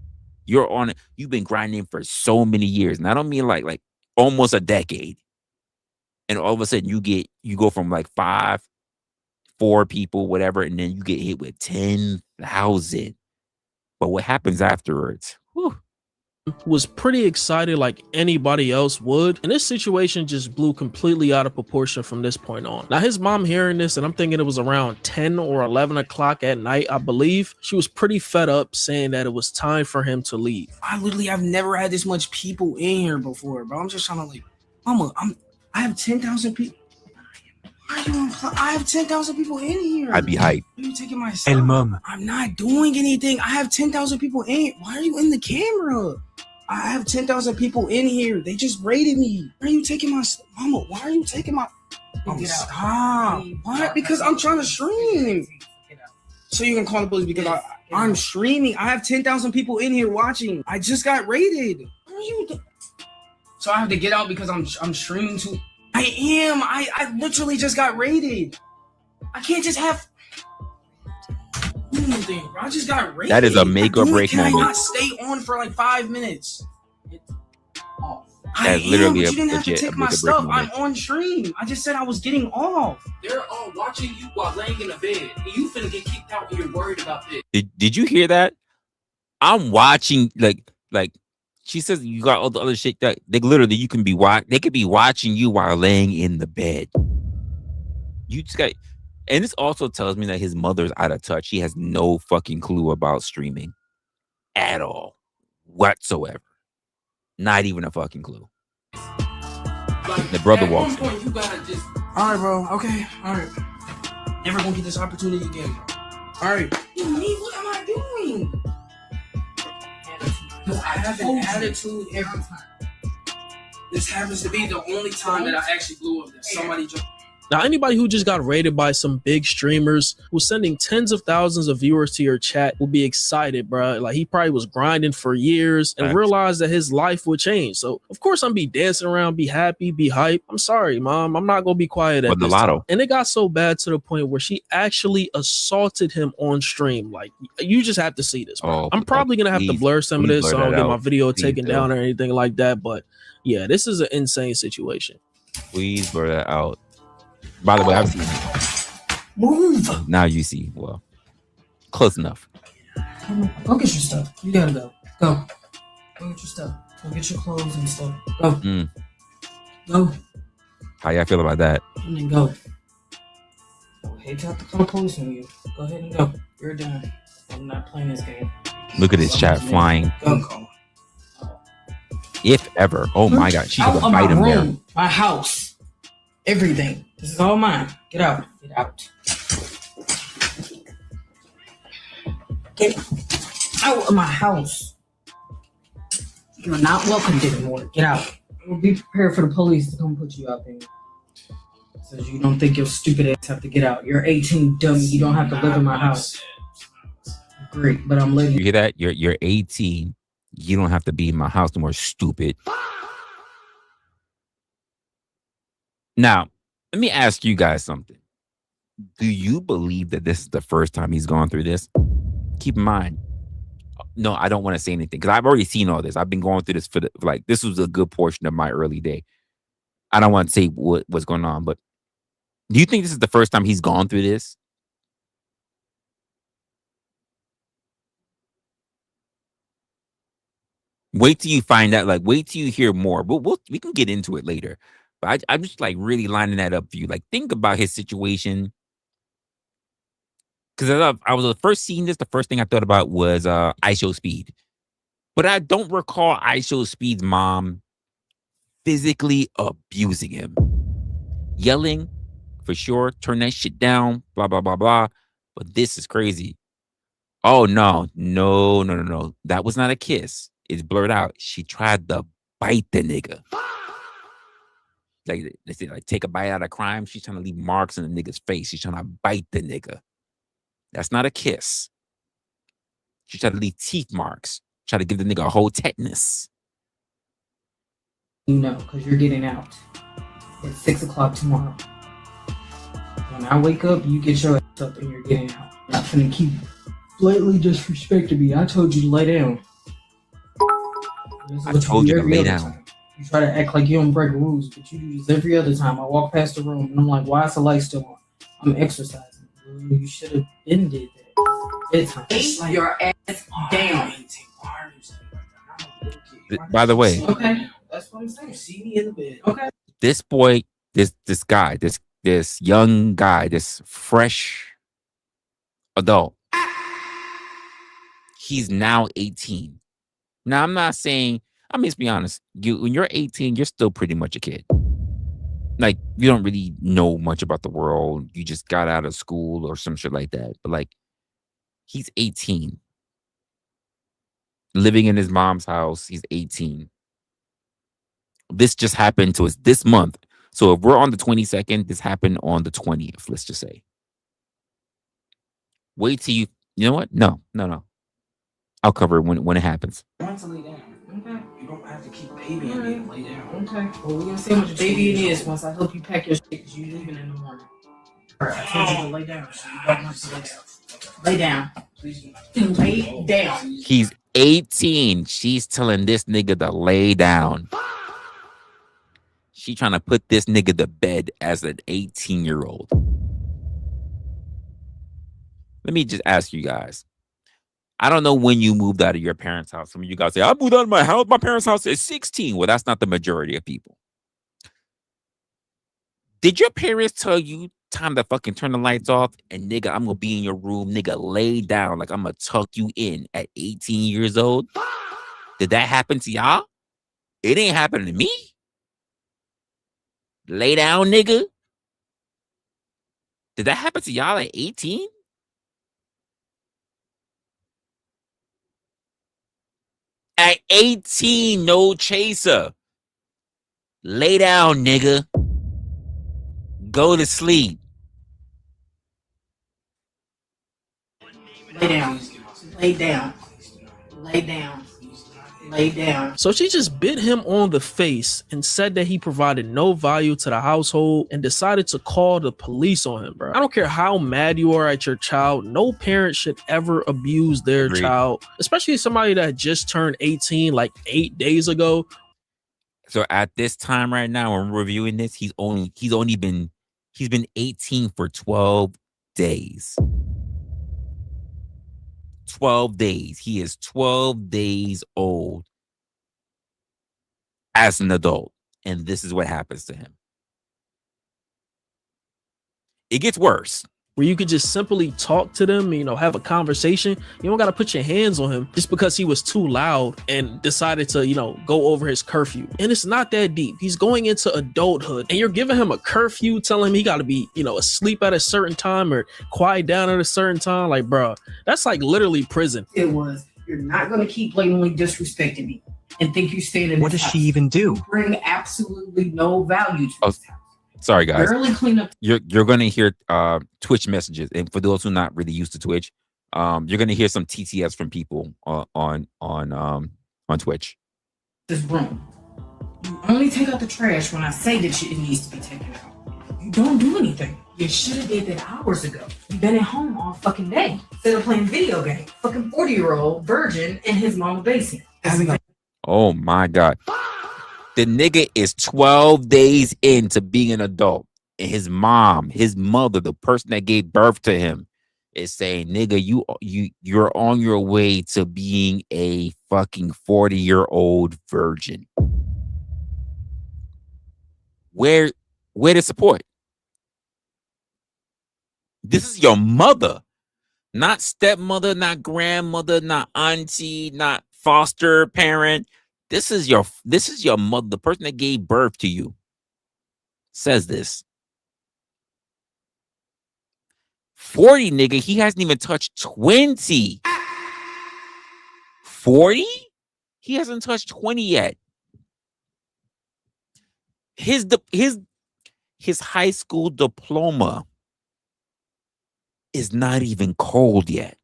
You've been grinding for so many years. And I don't mean like almost a decade. And all of a sudden you go from like 5, 4 people, whatever, and then you get hit with 10,000. But what happens afterwards? Whew. Was pretty excited like anybody else would, and this situation just blew completely out of proportion from this point on. Now, his mom hearing this, and I'm thinking it was around 10 or 11 o'clock at night, I believe, she was pretty fed up, saying that it was time for him to leave. I've never had this much people in here before, bro. I'm just trying to like, Mama, I have 10,000 people. I have 10,000 people in here. I'd be hyped. Why are you taking my stuff? I'm not doing anything. I have 10,000 people in here. Why are you in the camera? I have 10,000 people in here. They just raided me. Why are you taking my stuff? Mama, why are you taking my... Stop. Why? Because I'm trying to stream. So you can call the police because I'm streaming. I have 10,000 people in here watching. I just got raided. So I have to get out because I'm streaming too. I am. I literally just got raided. I can't just have anything, bro. I just got raided. That is a make or break moment. Can I not stay on for like 5 minutes? That's literally you a didn't have to legit take make my or break stuff. moment. I'm on stream. I just said I was getting off. They're all watching you while laying in the bed. And you finna get kicked out and you're worried about this. Did you hear that? I'm watching like she says you got all the other shit that they literally you can be they could be watching you while laying in the bed. You just got, and this also tells me that his mother's out of touch. She has no fucking clue about streaming at all, whatsoever. Not even a fucking clue. The brother walks in. You gotta just. All right, bro. Okay. All right. Never gonna get this opportunity again. All right. Me? What am I doing? I have an attitude every time. This happens to be the only time that I actually blew up. That somebody just. Now, anybody who just got raided by some big streamers who's sending tens of thousands of viewers to your chat will be excited, bro. Like, he probably was grinding for years and realized that his life would change. So, of course, I'm be dancing around, be happy, be hype. I'm sorry, mom. I'm not going to be quiet at this time. And it got so bad to the point where she actually assaulted him on stream. Like, you just have to see this, bro. I'm probably going to have to blur some of this so I don't get my video taken down or anything like that. But, yeah, this is an insane situation. Please blur that out. By the way, I've seen it. Move. Now you see. Well, close enough. Go get your stuff. You gotta go. Go. Go get your stuff. Go get your clothes and stuff. Go. Go. How y'all feel about that? And then go. I hate to have to call police on you. Go ahead and go. You're done. I'm not playing this game. Look at this chat flying. Go. If ever. Oh my God. She's gonna bite him there. My house. Everything. This is all mine. Get out. Get out. Get out of my house. You're not welcomed anymore. Get out. Be prepared for the police to come put you out there. So you don't think your stupid ass have to get out. You're 18, dummy. You don't have to live in my house. Great, but I'm letting you hear that? You're 18. You don't have to be in my house no more, stupid. Now, let me ask you guys something. Do you believe that this is the first time he's gone through this? Keep in mind, no, I don't want to say anything because I've already seen all this. I've been going through this for this was a good portion of my early day. I don't want to say what's going on, but do you think this is the first time he's gone through this? Wait till you find out. Like, wait till you hear more. We can get into it later. But I'm just like really lining that up for you. Like, think about his situation. Because I was first seeing this, the first thing I thought about was IShowSpeed. But I don't recall IShowSpeed's mom physically abusing him. Yelling, for sure. Turn that shit down. Blah, blah, blah, blah. But this is crazy. Oh, no. That was not a kiss. It's blurred out. She tried to bite the nigga. Like they say, like take a bite out of crime. She's trying to leave marks in the nigga's face. She's trying to bite the nigga. That's not a kiss. She's trying to leave teeth marks. Try to give the nigga a whole tetanus. You know, because you're getting out at 6 o'clock tomorrow. When I wake up, you get your ass up and you're getting out. I'm not gonna keep blatantly disrespecting me. I told you to lay down. I told you to lay down. Time. You try to act like you don't break rules, but you do this every other time. I walk past the room and I'm like, why is the light still on? I'm exercising. You should have been did that. Bedtime. Lay your ass down. By the way, okay, that's what I'm saying. See me in the bed. Okay. This boy, this guy, this young guy, this fresh adult, he's now 18. Now, I'm not saying, let's be honest. When you're 18, you're still pretty much a kid. Like, you don't really know much about the world. You just got out of school or some shit like that. But, like, he's 18. Living in his mom's house. He's 18. This just happened to us this month. So, if we're on the 22nd, this happened on the 20th, let's just say. Wait till you know what? No. I'll cover it when it happens. I want to lay down. Okay. You don't have to keep babying me and lay down. Okay. Well, we're going to see how much baby it is once I help you pack your shit because you're leaving in the morning. All right. I told you to lay down. So you don't have to lay down. Lay down. Please lay down. He's 18. She's telling this nigga to lay down. She trying to put this nigga to bed as an 18-year-old. Let me just ask you guys. I don't know when you moved out of your parents' house. Some of you guys say, I moved out of my house. My parents' house is 16. Well, that's not the majority of people. Did your parents tell you time to fucking turn the lights off? And nigga, I'm going to be in your room. Nigga, lay down like I'm going to tuck you in at 18 years old. Did that happen to y'all? It ain't happening to me. Lay down, nigga. Did that happen to y'all at 18? At 18, no chaser. Lay down, nigga. Go to sleep. Lay down. Lay down. Lay down. Lay down. So she just bit him on the face and said that he provided no value to the household and decided to call the police on him, bro. I don't care how mad you are at your child. No parent should ever abuse their child, especially somebody that just turned 18 like 8 days ago. So at this time right now, when we're reviewing this, he's been 18 for 12 days. 12 days. He is 12 days old as an adult. And this is what happens to him. It gets worse. Where you could just simply talk to them, have a conversation. You don't got to put your hands on him just because he was too loud and decided to, go over his curfew. And it's not that deep. He's going into adulthood and you're giving him a curfew, telling him he got to be, asleep at a certain time or quiet down at a certain time. Like, bro, that's like literally prison. It was, you're not going to keep blatantly disrespecting me and think you stayed in What does she even do? You bring absolutely no value to this house. Sorry, guys. Barely clean up. You're going to hear Twitch messages, and for those who are not really used to Twitch, you're going to hear some TTS from people on Twitch. This room. You only take out the trash when I say that it needs to be taken out. You don't do anything. You should have did that hours ago. You've been at home all fucking day instead of playing video games. Fucking 40-year-old virgin in his mama basement. Oh my God. The nigga is 12 days into being an adult, and his mother, the person that gave birth to him, is saying, "Nigga, you're on your way to being a fucking 40-year-old virgin." Where the support? This is your mother, not stepmother, not grandmother, not auntie, not foster parent. This is your mother, the person that gave birth to you, says this. 40, nigga, he hasn't even touched 20. 40? He hasn't touched 20 yet. His high school diploma is not even cold yet.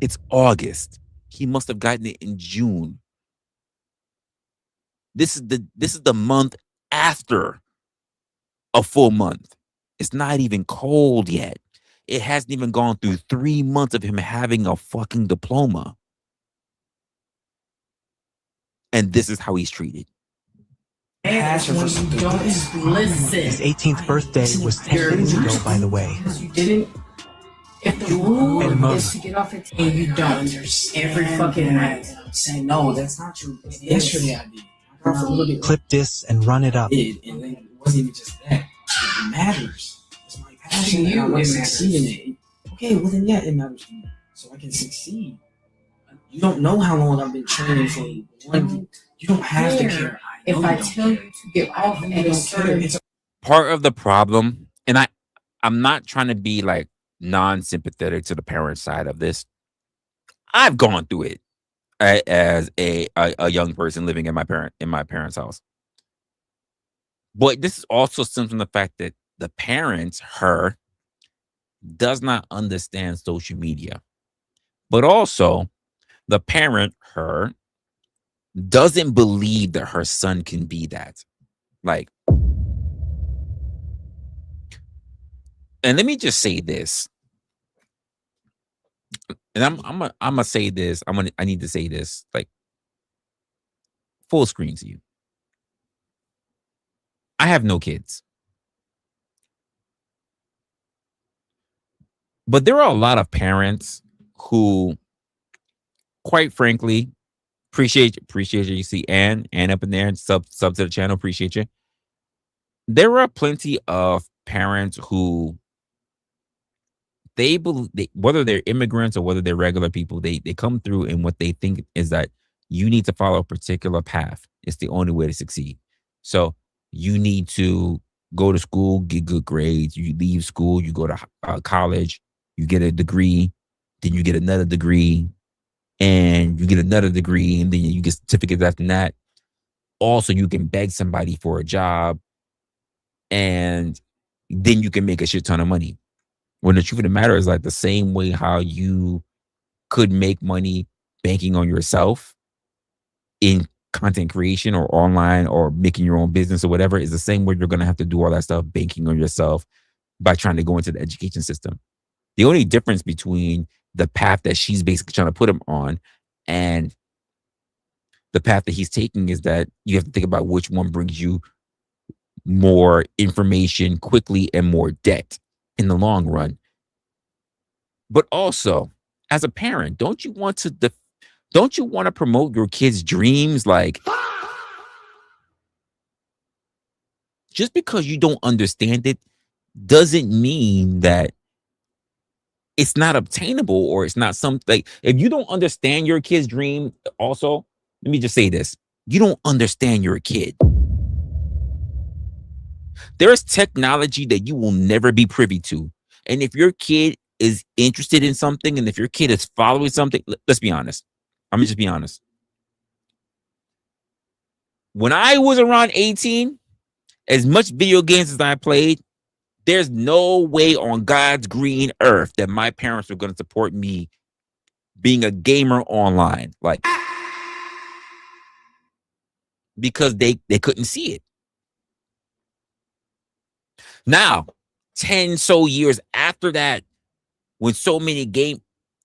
It's August. He must have gotten it in June. This is the month after a full month. It's not even cold yet. It hasn't even gone through 3 months of him having a fucking diploma. And this is how he's treated. His 18th birthday was 10 days ago, by the way. You didn't. If the rule is to get off it and you don't, every fucking night. Say no, that's not true. Yesterday I did. Clip this and run it up. And it wasn't even just that. It matters. It's my passion. You it matters. Okay, well then yeah, it matters to me. So I can succeed. You don't know how long I've been training for one. You don't have to care. If I tell you to get off at a certain, part of the problem, and I'm not trying to be like non-sympathetic to the parent side of this. I've gone through it as a young person living in my parents' house. But this is also stems from the fact that the parents, her, does not understand social media. But also, the parent, her, doesn't believe that her son can be that. Like, and let me just say this. And I'm gonna say this. I need to say this like full screen to you. I have no kids. But there are a lot of parents who, quite frankly, appreciate you. You see Ann up in there and sub to the channel. Appreciate you. There are plenty of parents who they believe, whether they're immigrants or whether they're regular people, they come through and what they think is that you need to follow a particular path. It's the only way to succeed. So you need to go to school, get good grades. You leave school, you go to college, you get a degree, then you get another degree, and you get another degree, and then you get certificates after that. Also, you can beg somebody for a job, and then you can make a shit ton of money. When the truth of the matter is, like, the same way how you could make money banking on yourself in content creation or online or making your own business or whatever, is the same way you're going to have to do all that stuff banking on yourself by trying to go into the education system. The only difference between the path that she's basically trying to put him on and the path that he's taking is that you have to think about which one brings you more information quickly and more debt in the long run. But also, as a parent, don't you want to promote your kids' dreams? Like, just because you don't understand it doesn't mean that it's not obtainable or it's not something. Like, if you don't understand your kid's dream, also, let me just say this. You don't understand your kid. There's technology that you will never be privy to. And if your kid is interested in something, and if your kid is following something, let's be honest. I'm gonna just be honest. When I was around 18, as much video games as I played, there's no way on God's green earth that my parents were going to support me being a gamer online. Like, because they couldn't see it. Now, 10 so years after that, when so many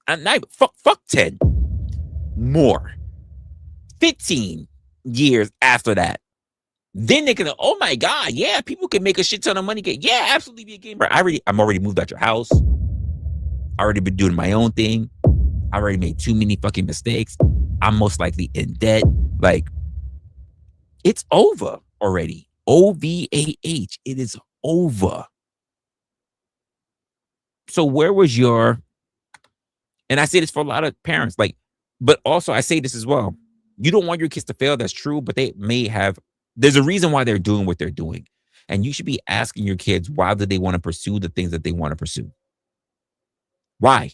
fuck 10, more, 15 years after that, then they can, oh my God, yeah, people can make a shit ton of money. Yeah, absolutely be a gamer. I'm already moved out your house. I already been doing my own thing. I already made too many fucking mistakes. I'm most likely in debt. Like, it's over already. OVAH. It is over. So where was your, and I say this for a lot of parents, like, but also I say this as well. You don't want your kids to fail. That's true, but they may have, there's a reason why they're doing what they're doing. And you should be asking your kids, why do they want to pursue the things that they want to pursue? Why?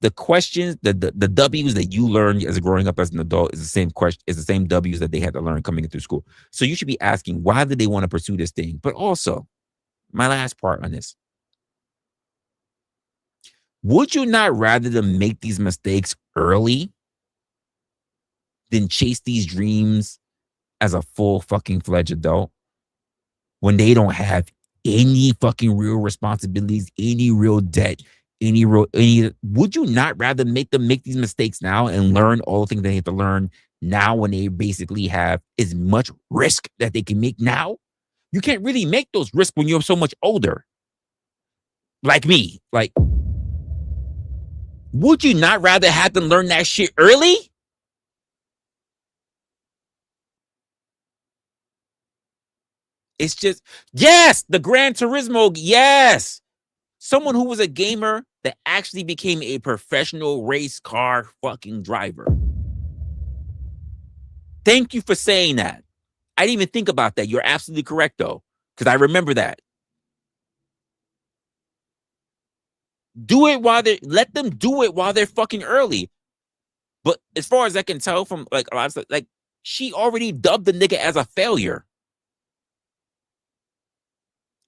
The questions, the W's that you learned as growing up as an adult is the same question, is the same W's that they had to learn coming into school. So you should be asking, why do they want to pursue this thing? But also, my last part on this, would you not rather them make these mistakes early than chase these dreams as a full fucking fledged adult when they don't have any fucking real responsibilities, any real debt, would you not rather make them make these mistakes now and learn all the things they have to learn now when they basically have as much risk that they can make now? You can't really make those risks when you're so much older. Like me. Like, would you not rather have them learn that shit early? It's just, yes, the Gran Turismo, yes. Someone who was a gamer that actually became a professional race car fucking driver. Thank you for saying that. I didn't even think about that. You're absolutely correct, though, because I remember that. Let them do it while they're fucking early. But as far as I can tell from like a lot of stuff, like she already dubbed the nigga as a failure.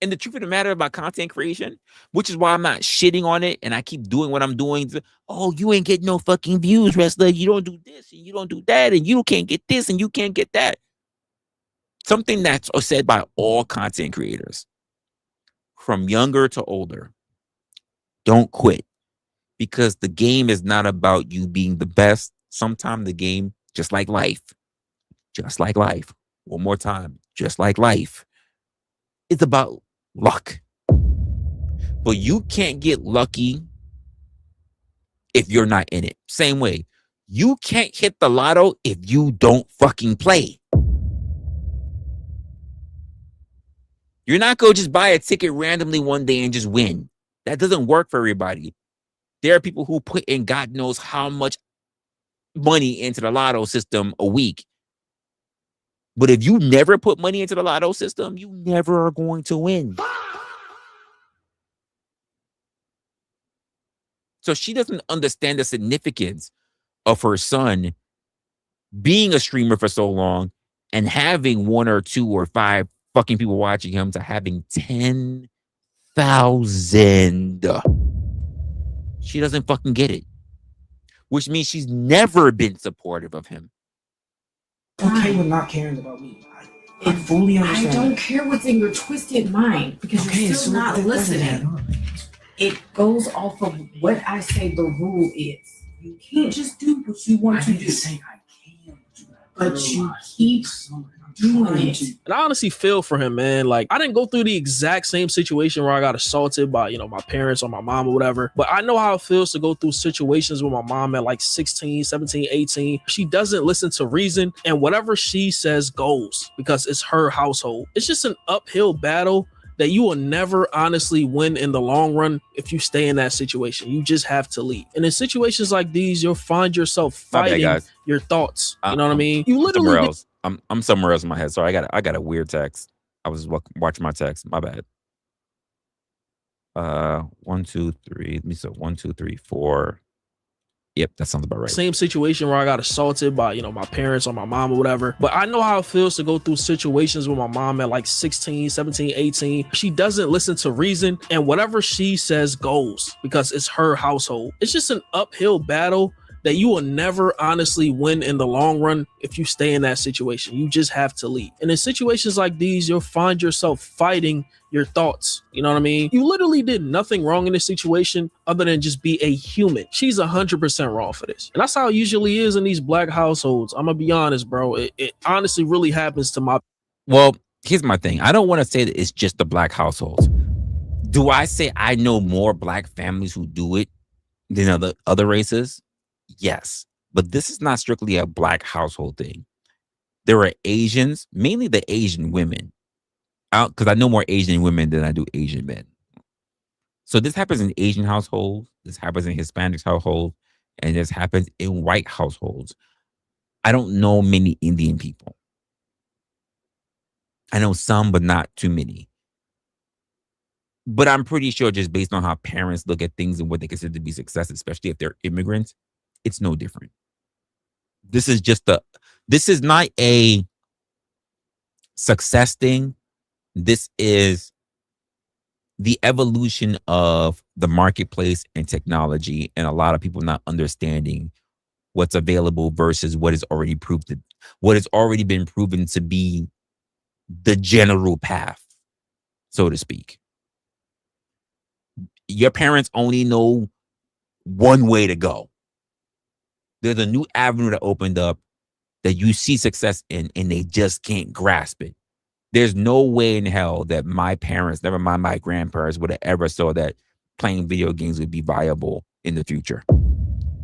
And the truth of the matter about content creation, which is why I'm not shitting on it and I keep doing what I'm doing. Oh, you ain't getting no fucking views, Resla. You don't do this and you don't do that and you can't get this and you can't get that. Something that's said by all content creators, from younger to older. Don't quit, because the game is not about you being the best. Sometimes the game, just like life, one more time, just like life, it's about luck. But you can't get lucky if you're not in it. Same way, you can't hit the lotto if you don't fucking play. You're not going to just buy a ticket randomly one day and just win. That doesn't work for everybody. There are people who put in God knows how much money into the lotto system a week. But if you never put money into the lotto system, you never are going to win. So she doesn't understand the significance of her son being a streamer for so long and having 1 or 2 or 5 fucking people watching him to having 10,000. She doesn't fucking get it. Which means she's never been supportive of him. Okay with not caring about me. I fully understand. I don't care what's in your twisted mind because you're still not listening. It goes off of what I say the rule is. You can't just do what you want to do. But you keep doing it. And I honestly feel for him, man. Like, I didn't go through the exact same situation where I got assaulted by, my parents or my mom or whatever. But I know how it feels to go through situations with my mom at like 16, 17, 18. She doesn't listen to reason. And whatever she says goes because it's her household. It's just an uphill battle that you will never honestly win in the long run if you stay in that situation. You just have to leave. And in situations like these, you'll find yourself fighting your thoughts. You know what I mean? You literally somewhere else. I'm somewhere else in my head. Sorry, I got a weird text. I was watching my text. My bad. 1, 2, 3. Let me see. 1, 2, 3, 4. Yep, that sounds about right. Same situation where I got assaulted by, my parents or my mom or whatever. But I know how it feels to go through situations with my mom at like 16, 17, 18. She doesn't listen to reason. And whatever she says goes because it's her household. It's just an uphill battle that you will never honestly win in the long run if you stay in that situation. You just have to leave. And in situations like these, you'll find yourself fighting your thoughts. You know what I mean? You literally did nothing wrong in this situation other than just be a human. She's 100% wrong for this. And that's how it usually is in these black households. I'm gonna be honest, bro. It honestly really happens to my... Well, here's my thing. I don't want to say that it's just the black households. Do I say I know more black families who do it than other races? Yes, but this is not strictly a black household thing. There are Asians, mainly the Asian women, because I know more Asian women than I do Asian men. So this happens in Asian households, this happens in Hispanic households, and this happens in white households. I don't know many Indian people. I know some, but not too many. But I'm pretty sure just based on how parents look at things and what they consider to be success, especially if they're immigrants, it's no different. This is not a success thing. This is the evolution of the marketplace and technology, and a lot of people not understanding what's available versus what is already been proven to be the general path, so to speak. Your parents only know one way to go. There's a new avenue that opened up that you see success in, and they just can't grasp it. There's no way in hell that my parents, never mind my grandparents, would have ever saw that playing video games would be viable in the future.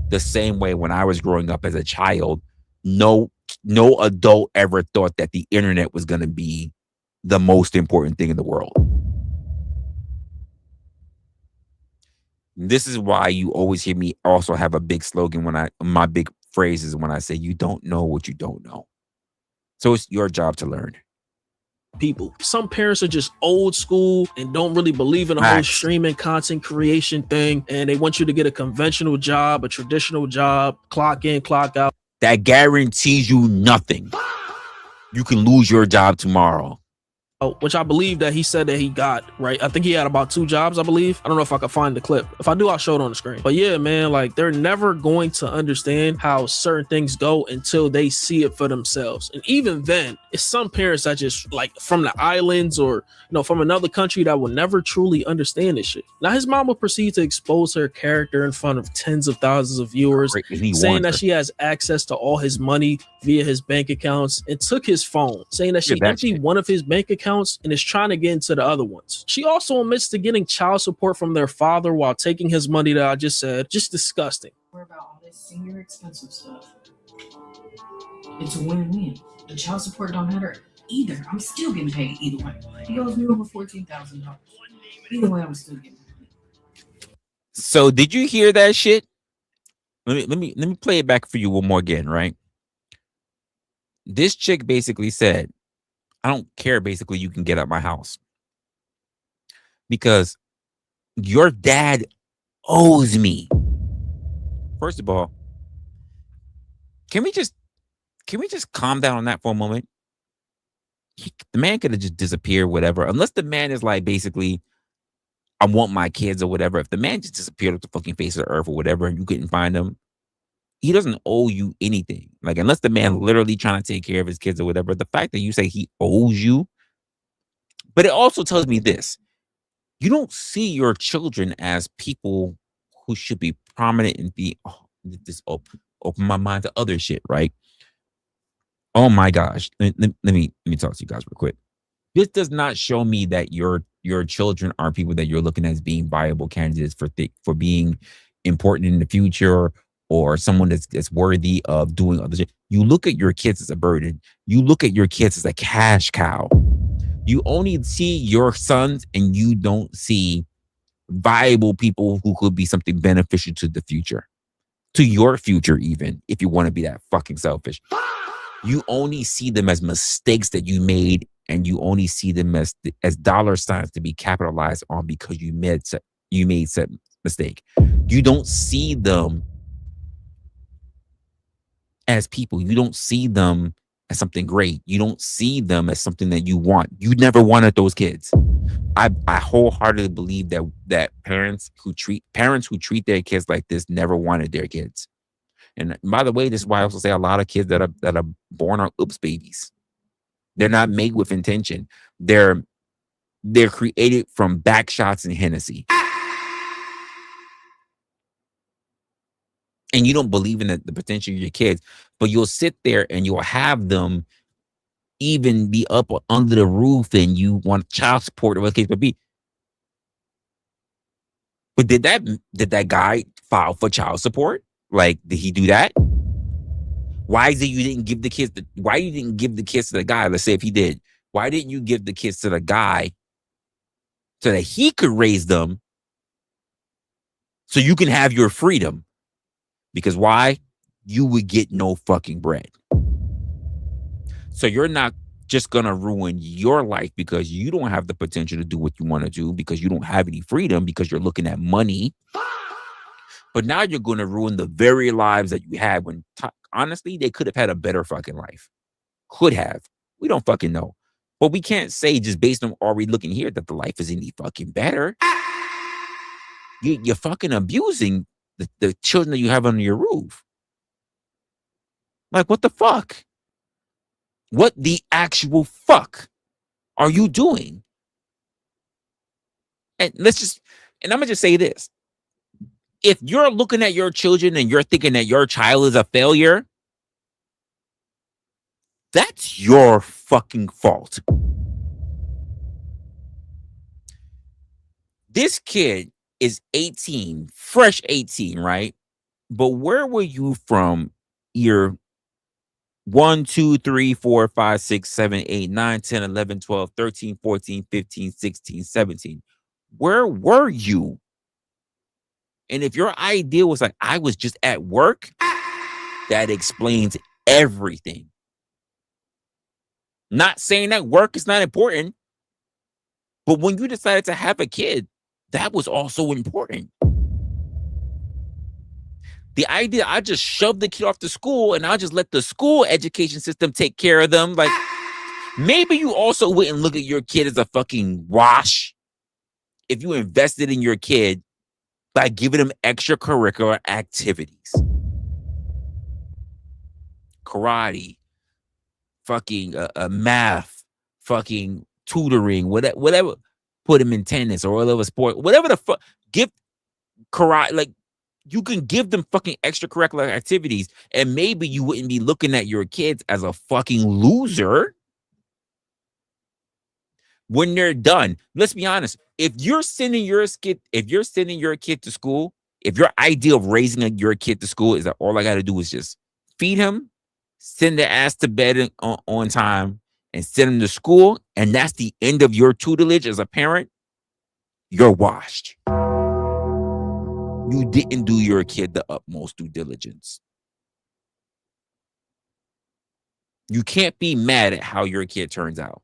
The same way when I was growing up as a child, no adult ever thought that the internet was going to be the most important thing in the world. This is why you always hear me also have a big slogan my big phrase is when I say you don't know what you don't know. So it's your job to learn. People. Some parents are just old school and don't really believe in the whole streaming content creation thing. And they want you to get a conventional job, a traditional job, clock in, clock out. That guarantees you nothing. You can lose your job tomorrow. Which I believe that he said that he got, right? I think he had about 2 jobs, I believe. I don't know if I could find the clip. If I do, I'll show it on the screen. But yeah, man, like they're never going to understand how certain things go until they see it for themselves. And even then, it's some parents that just like from the islands or, from another country that will never truly understand this shit. Now, his mom will proceed to expose her character in front of tens of thousands of viewers, saying that she has access to all his money via his bank accounts and took his phone, saying that she emptied one of his bank accounts and is trying to get into the other ones. She also admits to getting child support from their father while taking his money that I just said. Just disgusting. Worry about all this senior expensive stuff. It's a win-win. The child support don't matter either. I'm still getting paid either way. He owes me over $14,000. Either way, I'm still getting paid. So did you hear that shit? Let me play it back for you one more again, right? This chick basically said, I don't care, basically, you can get out my house. Because your dad owes me. First of all, Can we just calm down on that for a moment? The man could have just disappeared, whatever. Unless the man is like, basically, I want my kids or whatever. If the man just disappeared off the fucking face of the earth or whatever, and you couldn't find him, he doesn't owe you anything. Like, unless the man literally trying to take care of his kids or whatever, the fact that you say he owes you, but it also tells me this: you don't see your children as people who should be prominent and be this open my mind to other shit, right? Oh my gosh. Let me talk to you guys real quick. This does not show me that your children are people that you're looking at as being viable candidates for being important in the future, or someone that's worthy of doing other shit. You look at your kids as a burden. You look at your kids as a cash cow. You only see your sons, and you don't see viable people who could be something beneficial to the future, to your future, even if you want to be that fucking selfish. You only see them as mistakes that you made, and you only see them as dollar signs to be capitalized on because you made said mistake. You don't see them as people. You don't see them as something great. You don't see them as something that you want. You never wanted those kids. I wholeheartedly believe that parents who treat their kids like this never wanted their kids. And by the way, this is why I also say a lot of kids that are born are oops babies. They're not made with intention. They're created from back shots and Hennessy. And you don't believe in the potential of your kids, but you'll sit there and you'll have them even be up under the roof, and you want child support or whatever the case may be. But did that guy file for child support? Like, did he do that? Why is it you didn't give the kids why you didn't give the kids to the guy? Let's say if he did. Why didn't you give the kids to the guy so that he could raise them so you can have your freedom? Because why? You would get no fucking bread. So you're not just going to ruin your life because you don't have the potential to do what you want to do, because you don't have any freedom, because you're looking at money. But now you're going to ruin the very lives that you had when, honestly, they could have had a better fucking life. Could have. We don't fucking know. But we can't say just based on are we looking here that the life is any fucking better. You're fucking abusing the children that you have under your roof. Like, what the fuck? What the actual fuck are you doing? And I'm going to just say this. If you're looking at your children and you're thinking that your child is a failure, that's your fucking fault. This kid is 18, fresh 18, right? But where were you from year 1, 2, 3, 4, 5, 6, 7, 8, 9, 10, 11, 12, 13, 14, 15, 16, 17? Where were you? And if your idea was like, I was just at work, that explains everything. Not saying that work is not important, but when you decided to have a kid, that was also important. The idea, I just shoved the kid off to school and I'll just let the school education system take care of them. Like, maybe you also wouldn't look at your kid as a fucking wash if you invested in your kid by giving them extracurricular activities. Karate, fucking math, fucking tutoring, whatever. Put them in tennis or whatever sport, whatever the fuck. Give karate, like, you can give them fucking extracurricular activities, and maybe you wouldn't be looking at your kids as a fucking loser when they're done. Let's be honest. If you're sending your kid to school, if your idea of raising your kid to school is that all I got to do is just feed him, send their ass to bed on time, and send them to school, and that's the end of your tutelage as a parent, you're washed. You didn't do your kid the utmost due diligence. You can't be mad at how your kid turns out.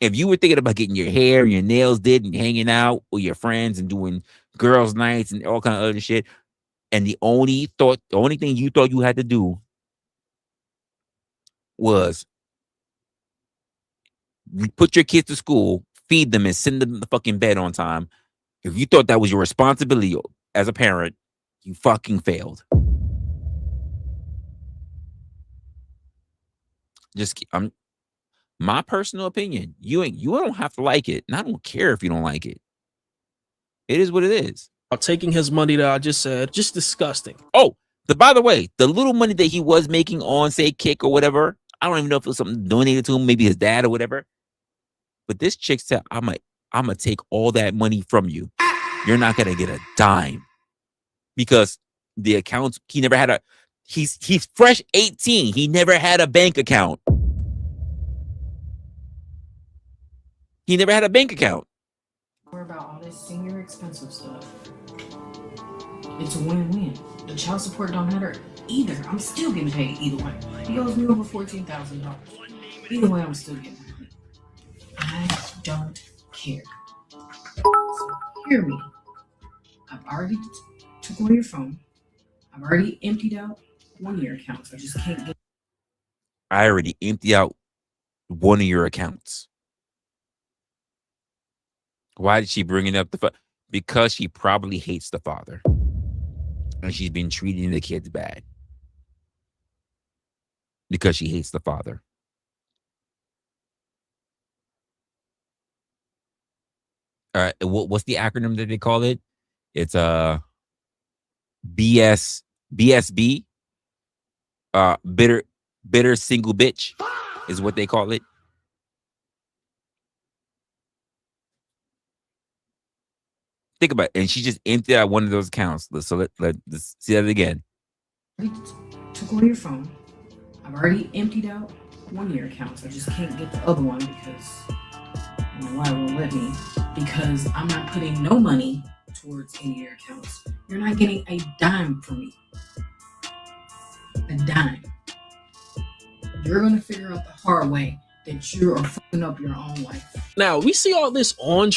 If you were thinking about getting your hair and your nails did and hanging out with your friends and doing girls' nights and all kind of other shit, And the only thing you thought you had to do was put your kids to school, feed them, and send them to the fucking bed on time. If you thought that was your responsibility as a parent, you fucking failed. My personal opinion. You don't have to like it, and I don't care if you don't like it. It is what it is. Taking his money that I just said, just disgusting. Oh, by the way, the little money that he was making on, say, Kick or whatever, I don't even know if it was something donated to him, maybe his dad or whatever. But this chick said, I'm gonna take all that money from you. You're not gonna get a dime. Because the accounts, he never had he's fresh 18. He never had a bank account. He never had a bank account. Worry about all this senior expensive stuff. It's a win-win. The child support don't matter either. I'm still getting paid either way. He owes me over $14,000. Either way, I'm still getting paid. I don't care. So hear me. I've already took away your phone. I've already emptied out one of your accounts. I just can't get. I already emptied out one of your accounts. Why did she bring it up? Because she probably hates the father. And she's been treating the kids bad. Because she hates the father. What's the acronym that they call it? It's BSB. Bitter single bitch is what they call it. Think about it. And she just emptied out one of those accounts. So let's see that again. Took away your phone. I've already emptied out one of your accounts. I just can't get the other one because I don't know why it won't let me. Because I'm not putting no money towards any of your accounts. You're not getting a dime from me. A dime. You're gonna figure out the hard way that you are fucking up your own life. Now we see all this on.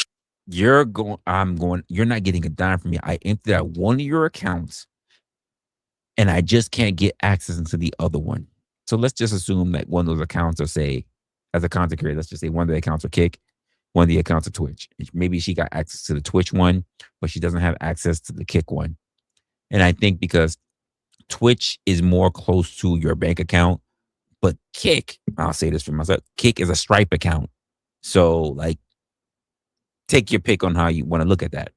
You're not getting a dime from me. I emptied out one of your accounts and I just can't get access into the other one. So let's just assume that one of those accounts are, say, as a content creator, let's just say one of the accounts are Kick, one of the accounts are Twitch. Maybe she got access to the Twitch one, but she doesn't have access to the Kick one. And I think because Twitch is more close to your bank account, but Kick, I'll say this for myself, Kick is a Stripe account. So like, take your pick on how you want to look at that.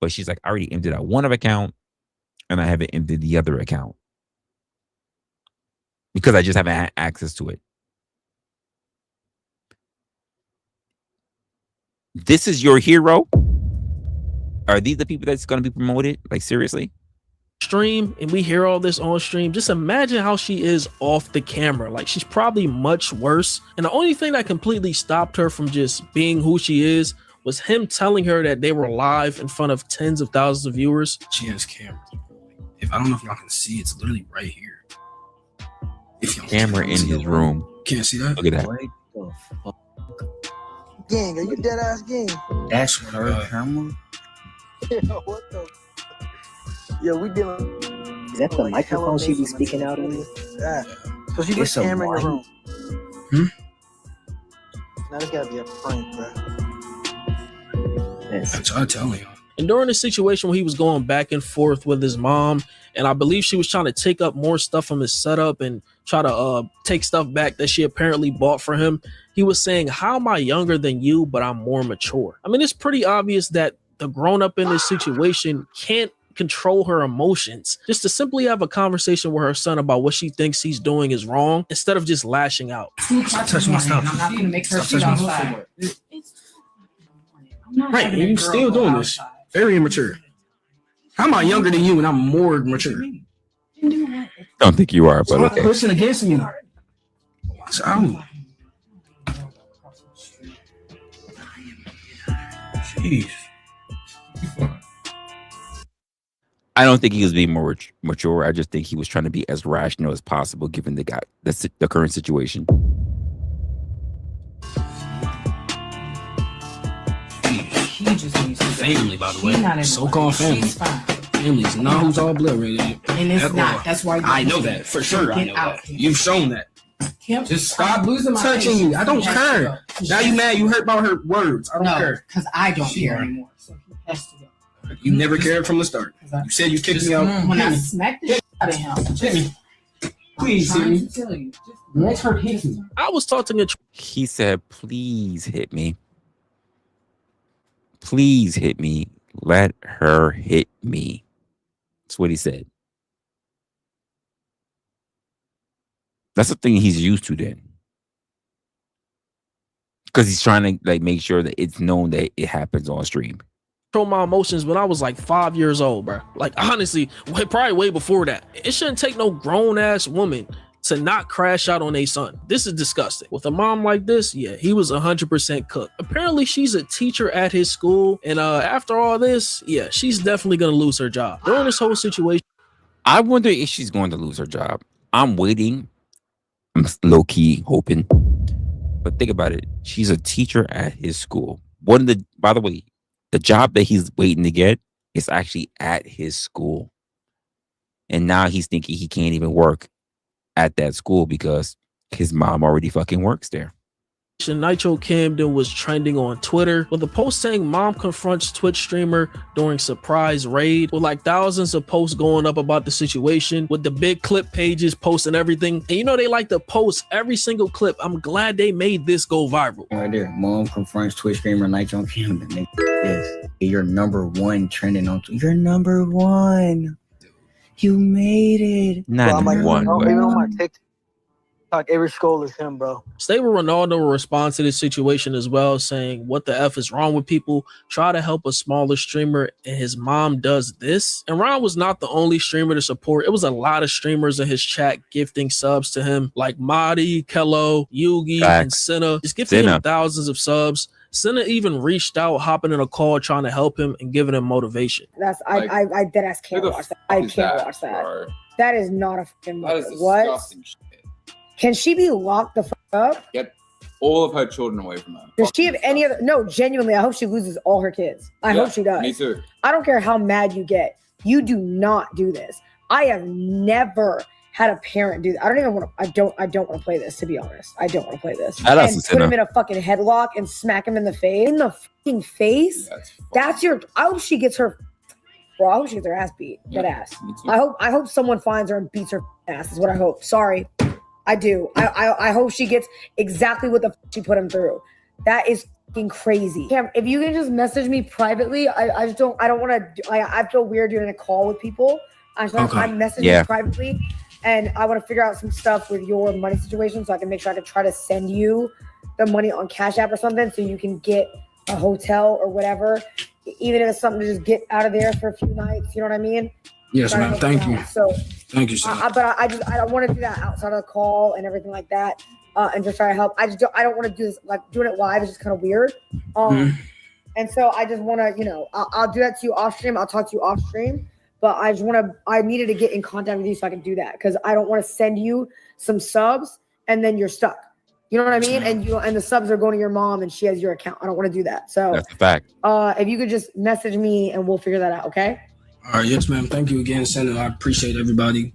But she's like, I already emptied out one of account and I haven't emptied the other account because I just haven't had access to it. This is your hero? Are these the people that's going to be promoted? Like, seriously? Stream, and we hear all this on stream. Just imagine how she is off the camera. Like, she's probably much worse. And the only thing that completely stopped her from just being who she is was him telling her that they were live in front of tens of thousands of viewers. She has cameras. If I don't know if y'all can see, it's literally right here. If y'all camera in his room. Can't see that? Look at that. Gang, are you dead ass gang? That's her camera. What the? Yo, we dealing. Is that the microphone she be speaking out in? Yeah. So she puts camera in your room. Now this gotta be a prank, bro. I'm telling you. And during the situation where he was going back and forth with his mom, and I believe she was trying to take up more stuff from his setup and try to take stuff back that she apparently bought for him, he was saying, how am I younger than you, but I'm more mature? I mean, it's pretty obvious that the grown-up in this situation can't control her emotions. Just to simply have a conversation with her son about what she thinks he's doing is wrong, instead of just lashing out. Touch my stuff. I'm not gonna make her sit outside. Right, and you still doing this. Very immature. How am I younger than you and I'm more mature? I don't think you are, but okay. Pushing against me. Watch out. Jeez. I don't think he was being more mature. I just think he was trying to be as rational as possible given the current situation. Family, by the way. So-called family. She's fine. Family's not who's all blood related. And it's not. That's why I know that for sure. I know that. You've shown that. Just stop losing my touching you. I don't patience. care. Now you mad? You hurt about her words. I don't care. Because I don't care anymore. So he has to go. You never cared from the start. You said you kicked me out. When I smacked the shit out of him. Jimmy, please hit me. Just let her hit me. I was talking to. He said, please hit me. Please hit me. Let her hit me. That's what he said. That's the thing he's used to then. Because he's trying to like make sure that it's known that it happens on stream. Control my emotions when I was like 5 years old, bro. Like honestly, probably way before that. It shouldn't take no grown ass woman to not crash out on a son. This is disgusting. With a mom like this, yeah, he was 100% cooked. Apparently, she's a teacher at his school, and after all this, yeah, she's definitely gonna lose her job. During this whole situation, I wonder if she's going to lose her job. I'm waiting. I'm low key hoping. But think about it. She's a teacher at his school. By the way, the job that he's waiting to get is actually at his school. And now he's thinking he can't even work at that school because his mom already fucking works there. Nitro Camden was trending on Twitter with a post saying mom confronts Twitch streamer during surprise raid, with like thousands of posts going up about the situation, with the big clip pages posting everything. And you know they like to post every single clip. I'm glad they made this go viral. Right there, mom confronts Twitch streamer Nitro Camden. Yes, you're number one trending on Twitter. You're number one. You made it. Not Bro, one. Even on my TikTok, every scroll is him, bro. Stable Ronaldo will respond to this situation as well, saying, what the F is wrong with people? Try to help a smaller streamer and his mom does this. And Ron was not the only streamer to support. It was a lot of streamers in his chat gifting subs to him, like Madi, Kello, Yugi, and Senna. Just gifting him thousands of subs. Senna even reached out, hopping in a call, trying to help him and giving him motivation. That's I dead ass can't watch that. I can't watch that. Bro? That is not a fucking That is movie. What? disgusting shit. Can she be locked the fuck up? Get all of her children away from her. Does she have any other? No, genuinely, I hope she loses all her kids. I hope she does. Me too. I don't care how mad you get. You do not do this. I have never had a parent do that. I don't even want to. I don't want to play this. To be honest, I don't want to play this. And put him in a fucking headlock and smack him in the face. In the fucking face. That's your. I hope she gets her. Bro, I hope she gets her ass beat. That ass. I hope someone finds her and beats her ass. Is what I hope. Sorry. I do. I hope she gets exactly what the she put him through. That is fucking crazy. Cam, if you can just message me privately, I don't want to. I feel weird doing a call with people. I message you privately, and I want to figure out some stuff with your money situation, so I can make sure I can try to send you the money on Cash App or something, so you can get a hotel or whatever, even if it's something to just get out of there for a few nights. You know what I mean? Yes, ma'am. Thank you. So, thank you, sir. But I don't want to do that outside of the call and everything like that, and just try to help. I don't want to do this, like doing it live is just kind of weird. And so I just want to, I'll do that to you off stream. I'll talk to you off stream, but I needed to get in contact with you so I can do that, because I don't want to send you some subs and then you're stuck. You know what I mean? And the subs are going to your mom and she has your account. I don't want to do that. So that's a fact. If you could just message me and we'll figure that out. Okay. All right, yes, ma'am. Thank you again, Senator. I appreciate everybody.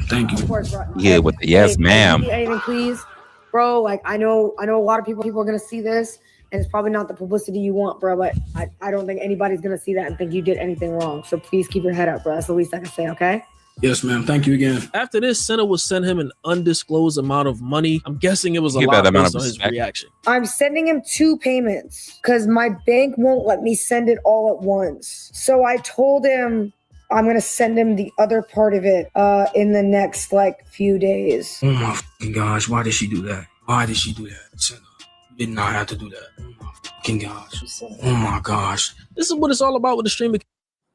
Thank you. Of course, bro. Yeah, with the yes, ma'am. Anything, please, bro. Like I know a lot of people are gonna see this, and it's probably not the publicity you want, bro. But I don't think anybody's gonna see that and think you did anything wrong. So please keep your head up, bro. That's the least I can say. Okay. Yes, ma'am. Thank you again. After this, Senna will send him an undisclosed amount of money. I'm guessing it was a lot based on his reaction. I'm sending him 2 payments because my bank won't let me send it all at once. So I told him I'm going to send him the other part of it in the next few days. Oh my fucking gosh. Why did she do that? Why did she do that? Senna, you did not have to do that. Oh my fucking gosh. Oh my gosh. This is what it's all about with the streaming.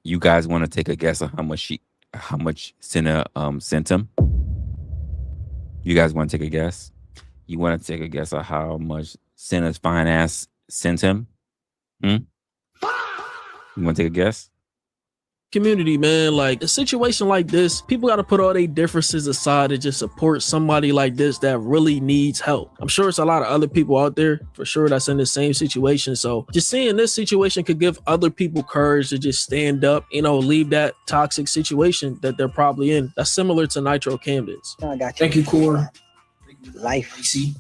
You guys want to take a guess on how much Senna sent him? You guys want to take a guess? You want to take a guess on how much Senna's fine ass sent him? You want to take a guess? community, man. Like a situation like this, people got to put all their differences aside and just support somebody like this that really needs help. I'm sure it's a lot of other people out there for sure that's in the same situation. So just seeing this situation could give other people courage to just stand up, you know, leave that toxic situation that they're probably in. That's similar to Nitro Camden's. I got you. Thank you, Core. Life. See.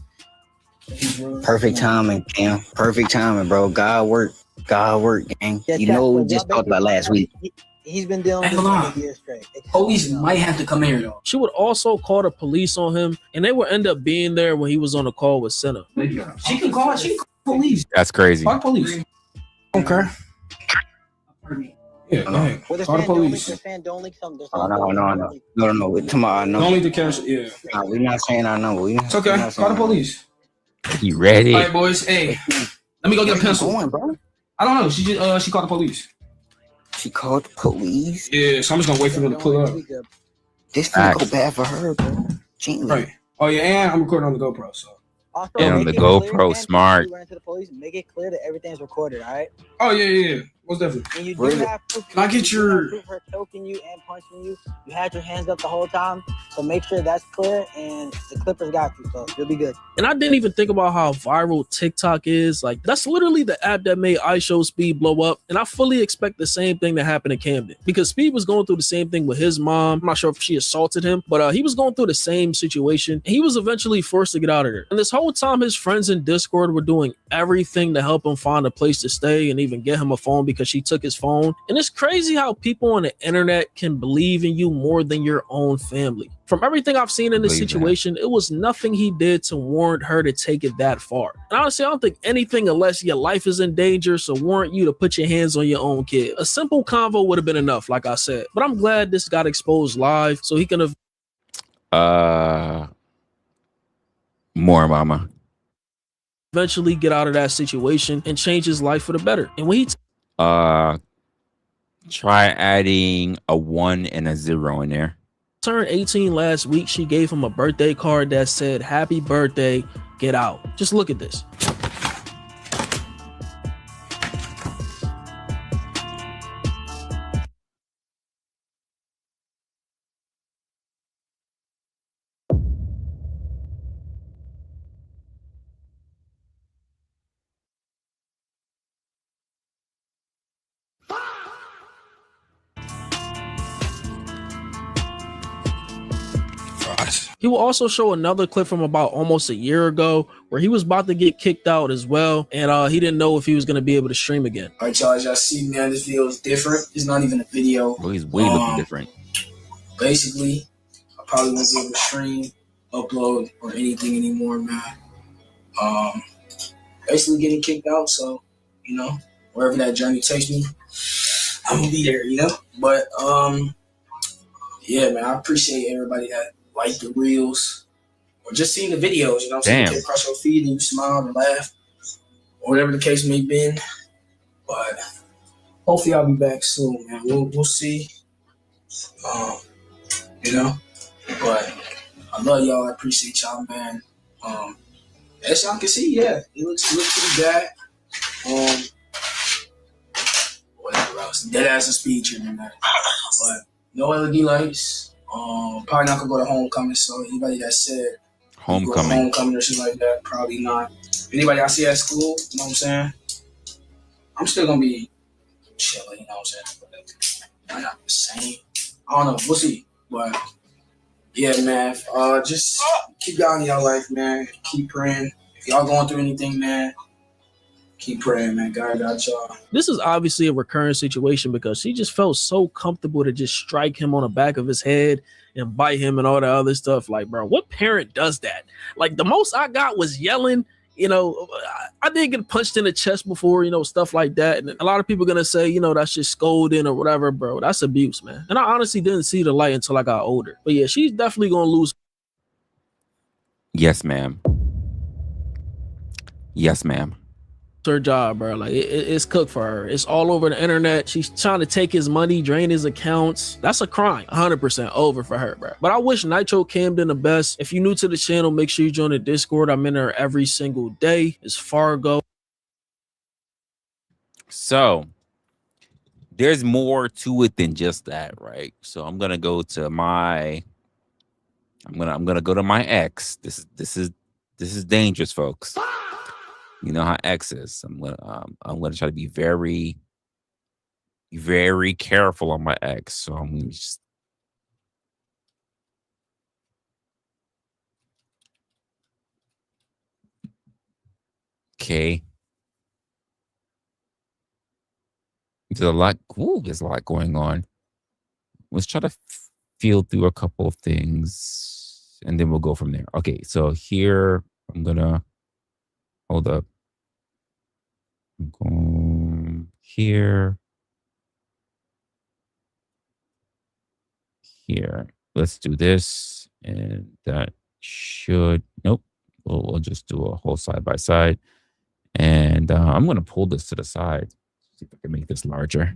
Perfect timing, Cam. Perfect timing, bro. God work, gang. Yeah, you Chad, know, we y'all just talked about basically- last week. He's been dealing with Hang this on. for a year straight. Police might have to come here though. She would also call the police on him, and they would end up being there when he was on a call with Senna. She can call police. That's crazy. Call police. Okay. Yeah, go ahead. Well, the Call the fan don't leak, police. the fan don't leak something. Oh, no. Tomorrow, no. Don't leave the cash. Yeah. Nah, we're not saying our number. It's okay. Call the police. You ready? All right, boys. Hey, let me go get a pencil. Bro? I don't know. She called the police. She called the police? Yeah, so I'm just gonna wait for them to pull up. This could go bad for her, bro. Right. Oh yeah, and I'm recording on the GoPro, so. Also, And on make the it clear, GoPro, and smart. if you run into the police, make it clear that everything's recorded, all right? Oh yeah. Most definitely. And you do Really? have proof. Can I get you do have your- proof her choking you and punching you. You had your hands up the whole time, so make sure that's clear. And the Clippers got you, so you'll be good. And I didn't even think about how viral TikTok is. Like, that's literally the app that made iShow Speed blow up. And I fully expect the same thing to happen in Camden. Because Speed was going through the same thing with his mom. I'm not sure if she assaulted him, but he was going through the same situation. He was eventually forced to get out of there. And this whole time, his friends in Discord were doing everything to help him find a place to stay and even get him a phone because she took his phone. And it's crazy how people on the internet can believe in you more than your own family. From everything I've seen in this situation, it was nothing he did to warrant her to take it that far. And honestly, I don't think anything unless your life is in danger so warrant you to put your hands on your own kid. A simple convo would have been enough, like I said. But I'm glad this got exposed live so he can More mama. eventually get out of that situation and change his life for the better. And when he Try adding a 1 and a 0 in there. turned 18 last week, she gave him a birthday card that said, "Happy birthday, get out." Just look at this. He will also show another clip from about almost a year ago where he was about to get kicked out as well, and he didn't know if he was going to be able to stream again. All right, y'all. As y'all see, man, this video is different. It's not even a video. Well, he's way looking different. Basically, I probably won't be able to stream, upload, or anything anymore, man. Basically getting kicked out. So, you know, wherever that journey takes me, I'm gonna be there. You know, but yeah, man, I appreciate everybody that liked the reels or just seeing the videos. You know, what I'm saying, you across your feed and you smile and laugh, or whatever the case may be. But hopefully, I'll be back soon, man. We'll see. You know, but I love y'all. I appreciate y'all, man. As y'all can see, yeah, it looks pretty bad. Whatever else, dead ass a speed treatment, man. But no LED lights. Probably not gonna go to homecoming. So anybody that said homecoming or shit like that, probably not. Anybody I see at school, you know what I'm saying? I'm still gonna be chilling, you know what I'm saying? But not the same. I don't know. We'll see. But yeah, man. Just keep God in y'all life, man. Keep praying. If y'all going through anything, man, keep praying, man. God got y'all. This is obviously a recurring situation because she just felt so comfortable to just strike him on the back of his head and bite him and all that other stuff. Like, bro, what parent does that? Like, the most I got was yelling. You know, I did get punched in the chest before, you know, stuff like that. And a lot of people are going to say, you know, that's just scolding or whatever, bro. That's abuse, man. And I honestly didn't see the light until I got older. But yeah, she's definitely going to lose. Yes, ma'am. Yes, ma'am. Her job, bro. Like it's cooked for her. It's all over the internet. She's trying to take his money, drain his accounts. That's a crime. 100% over for her, bro. But I wish Nitro Camden the best. If you're new to the channel, make sure you join the Discord. I'm in there every single day. It's Fargo. So there's more to it than just that, right? So I'm gonna go to my X. This is dangerous, folks. You know how X is. I'm gonna try to be very, very careful on my X. So I'm gonna just okay. There's a lot. Ooh, there's a lot going on. Let's try to feel through a couple of things, and then we'll go from there. Okay, so here I'm gonna hold up. I'm going here. Here. Let's do this, and that should. Nope. We'll just do a whole side by side, and I'm gonna pull this to the side. See if I can make this larger.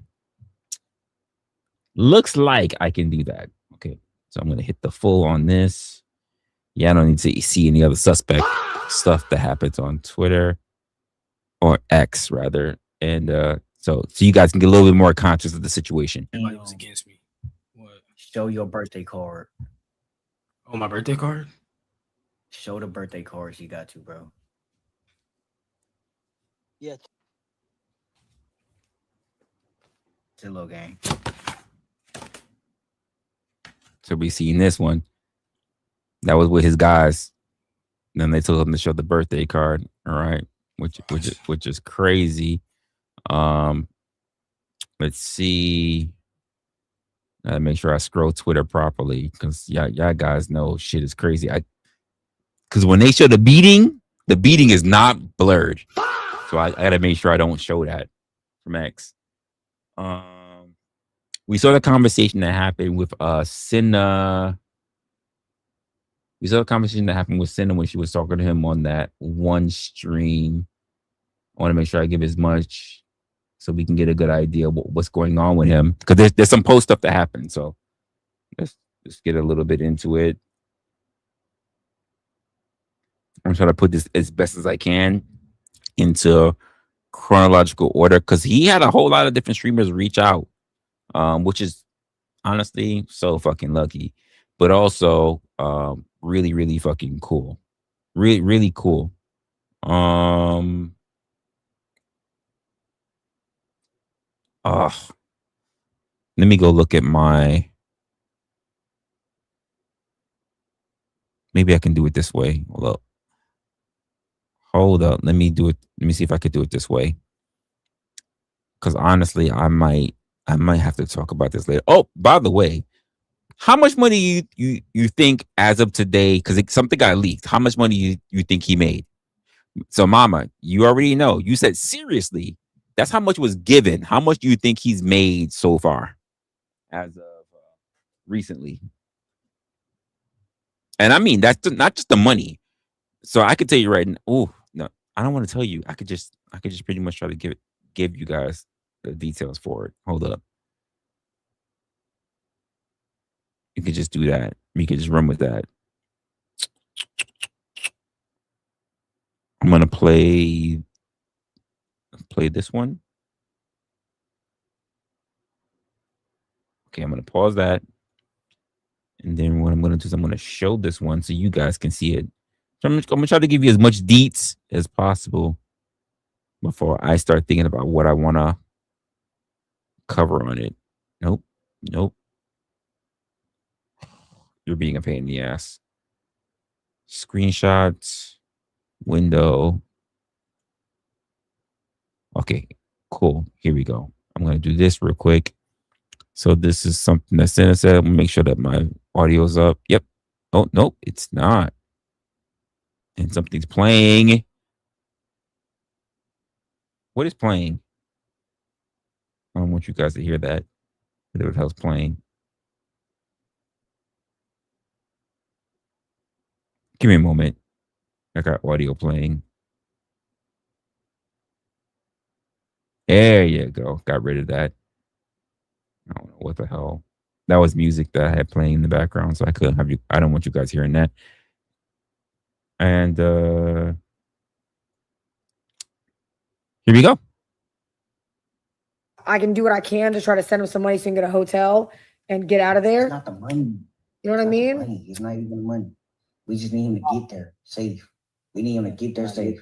Looks like I can do that. Okay, so I'm gonna hit the full on this. Yeah, I don't need to see any other suspect stuff that happens on Twitter or X rather, and so you guys can get a little bit more conscious of the situation. Nobody was against me. What? Show your birthday card. Oh, my birthday card? Show the birthday cards you got to, bro. Yeah. It's a little game. So we seen this one. That was with his guys. Then they told him to show the birthday card. All right, which is crazy. Let's see. Gotta make sure I scroll Twitter properly because y'all guys know shit is crazy. Because when they show the beating is not blurred. So I gotta make sure I don't show that from X. We saw the conversation that happened with Cinna. We saw the conversation that happened with Cinna when she was talking to him on that one stream. I want to make sure I give as much so we can get a good idea of what's going on with him. Because there's some post stuff that happened. So let's get a little bit into it. I'm trying to put this as best as I can into chronological order because he had a whole lot of different streamers reach out, which is honestly so fucking lucky, but also really, really fucking cool. Really, really cool. Let me go look at my. Maybe I can do it this way. Hold up. Let me do it. Let me see if I could do it this way. Because honestly, I might have to talk about this later. Oh, by the way, how much money you think as of today? Because something got leaked. How much money you think he made? So, Mama, you already know. You said seriously. That's how much was given. How much do you think he's made so far, as of recently? And I mean that's not just the money. So I could tell you right now. Oh no, I don't want to tell you. I could just pretty much try to give you guys the details for it. Hold up. You could just do that. You could just run with that. I'm gonna play this one. Okay, I'm gonna pause that. And then what I'm gonna do is I'm gonna show this one so you guys can see it. So I'm gonna try to give you as much deets as possible before I start thinking about what I wanna cover on it. Nope. You're being a pain in the ass. Screenshots, window. Okay, cool. Here we go. I'm gonna do this real quick. So this is something that Senna said. I'm gonna make sure that my audio's up. Yep. Oh, nope, it's not. And something's playing. What is playing? I don't want you guys to hear that. Whatever the hell's playing. Give me a moment. I got audio playing. There you go. Got rid of that. I don't know what the hell. That was music that I had playing in the background, so I couldn't have you. I don't want you guys hearing that. And here we go. I can do what I can to try to send him some money so he can get a hotel and get out of there. It's not the money. You know what I mean? Money. It's not even money. We just need him to get there safe. We need him to get there safe.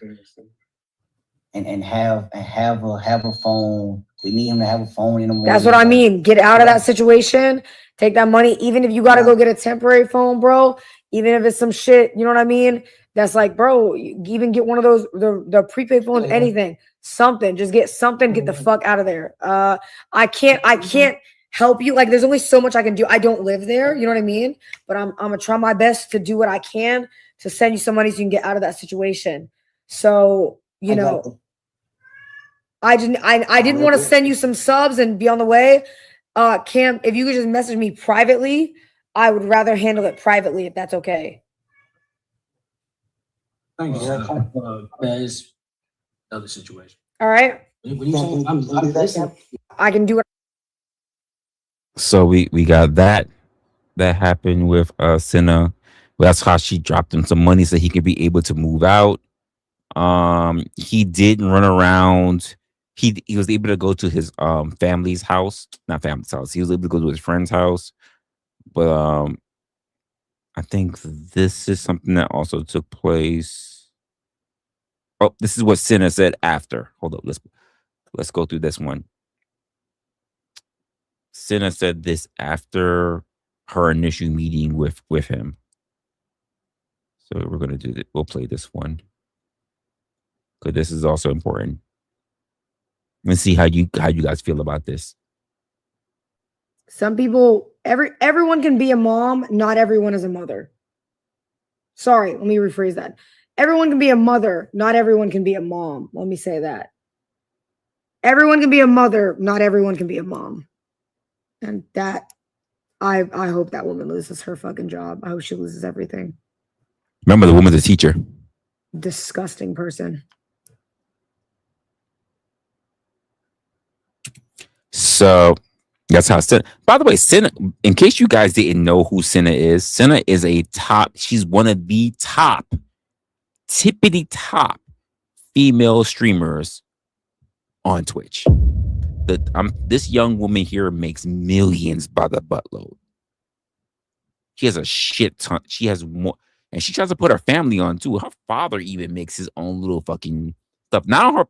And have a phone. We need him to have a phone in the morning. That's what I mean. Get out of that situation. Take that money. Even if you got to go get a temporary phone, bro. Even if it's some shit, you know what I mean? That's like, bro, you even get one of those, the prepaid phones, anything, something, just get something, get the fuck out of there. I can't help you. Like, there's only so much I can do. I don't live there. You know what I mean? But I'm going to try my best to do what I can to send you some money so you can get out of that situation. So, you know, I didn't want to send you some subs and be on the way. Cam, if you could just message me privately, I would rather handle it privately if that's okay. Thank you. That is another situation. All right. I can do it. So we got that happened with Senna. That's how she dropped him some money so he could be able to move out. He didn't run around. He was able to go to his family's house, not family's house. He was able to go to his friend's house. But I think this is something that also took place. Oh, this is what Senna said after. Hold up, let's go through this one. Senna said this after her initial meeting with him. So we're gonna do that. We'll play this one because this is also important. Let's see how you guys feel about this. Some people, everyone can be a mom. Not everyone is a mother. Sorry, let me rephrase that. Everyone can be a mother. Not everyone can be a mom. Let me say that. Everyone can be a mother. Not everyone can be a mom. And that, I hope that woman loses her fucking job. I hope she loses everything. Remember, the woman's a teacher. Disgusting person. So that's how Senna. By the way, Senna, in case you guys didn't know who Senna is she's one of the tippity top female streamers on Twitch. This young woman here makes millions by the buttload. She has a shit ton. She has more, and she tries to put her family on too. Her father even makes his own little fucking stuff. Not on her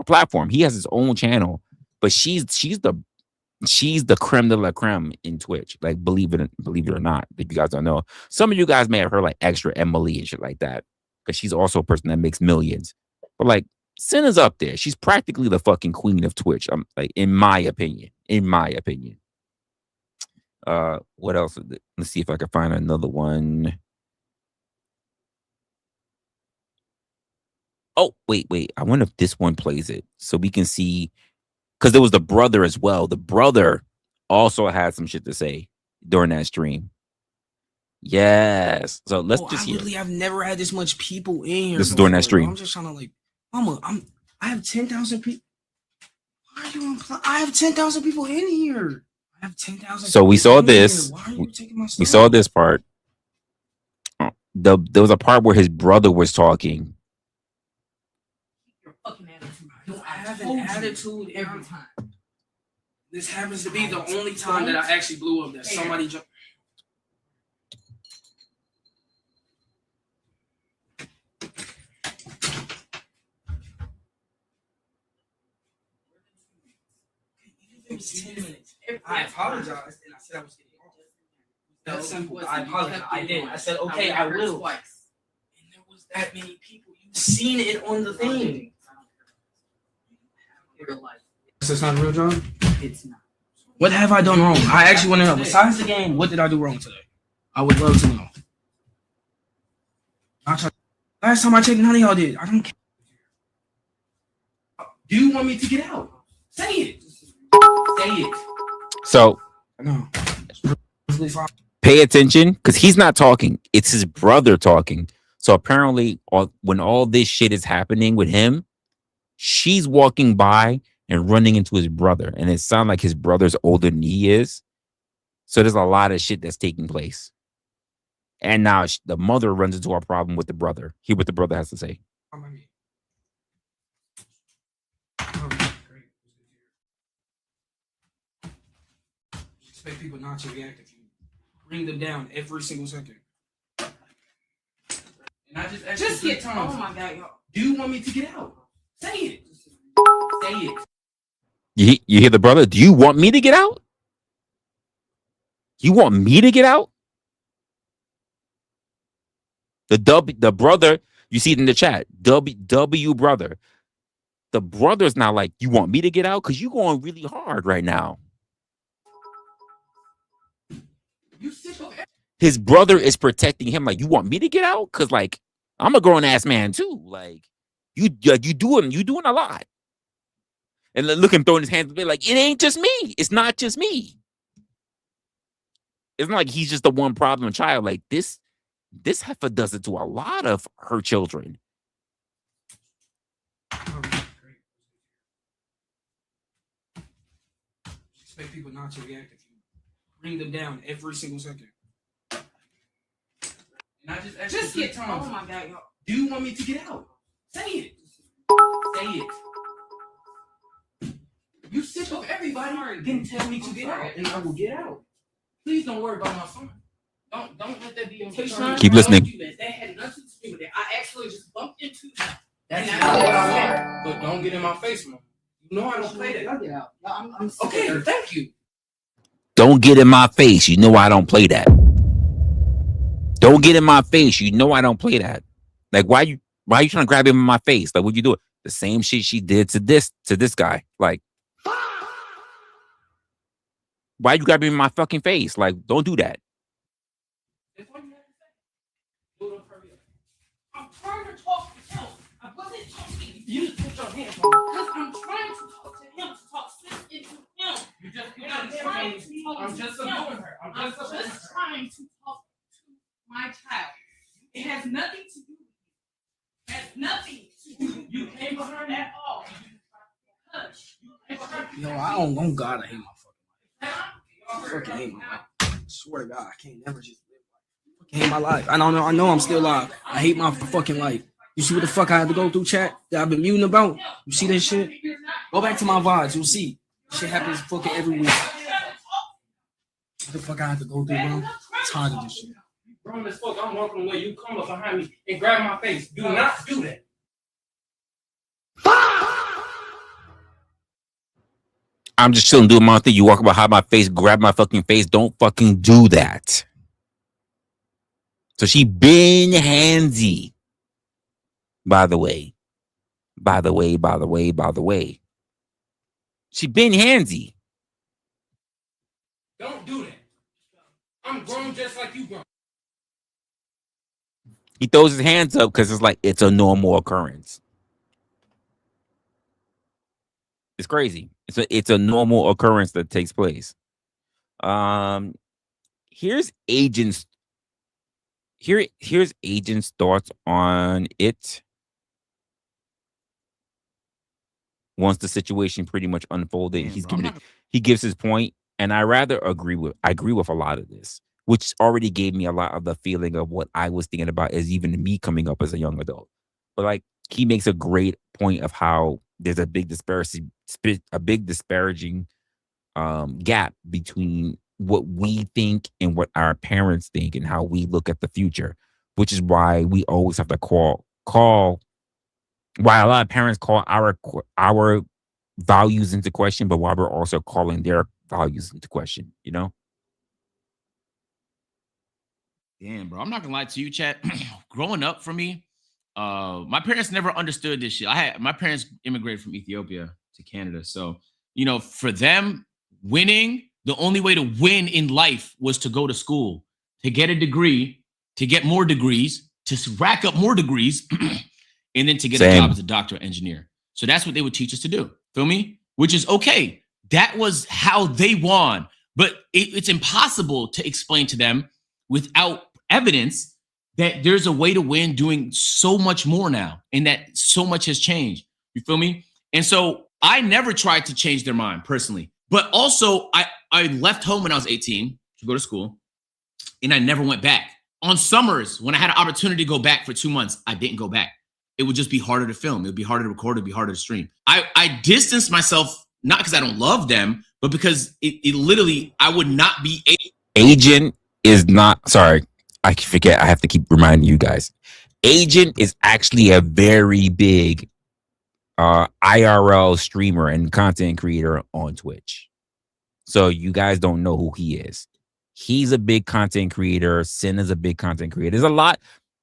platform. He has his own channel, but she's the creme de la creme in Twitch. Like, believe it or not, if you guys don't know, some of you guys may have heard like Extra Emily and shit like that, because she's also a person that makes millions. But like, Senna's up there. She's practically the fucking queen of Twitch. I'm like, in my opinion. What else? Let's see if I can find another one. Oh, wait. I wonder if this one plays it so we can see, because there was the brother as well. The brother also had some shit to say during that stream. Yes. So let's just hear. I've never had this much people in here. This is during that stream. I'm just trying to like, Mama, I have 10,000 people. Why are you I have 10,000 people in here. I have 10,000. So we saw this. Why are you taking my stuff? We saw this part. There was a part where his brother was talking. I have an attitude every time. This happens to be the only time that I actually blew up that somebody jumped. It was 10 minutes. I apologized and I said I was getting off. That's simple. I apologize. I did. I said, okay, I will. And there was that many people. You've seen it on the thing. Is this not real, John? It's not. What have I done wrong? I actually want to know. Besides the game, what did I do wrong today? I would love to know. Last time I checked, none of y'all did. I don't care. Do you want me to get out? Say it. Say it. So No. pay attention, because he's not talking. It's his brother talking. So apparently, when all this shit is happening with him, she's walking by and running into his brother. And it sounds like his brother's older than he is. So there's a lot of shit that's taking place. And now the mother runs into a problem with the brother. Hear what the brother has to say. Expect people not to react if you bring them down every single second. And I just asked Just you get. 3 times. Oh my god, y'all. Do you want me to get out? Say it. Say it. You hear the brother? Do you want me to get out? You want me to get out? The brother, you see it in the chat. W brother. The brother's not like, you want me to get out? Because you're going really hard right now. His brother is protecting him. Like, you want me to get out? Because, like, I'm a grown-ass man, too. Like, you doing a lot. And then look him throwing his hands up, like, it ain't just me. It's not just me. It's not like he's just the one problem child. Like, this heifer does it to a lot of her children. Expect people not to react if you bring them down every single second. And I just asked Just you get. 3 times. Oh my god, y'all. Do you want me to get out? Say it. Say it. You sick of everybody then tell me to get out, and I will get out. Please don't worry about my son. Don't let that be your concern. Keep listening. That had nothing to do with it. I actually just bumped into that. That's it. But don't get in my face, man. You know I don't play that. I'll get out. I'm okay, thank you. Don't get in my face. You know I don't play that. Don't get in my face. You know I don't play that. Like, why you trying to grab him in my face? Like, what you doing? The same shit she did to this guy. Like, why you grabbing him in my fucking face? Like, don't do that. I'm trying to talk to him. I wasn't talking. You just put your hands on me. Because I'm trying to talk to him, to talk sense into him. You just I'm trying to talk I'm just to him. subduing her. I'm just subduing her. trying to talk to my child. It has nothing to do with you. It has nothing to do with you. Came behind at all. Hush. You came behind. Yo, I don't want God. I hate my fucking life. I fucking hate my life. I swear to God, I can't never just live life. I fucking hate my life. I don't know. I know I'm still alive. I hate my fucking life. You see what the fuck I had to go through, chat? That I've been muting about? You see this shit? Go back to my VODs. You'll see. Shit happens fucking every week. What the fuck I had to go through, bro? I'm tired of this shit. Grown as fuck, I'm walking away. You come up behind me and grab my face. Do not do that. I'm just chilling, doing my thing. You walk behind my face, grab my fucking face. Don't fucking do that. So she been handsy. By the way. She been handsy. Don't do that. I'm grown just like you grown. He throws his hands up because it's like it's a normal occurrence. It's crazy. It's a normal occurrence that takes place. Here's Agent's thoughts on it once the situation pretty much unfolded. He gives his point, and I agree with a lot of this, which already gave me a lot of the feeling of what I was thinking about as even me coming up as a young adult. But like, he makes a great point of how there's a big disparaging gap between what we think and what our parents think and how we look at the future, which is why we always have to call why a lot of parents call our values into question, but why we're also calling their values into question, you know? Damn, bro. I'm not gonna lie to you, chat. Growing up for me, my parents never understood this shit. My parents immigrated from Ethiopia to Canada. So, you know, for them, winning, the only way to win in life was to go to school, to get a degree, to get more degrees, to rack up more degrees, and then to get a job as a doctor or engineer. So that's what they would teach us to do. Feel me? Which is okay. That was how they won. But it's impossible to explain to them without evidence that there's a way to win doing so much more now and that so much has changed. You feel me? And so I never tried to change their mind personally. But also, I left home when I was 18 to go to school, and I never went back. On summers, when I had an opportunity to go back for 2 months, I didn't go back. It would just be harder to film. It would be harder to record. It would be harder to stream. I distanced myself, not because I don't love them, but because it literally, I would not be Agent is not, sorry, I forget. I have to keep reminding you guys. Agent is actually a very big IRL streamer and content creator on Twitch. So you guys don't know who he is. He's a big content creator. Sin is a big content creator. There's a lot.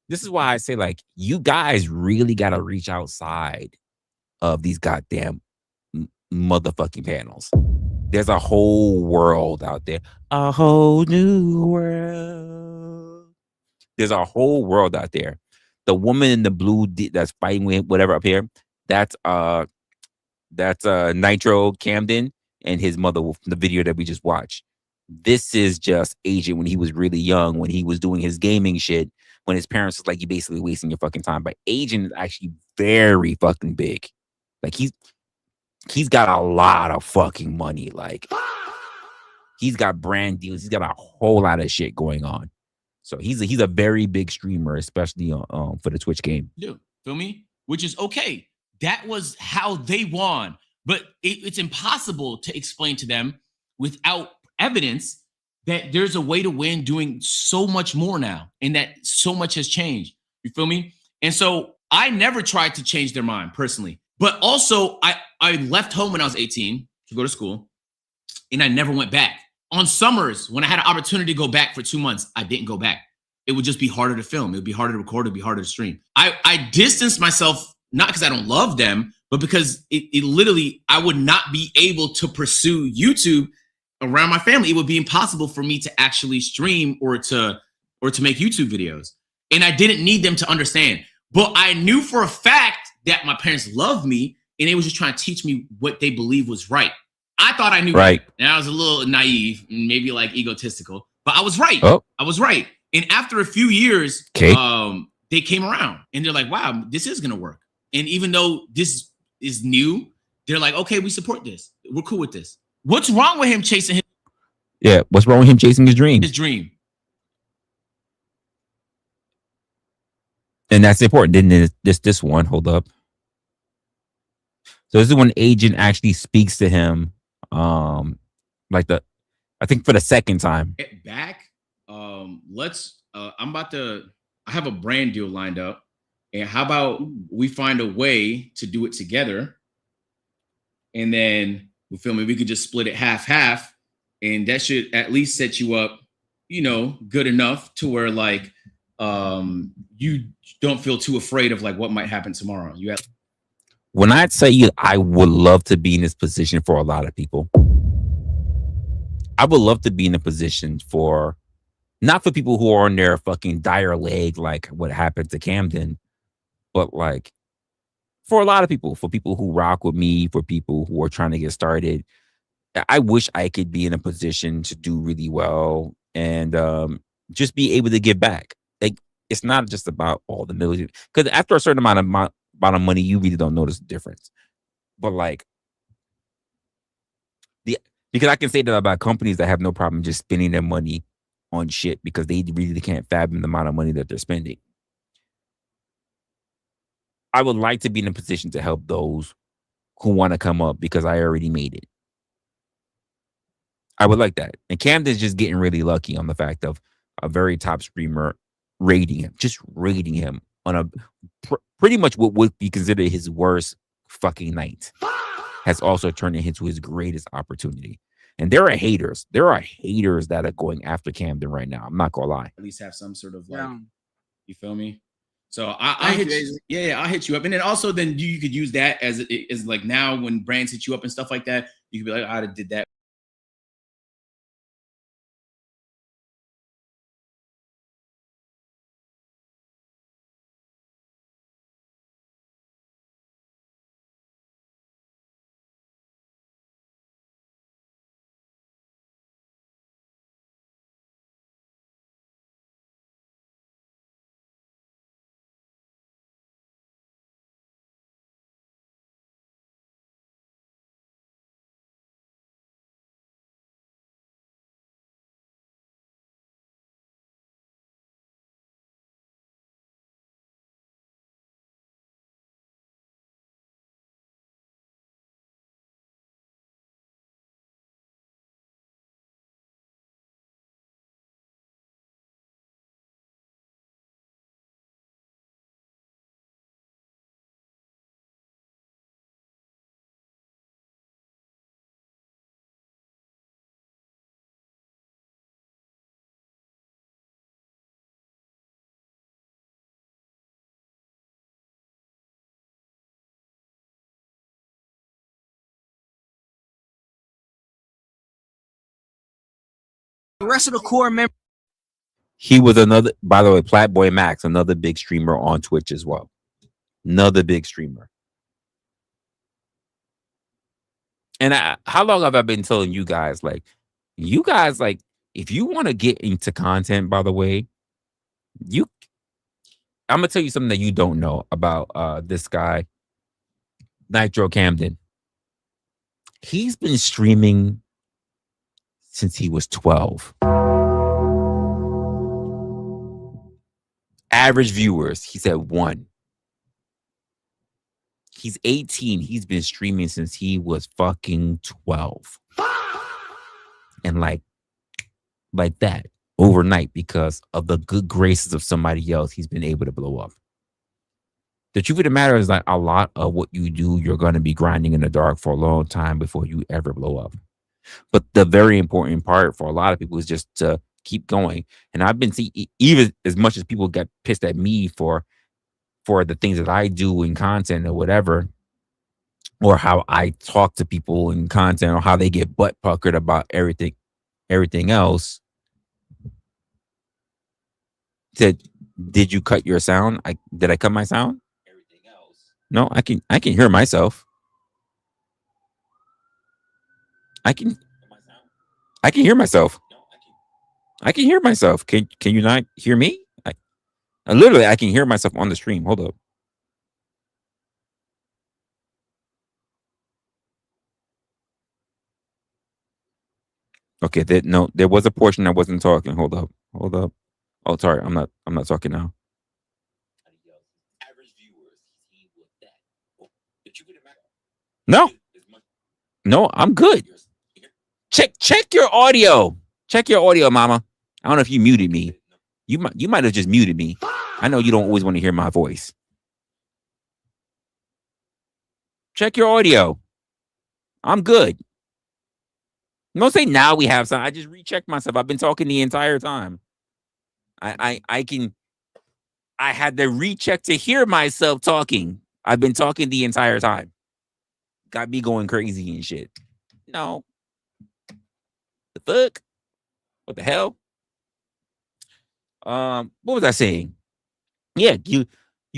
This is why I say, like, you guys really got to reach outside of these goddamn motherfucking panels. There's a whole world out there. A whole new world. There's a whole world out there. The woman in the blue that's fighting with whatever up here, that's Nitro Camden and his mother, the video that we just watched. This is just Agent when he was really young, when he was doing his gaming shit, when his parents was like, you basically wasting your fucking time. But Agent is actually very fucking big. Like he's got a lot of fucking money. Like he's got brand deals. He's got a whole lot of shit going on. So he's a very big streamer, especially for the Twitch game. do. Feel me? Which is okay. That was how they won. But it's impossible to explain to them without evidence that there's a way to win doing so much more now and that so much has changed. You feel me? And so I never tried to change their mind personally. But also, I left home when I was 18 to go to school, and I never went back. On summers, when I had an opportunity to go back for 2 months, I didn't go back. It would just be harder to film. It would be harder to record. It would be harder to stream. I distanced myself, not because I don't love them, but because it literally, I would not be able to pursue YouTube around my family. It would be impossible for me to actually stream or to make YouTube videos. And I didn't need them to understand. But I knew for a fact that my parents loved me and they was just trying to teach me what they believed was right. I thought I knew right. And I was a little naive, maybe like egotistical, but I was right. Oh. I was right. And after a few years, okay. They came around and they're like, wow, this is going to work. And even though this is new, they're like, okay, we support this. We're cool with this. What's wrong with him chasing his? Yeah, what's wrong with him chasing his dream? His dream. And that's important. Then this one, hold up. So this is when Agent actually speaks to him, I think for the second time. Back, I have a brand deal lined up. And how about we find a way to do it together? And then we could just split it half. And that should at least set you up, good enough to where like you don't feel too afraid of like what might happen tomorrow. When I tell you I would love to be in this position for a lot of people. I would love to be in a position for, not for people who are on their fucking dire leg, like what happened to Camden, but like for a lot of people, for people who rock with me, for people who are trying to get started. I wish I could be in a position to do really well and just be able to give back. Like, it's not just about all the millions, because after a certain amount of money, you really don't notice the difference. But like, because I can say that about companies that have no problem just spending their money on shit because they really can't fathom the amount of money that they're spending. I would like to be in a position to help those who want to come up because I already made it. I would like that. And Camden's just getting really lucky on the fact of a very top streamer rating him on a pretty much what would be considered his worst fucking night has also turned into his greatest opportunity. And there are haters. There are haters that are going after Camden right now. I'm not gonna lie. At least have some sort of like, you feel me? So I hit you. Yeah, I'll hit you up. And then also then you could use that as like now when brands hit you up and stuff like that, you could be like, I did that. rest of the core members. He was another, by the way, Platboy Max, another big streamer on Twitch as well. Another big streamer. And how long have I been telling you guys, like, if you want to get into content, by the way, I'm going to tell you something that you don't know about this guy, Nitro Camden. He's been streaming since he was 12. Average viewers, he said 1. He's 18. He's been streaming since he was fucking 12. And like that, overnight, because of the good graces of somebody else, he's been able to blow up. The truth of the matter is that a lot of what you do, you're going to be grinding in the dark for a long time before you ever blow up. But the very important part for a lot of people is just to keep going. And I've been seeing, even as much as people get pissed at me for the things that I do in content or whatever, or how I talk to people in content, or how they get butt puckered about everything else. Said, did you cut your sound? Did I cut my sound? Everything else. No, I can hear myself. I can hear myself. I can hear myself. Can you not hear me? Literally, I can hear myself on the stream. Hold up. Okay, there was a portion I wasn't talking. Hold up. Oh, sorry, I'm not talking now. No, I'm good. Check your audio. Check your audio, mama. I don't know if you muted me. You might have just muted me. I know you don't always want to hear my voice. Check your audio. I'm good. Don't say now we have some. I just rechecked myself. I've been talking the entire time. I had to recheck to hear myself talking. I've been talking the entire time. Got me going crazy and shit. No. The fuck? What the hell? What was I saying? Yeah, you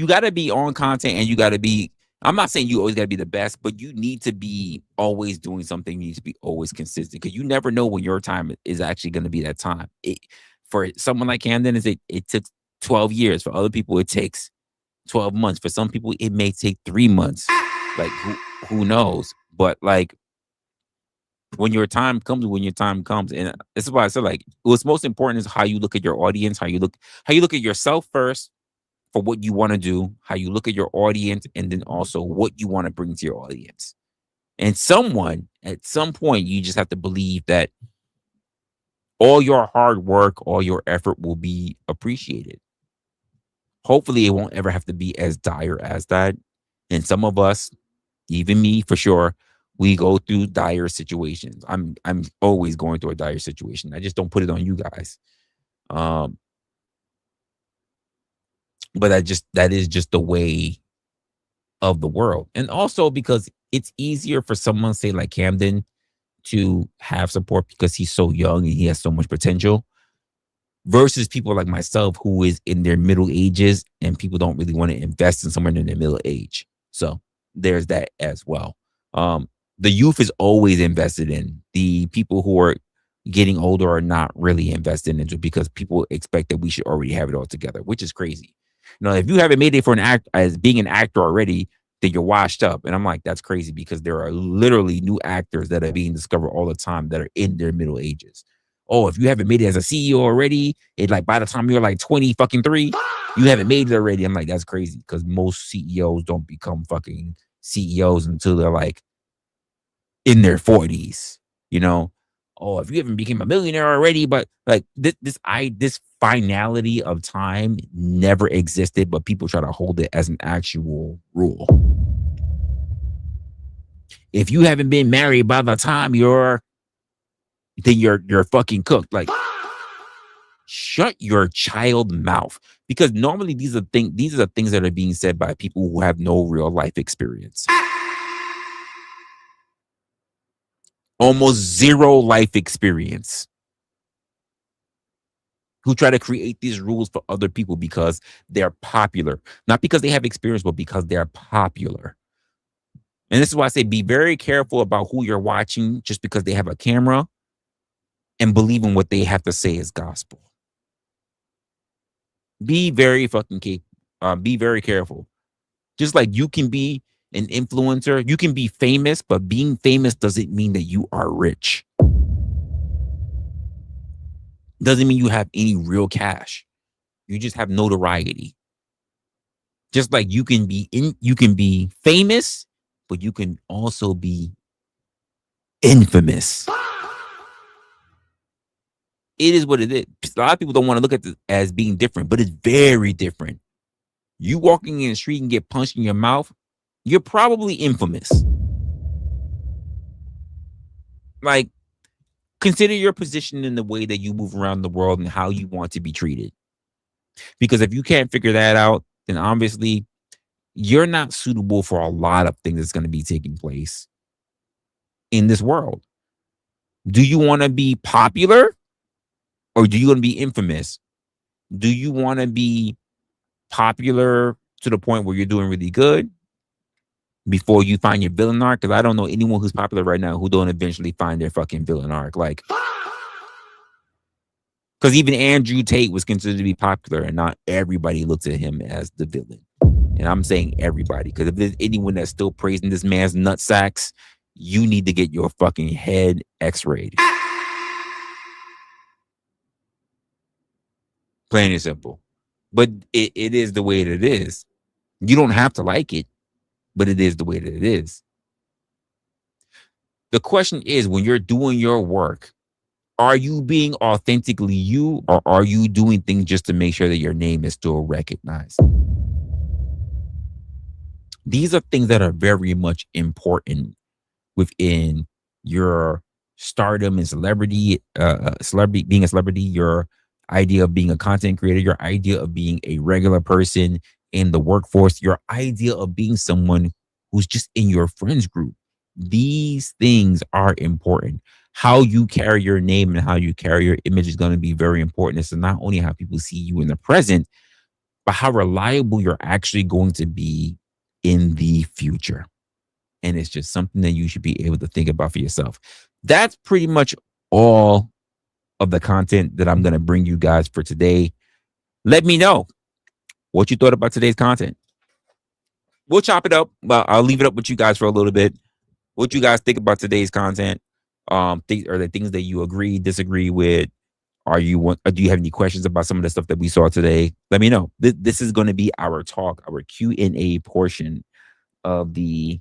gotta be on content, and you gotta be. I'm not saying you always gotta be the best, but you need to be always doing something. You need to be always consistent, because you never know when your time is actually going to be that time. For someone like Camden, it took 12 years. For other people, it takes 12 months. For some people, it may take 3 months. Like who knows? But like, when your time comes, and this is why I said, like, what's most important is how you look at your audience, how you look at yourself first for what you want to do, how you look at your audience, and then also what you want to bring to your audience. And someone at some point, you just have to believe that all your hard work, all your effort will be appreciated. Hopefully, it won't ever have to be as dire as that. And some of us, even me for sure, we go through dire situations. I'm always going through a dire situation. I just don't put it on you guys. But that is just the way of the world. And also because it's easier for someone, say like Camden, to have support because he's so young and he has so much potential, versus people like myself who is in their middle ages and people don't really want to invest in someone in their middle age. So there's that as well. The youth is always invested in. The people who are getting older are not really invested into, because people expect that we should already have it all together, which is crazy. You know, if you haven't made it for as being an actor already, then you're washed up. And I'm like, that's crazy, because there are literally new actors that are being discovered all the time that are in their middle ages. Oh, if you haven't made it as a CEO already, like by the time you're like 23, you haven't made it already. I'm like, that's crazy, because most CEOs don't become fucking CEOs until they're like in their 40s, you know? Oh, if you haven't become a millionaire already, but like this finality of time never existed, but people try to hold it as an actual rule. If you haven't been married by the time you're fucking cooked. Like, shut your child mouth, because normally these are the things that are being said by people who have no real life experience. Almost zero life experience. who try to create these rules for other people because they're popular, not because they have experience, but because they're popular. And this is why I say be very careful about who you're watching just because they have a camera and believe in what they have to say is gospel. Be very be very careful. Just like you can be an influencer, you can be famous, but being famous doesn't mean that you are rich. Doesn't mean you have any real cash. You just have notoriety. Just like you can be famous, but you can also be infamous. It is what it is. A lot of people don't want to look at this as being different, but it's very different. You walking in the street and get punched in your mouth, you're probably infamous. Like, consider your position in the way that you move around the world and how you want to be treated. Because if you can't figure that out, then obviously you're not suitable for a lot of things that's going to be taking place in this world. Do you want to be popular or do you want to be infamous? Do you want to be popular to the point where you're doing really good before you find your villain arc? Because I don't know anyone who's popular right now who don't eventually find their fucking villain arc. Like, because even Andrew Tate was considered to be popular and not everybody looks at him as the villain. And I'm saying everybody, because if there's anyone that's still praising this man's nutsacks, you need to get your fucking head x-rayed. Plain and simple. But it is the way that it is. You don't have to like it, but it is the way that it is. The question is, when you're doing your work, are you being authentically you, or are you doing things just to make sure that your name is still recognized? These are things that are very much important within your stardom and celebrity, being a celebrity, your idea of being a content creator, your idea of being a regular person in the workforce, your idea of being someone who's just in your friends group. These things are important. How you carry your name and how you carry your image is going to be very important. It's not only how people see you in the present, but how reliable you're actually going to be in the future. And it's just something that you should be able to think about for yourself. That's pretty much all of the content that I'm going to bring you guys for today. Let me know what you thought about today's content. We'll chop it up, but I'll leave it up with you guys for a little bit. What you guys think about today's content? Are there things that you agree, disagree with? Do you have any questions about some of the stuff that we saw today? Let me know. This is going to be our talk, our Q&A portion of the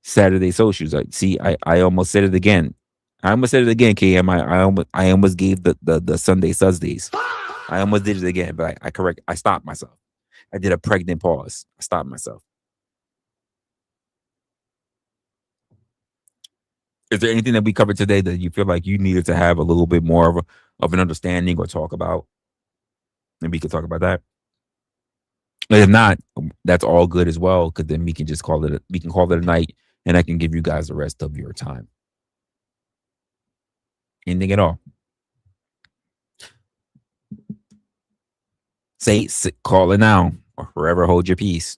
Saturday socials. I almost said it again. KM. I almost gave the Sunday Sudsdays. I almost did it again, but I stopped myself. I did a pregnant pause. I stopped myself. Is there anything that we covered today that you feel like you needed to have a little bit more of an understanding or talk about? Maybe we could talk about that. If not, that's all good as well, because then we can just call it a night, and I can give you guys the rest of your time. Anything at all? Call it now, or forever hold your peace.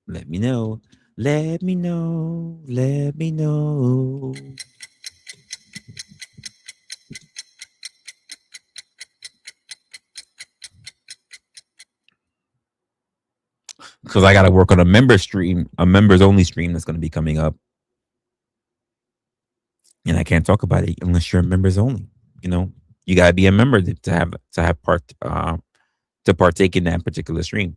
Let me know. Let me know. Let me know. Because I got to work on a members only stream that's going to be coming up. And I can't talk about it unless you're members only. You know, you got to be a member to partake in that particular stream.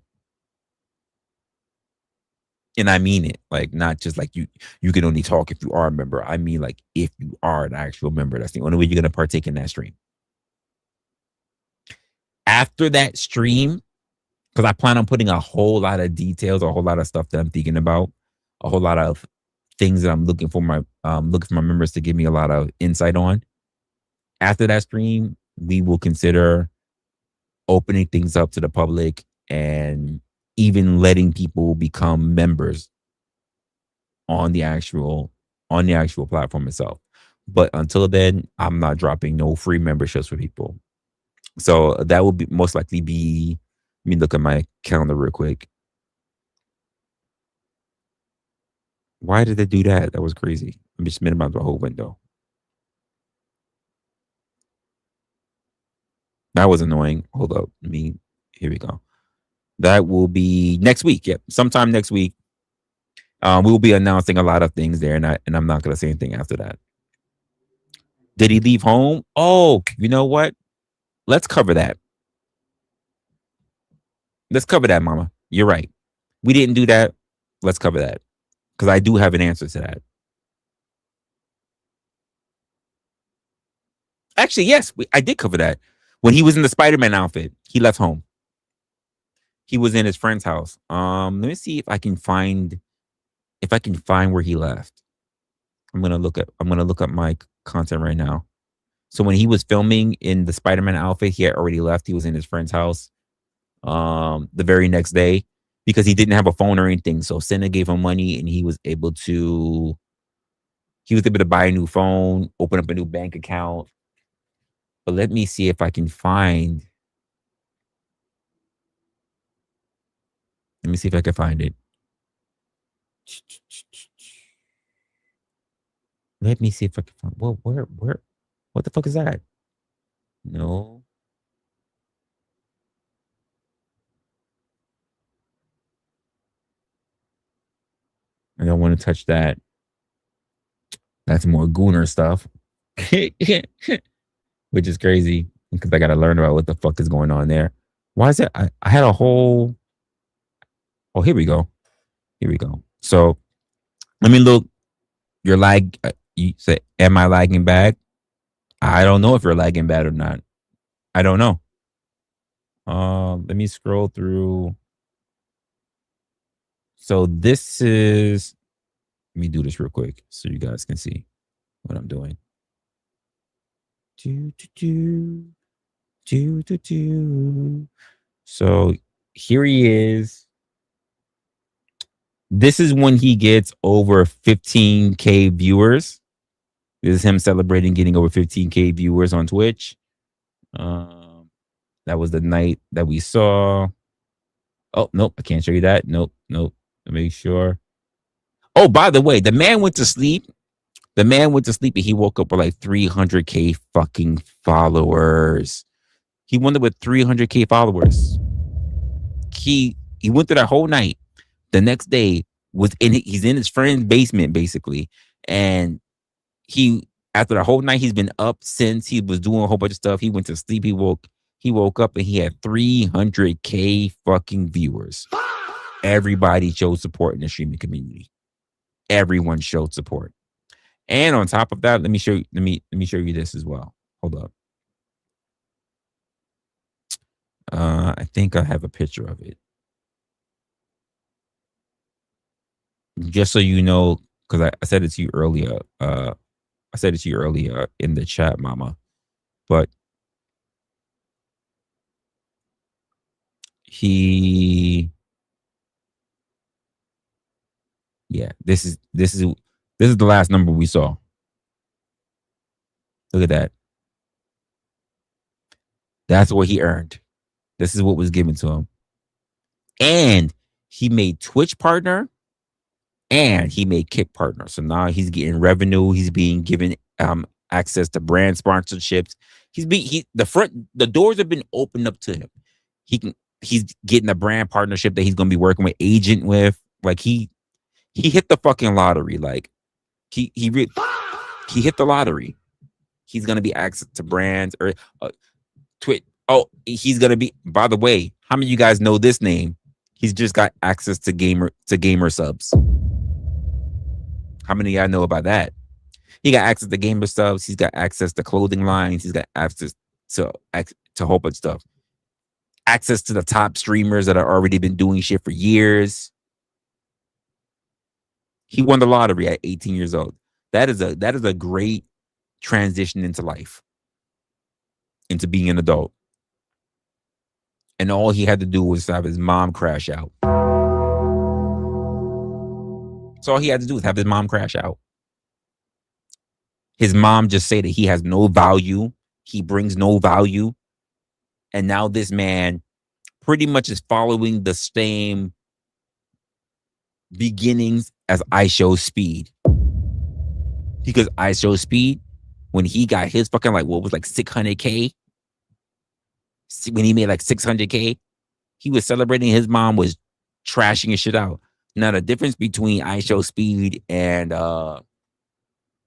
And I mean it, like, not just like you can only talk if you are a member. I mean, like, if you are an actual member, that's the only way you're going to partake in that stream. After that stream, because I plan on putting a whole lot of details, a whole lot of stuff that I'm thinking about, a whole lot of things that I'm looking for my members to give me a lot of insight on. After that stream, we will consider opening things up to the public and even letting people become members on the actual platform itself. But until then, I'm not dropping no free memberships for people. So that will be most likely be. Let me look at my calendar real quick. Why did they do that? That was crazy. Let me just minimize the whole window. That was annoying. Hold up. Here we go. That will be next week. Yep. Sometime next week. We will be announcing a lot of things there, and I'm not going to say anything after that. Did he leave home? Oh, you know what? Let's cover that. Let's cover that, Mama. You're right. We didn't do that. Let's cover that. Because I do have an answer to that. Actually, yes, I did cover that. When he was in the Spider-Man outfit, he left home. He was in his friend's house. Let me see if I can find where he left. I'm gonna look up my content right now. So when he was filming in the Spider-Man outfit, he had already left. He was in his friend's house the very next day because he didn't have a phone or anything. So Senna gave him money and he was able to buy a new phone, open up a new bank account. But let me see if I can find. Let me see if I can find it. Let me see if I can find. Well, where? What the fuck is that? No. I don't want to touch that. That's more Gooner stuff. Which is crazy because I got to learn about what the fuck is going on there. Why is it? I had a whole. Oh, here we go. So let me look. Your lag. You say, am I lagging bad? I don't know if you're lagging bad or not. I don't know. Let me scroll through. So this is. Let me do this real quick so you guys can see what I'm doing. So here he is. This is when he gets over 15K viewers. This is him celebrating getting over 15K viewers on Twitch. That was the night that we saw. Oh, nope. I can't show you that. Nope. Make sure. Oh, by the way, the man went to sleep. And he woke up with like 300K fucking followers. He went up with 300K followers. He went through that whole night. The next day he's in his friend's basement basically. And after the whole night, he's been up since. He was doing a whole bunch of stuff. He went to sleep. He woke up and he had 300K fucking viewers. Everybody showed support in the streaming community. Everyone showed support. And on top of that, let me show you this as well. Hold up. I think I have a picture of it. Just so you know, because I said it to you earlier. I said it to you earlier in the chat, Mama. But this is the last number we saw. Look at that. That's what he earned. This is what was given to him. And he made Twitch partner and he made Kick partner. So now he's getting revenue. He's being given access to brand sponsorships. The doors have been opened up to him. He's getting a brand partnership that he's going to be working with agent with. Like he hit the fucking lottery. Like he hit the lottery. He's going to be access to brands or Twitch. Oh, he's going to be, by the way, how many of you guys know this name? He's just got access to gamer subs. How many of y'all know about that? He got access to gamer subs. He's got access to clothing lines. He's got access to a whole bunch of stuff. Access to the top streamers that have already been doing shit for years. He won the lottery at 18 years old. That is a great transition into life, into being an adult. And all he had to do was have his mom crash out. So all he had to do was have his mom crash out. His mom just say that he has no value. He brings no value. And now this man pretty much is following the same beginnings as I Show Speed. Because I Show Speed, when he got his fucking like 600K, when he made like 600K, he was celebrating. His mom was trashing his shit out. Now the difference between I Show Speed and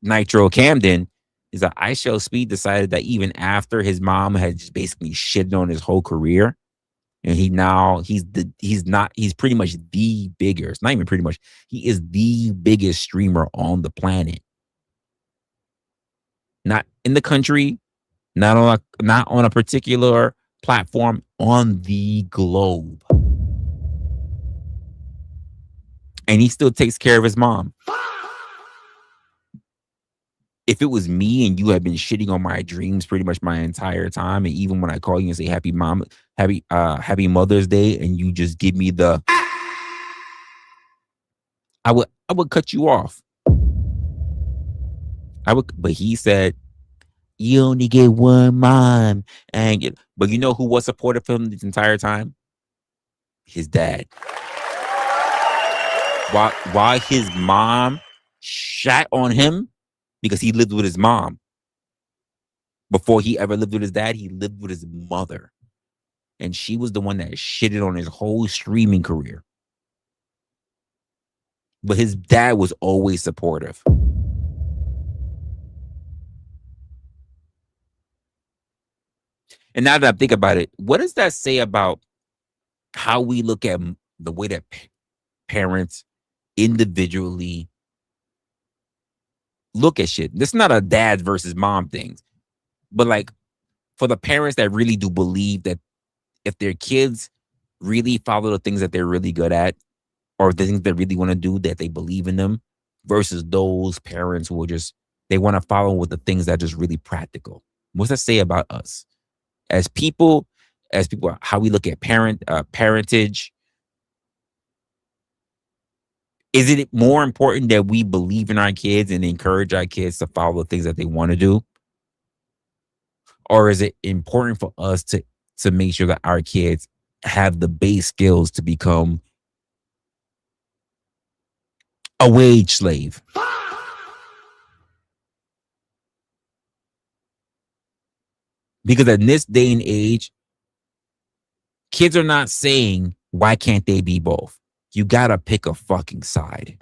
Nitro Camden is that I Show Speed decided that even after his mom had just basically shitted on his whole career, and he's pretty much the biggest, not even pretty much, he is the biggest streamer on the planet. Not in the country, not on a particular platform, on the globe. And he still takes care of his mom. If it was me and you had been shitting on my dreams pretty much my entire time, and even when I call you and say happy Mother's Day, and you just give me the, I would cut you off. But he said, you only get one mom. But you know who was supportive of him this entire time? His dad. While his mom shat on him because he lived with his mom. Before he ever lived with his dad, he lived with his mother. And she was the one that shitted on his whole streaming career. But his dad was always supportive. And now that I think about it, what does that say about how we look at the way that parents individually look at shit? This is not a dad versus mom thing, but like for the parents that really do believe that if their kids really follow the things that they're really good at, or the things they really want to do, that they believe in them, versus those parents who are just, they want to follow with the things that are just really practical. What's that say about us as people, how we look at parentage? Is it more important that we believe in our kids and encourage our kids to follow the things that they want to do? Or is it important for us to make sure that our kids have the base skills to become a wage slave? Because in this day and age, kids are not saying, why can't they be both? You gotta pick a fucking side.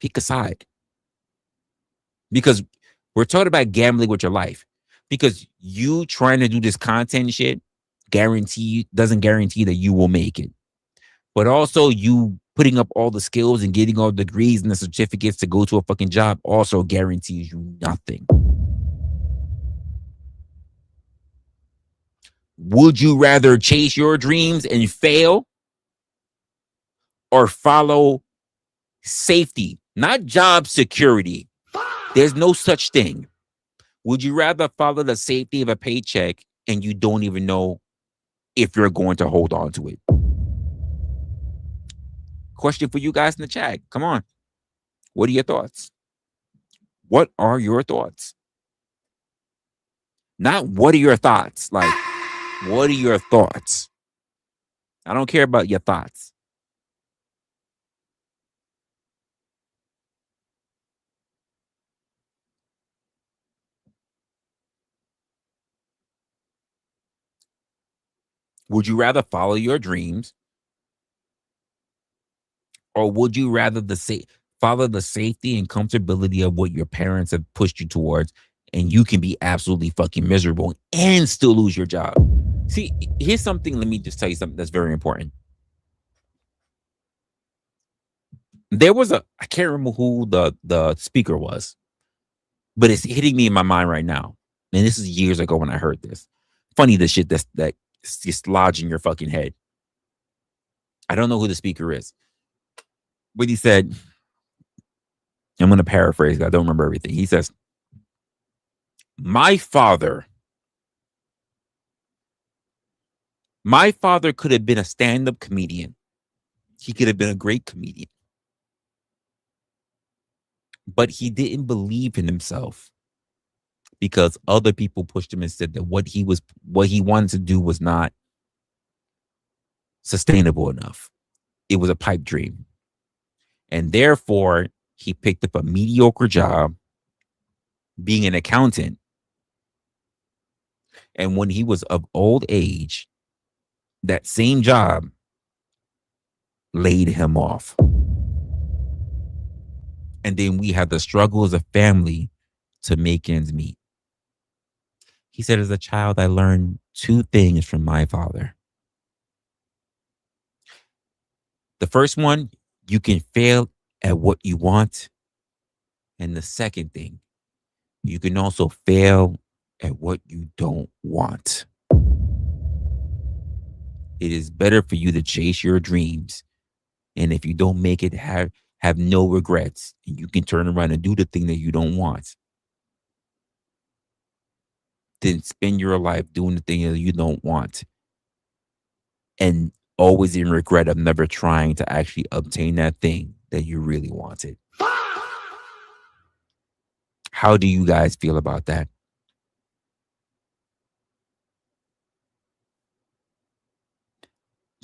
Pick a side. Because we're talking about gambling with your life. Because you trying to do this content shit doesn't guarantee that you will make it. But also you putting up all the skills and getting all the degrees and the certificates to go to a fucking job also guarantees you nothing. Would you rather chase your dreams and fail, or follow safety, not job security? There's no such thing. Would you rather follow the safety of a paycheck and you don't even know if you're going to hold on to it? Question for you guys in the chat. Come on. What are your thoughts? What are your thoughts? Not what are your thoughts? Like, what are your thoughts? I don't care about your thoughts. Would you rather follow your dreams, or would you rather follow the safety and comfortability of what your parents have pushed you towards, and you can be absolutely fucking miserable and still lose your job? See, here's something. Let me just tell you something that's very important. There was I can't remember who the speaker was, but it's hitting me in my mind right now. And this is years ago when I heard this. Funny, the shit that's just lodged in your fucking head. I don't know who the speaker is, but he said, I'm going to paraphrase, I don't remember everything. He says, my father could have been a stand-up comedian. He could have been a great comedian. But he didn't believe in himself because other people pushed him and said that what he wanted to do was not sustainable enough. It was a pipe dream. And therefore, he picked up a mediocre job being an accountant. And when he was of old age, that same job laid him off. And then we had the struggle as a family to make ends meet. He said, as a child, I learned two things from my father. The first one, you can fail at what you want. And the second thing, you can also fail at what you don't want. It is better for you to chase your dreams. And if you don't make it, have no regrets. And you can turn around and do the thing that you don't want. Then spend your life doing the thing that you don't want. And always in regret of never trying to actually obtain that thing that you really wanted. How do you guys feel about that?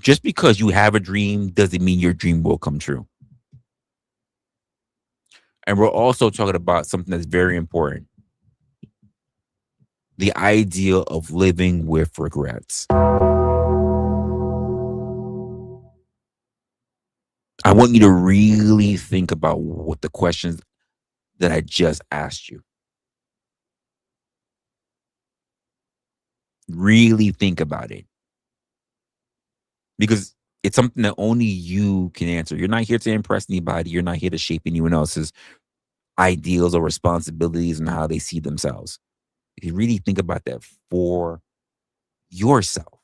Just because you have a dream doesn't mean your dream will come true. And we're also talking about something that's very important. The idea of living with regrets. I want you to really think about what the questions that I just asked you. Really think about it. Because it's something that only you can answer. You're not here to impress anybody. You're not here to shape anyone else's ideals or responsibilities and how they see themselves. If you really think about that for yourself.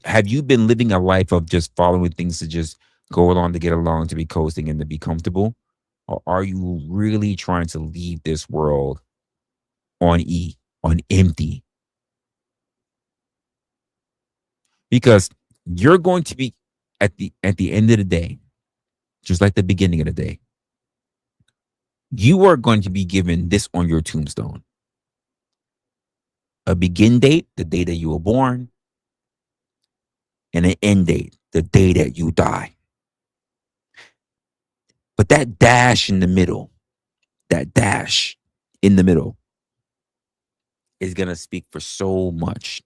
Have you been living a life of just following things to just go along to get along, to be coasting and to be comfortable? Or are you really trying to leave this world on empty? Because you're going to be at the end of the day, just like the beginning of the day, you are going to be given this on your tombstone. A begin date, the day that you were born, and an end date, the day that you die. But that dash in the middle is going to speak for so much.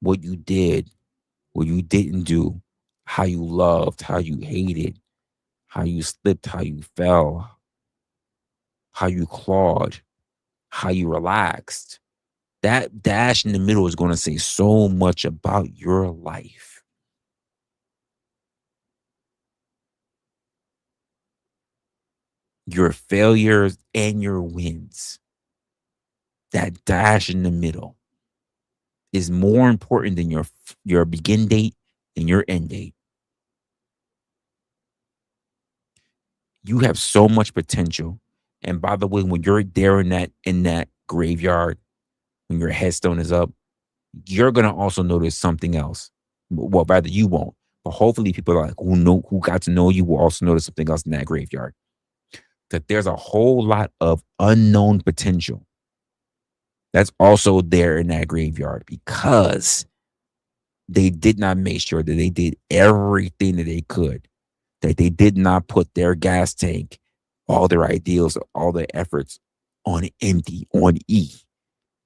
What you did, what you didn't do, how you loved, how you hated, how you slipped, how you fell, how you clawed, how you relaxed. That dash in the middle is going to say so much about your life. Your failures and your wins. That dash in the middle is more important than your begin date and your end date. You have so much potential. And by the way, when you're there in that graveyard, when your headstone is up, you're gonna also notice something else. Well, rather you won't, but hopefully people who got to know you will also notice something else in that graveyard. That there's a whole lot of unknown potential that's also there in that graveyard because they did not make sure that they did everything that they could, that they did not put their gas tank, all their ideals, all their efforts on empty, on E.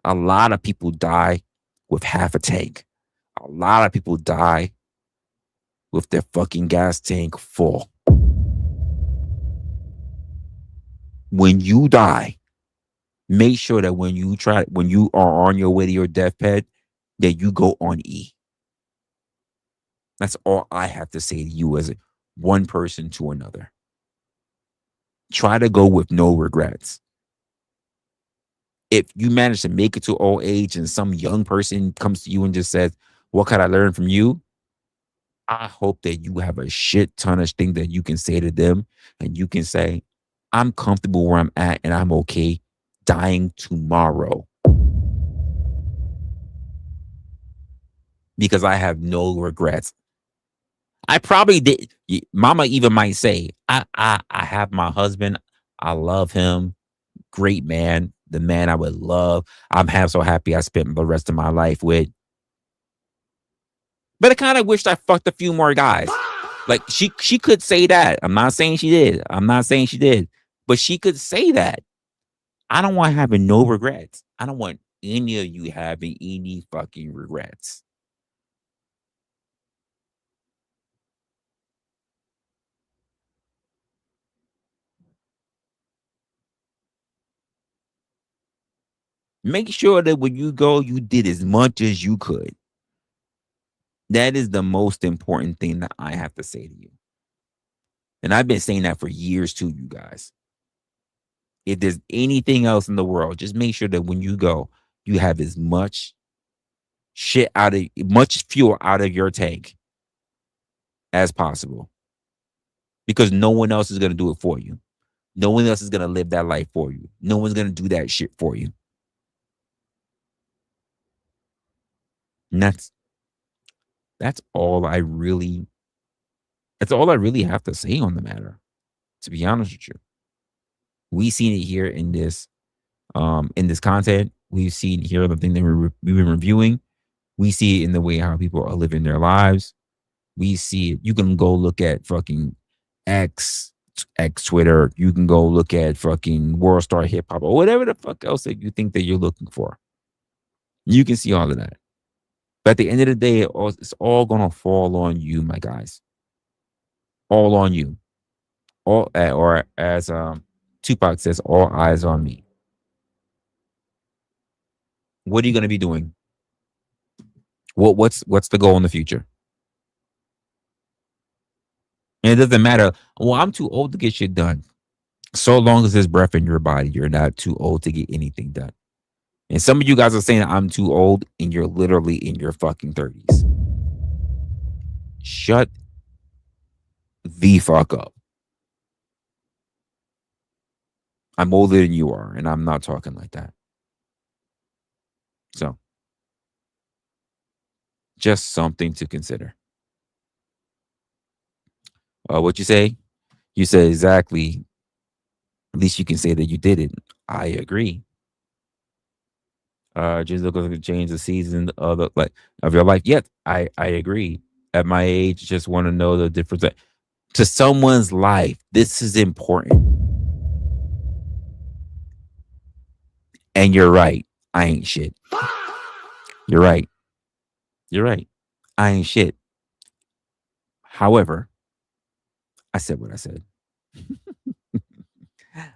A lot of people die with half a tank. A lot of people die with their fucking gas tank full. When you die, make sure that when you are on your way to your deathbed, that you go on E. That's all I have to say to you as one person to another. Try to go with no regrets. If you manage to make it to old age and some young person comes to you and just says, what can I learn from you? I hope that you have a shit ton of things that you can say to them. And you can say, I'm comfortable where I'm at and I'm okay dying tomorrow. because I have no regrets. I probably did. Mama even might say, I have my husband. I love him. Great man. The man I would love. I'm so happy I spent the rest of my life with. But I kind of wished I fucked a few more guys. Like she could say that. I'm not saying she did. But she could say that. I don't want having no regrets. I don't want any of you having any fucking regrets. Make sure that when you go, you did as much as you could. That is the most important thing that I have to say to you. And I've been saying that for years too, you guys. If there's anything else in the world, just make sure that when you go, you have as much fuel out of your tank as possible. Because no one else is going to do it for you. No one else is going to live that life for you. No one's going to do that shit for you. And that's all I really have to say on the matter, to be honest with you. We've seen it here in this content. We've seen here the thing that we've been reviewing. We see it in the way how people are living their lives. We see it. You can go look at fucking X Twitter. You can go look at fucking World Star Hip Hop or whatever the fuck else that you think that you're looking for. You can see all of that. But at the end of the day, it's all gonna fall on you, my guys. All on you. Or as Tupac says, all eyes on me. What are you gonna be doing? What's the goal in the future? And it doesn't matter. Well, I'm too old to get shit done. So long as there's breath in your body, you're not too old to get anything done. And some of you guys are saying I'm too old, and you're literally in your fucking 30s. Shut the fuck up. I'm older than you are, and I'm not talking like that. So, just something to consider. What you say? You said exactly. At least you can say that you did it. I agree. Just looking to change the season of your life. Yet, I agree. At my age, just want to know the difference to someone's life. This is important. And you're right. I ain't shit. You're right. I ain't shit. However, I said what I said.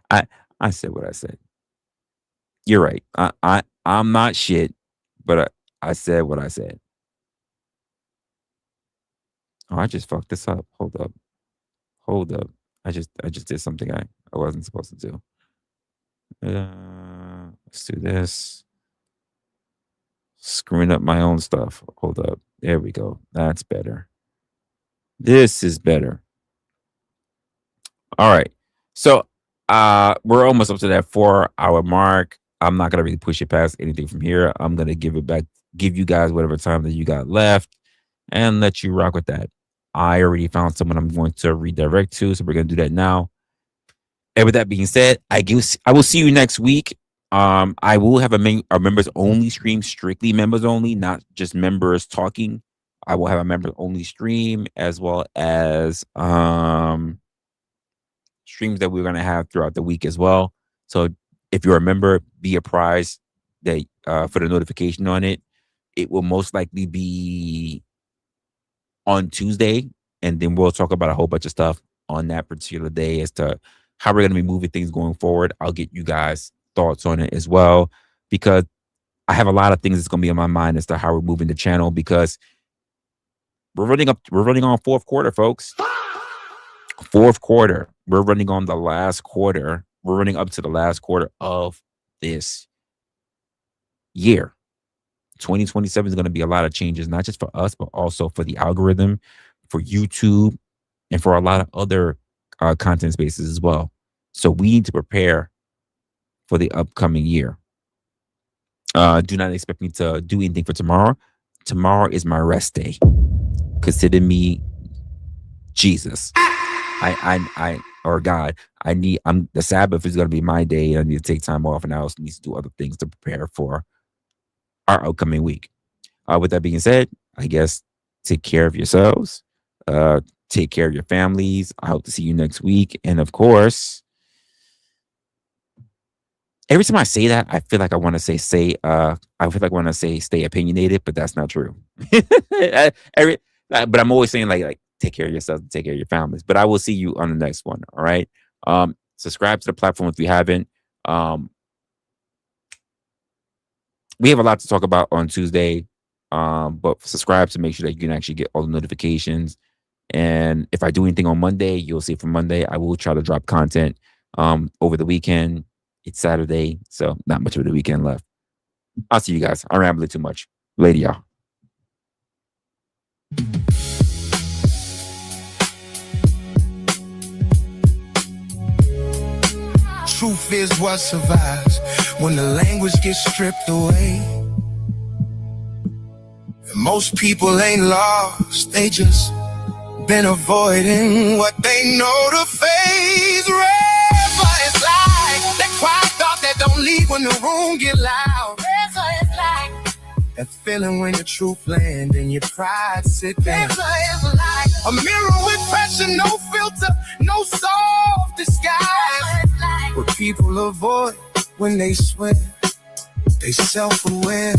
I said what I said. You're right. I'm not shit, but I said what I said. Oh, I just fucked this up. Hold up. I just did something I wasn't supposed to do. Let's do this. Screwing up my own stuff. Hold up. There we go. That's better. This is better. All right. So we're almost up to that 4-hour mark. I'm not gonna really push it past anything from here. I'm gonna give you guys whatever time that you got left and let you rock with that. I already found someone I'm going to redirect to, so we're gonna do that now. And with that being said, I will see you next week. I will have a members only stream, strictly members only, not just members talking. I will have a members only stream as well as streams that we're going to have throughout the week as well. So if you're a member, be apprised that for the notification on it. It will most likely be on Tuesday, and then we'll talk about a whole bunch of stuff on that particular day as to how we're going to be moving things going forward. I'll get you guys thoughts on it as well, because I have a lot of things that's going to be on my mind as to how we're moving the channel, because we're running on fourth quarter, folks. Fourth quarter. We're running on the last quarter. We're running up to the last quarter of this year. 2027 is going to be a lot of changes, not just for us, but also for the algorithm, for YouTube, and for a lot of other content spaces as well. So we need to prepare for the upcoming year. Do not expect me to do anything for tomorrow. tomorrow is my rest day. Consider me Jesus. Or God. The Sabbath is going to be my day. I need to take time off, and I also need to do other things to prepare for our upcoming week. With that being said, I guess take care of yourselves. Take care of your families. I hope to see you next week. And of course, every time I say that, I feel like I want to say stay opinionated, but that's not true. But I'm always saying like take care of yourself, take care of your families. But I will see you on the next one. All right. Subscribe to the platform if you haven't. We have a lot to talk about on Tuesday. But subscribe to make sure that you can actually get all the notifications. And if I do anything on Monday, you'll see it from Monday. I will try to drop content over the weekend. It's Saturday, so not much of the weekend left. I'll see you guys. I'm rambling too much. Later, y'all. Truth is what survives when the language gets stripped away. And most people ain't lost, they just been avoiding what they know to face. Resla is like that quiet thought that don't leave when the room get loud. Resla is like that feeling when the truth land and your pride sit down. Resla is like a mirror with pressure, no filter, no soft disguise. Like what people avoid when they swear they self-aware.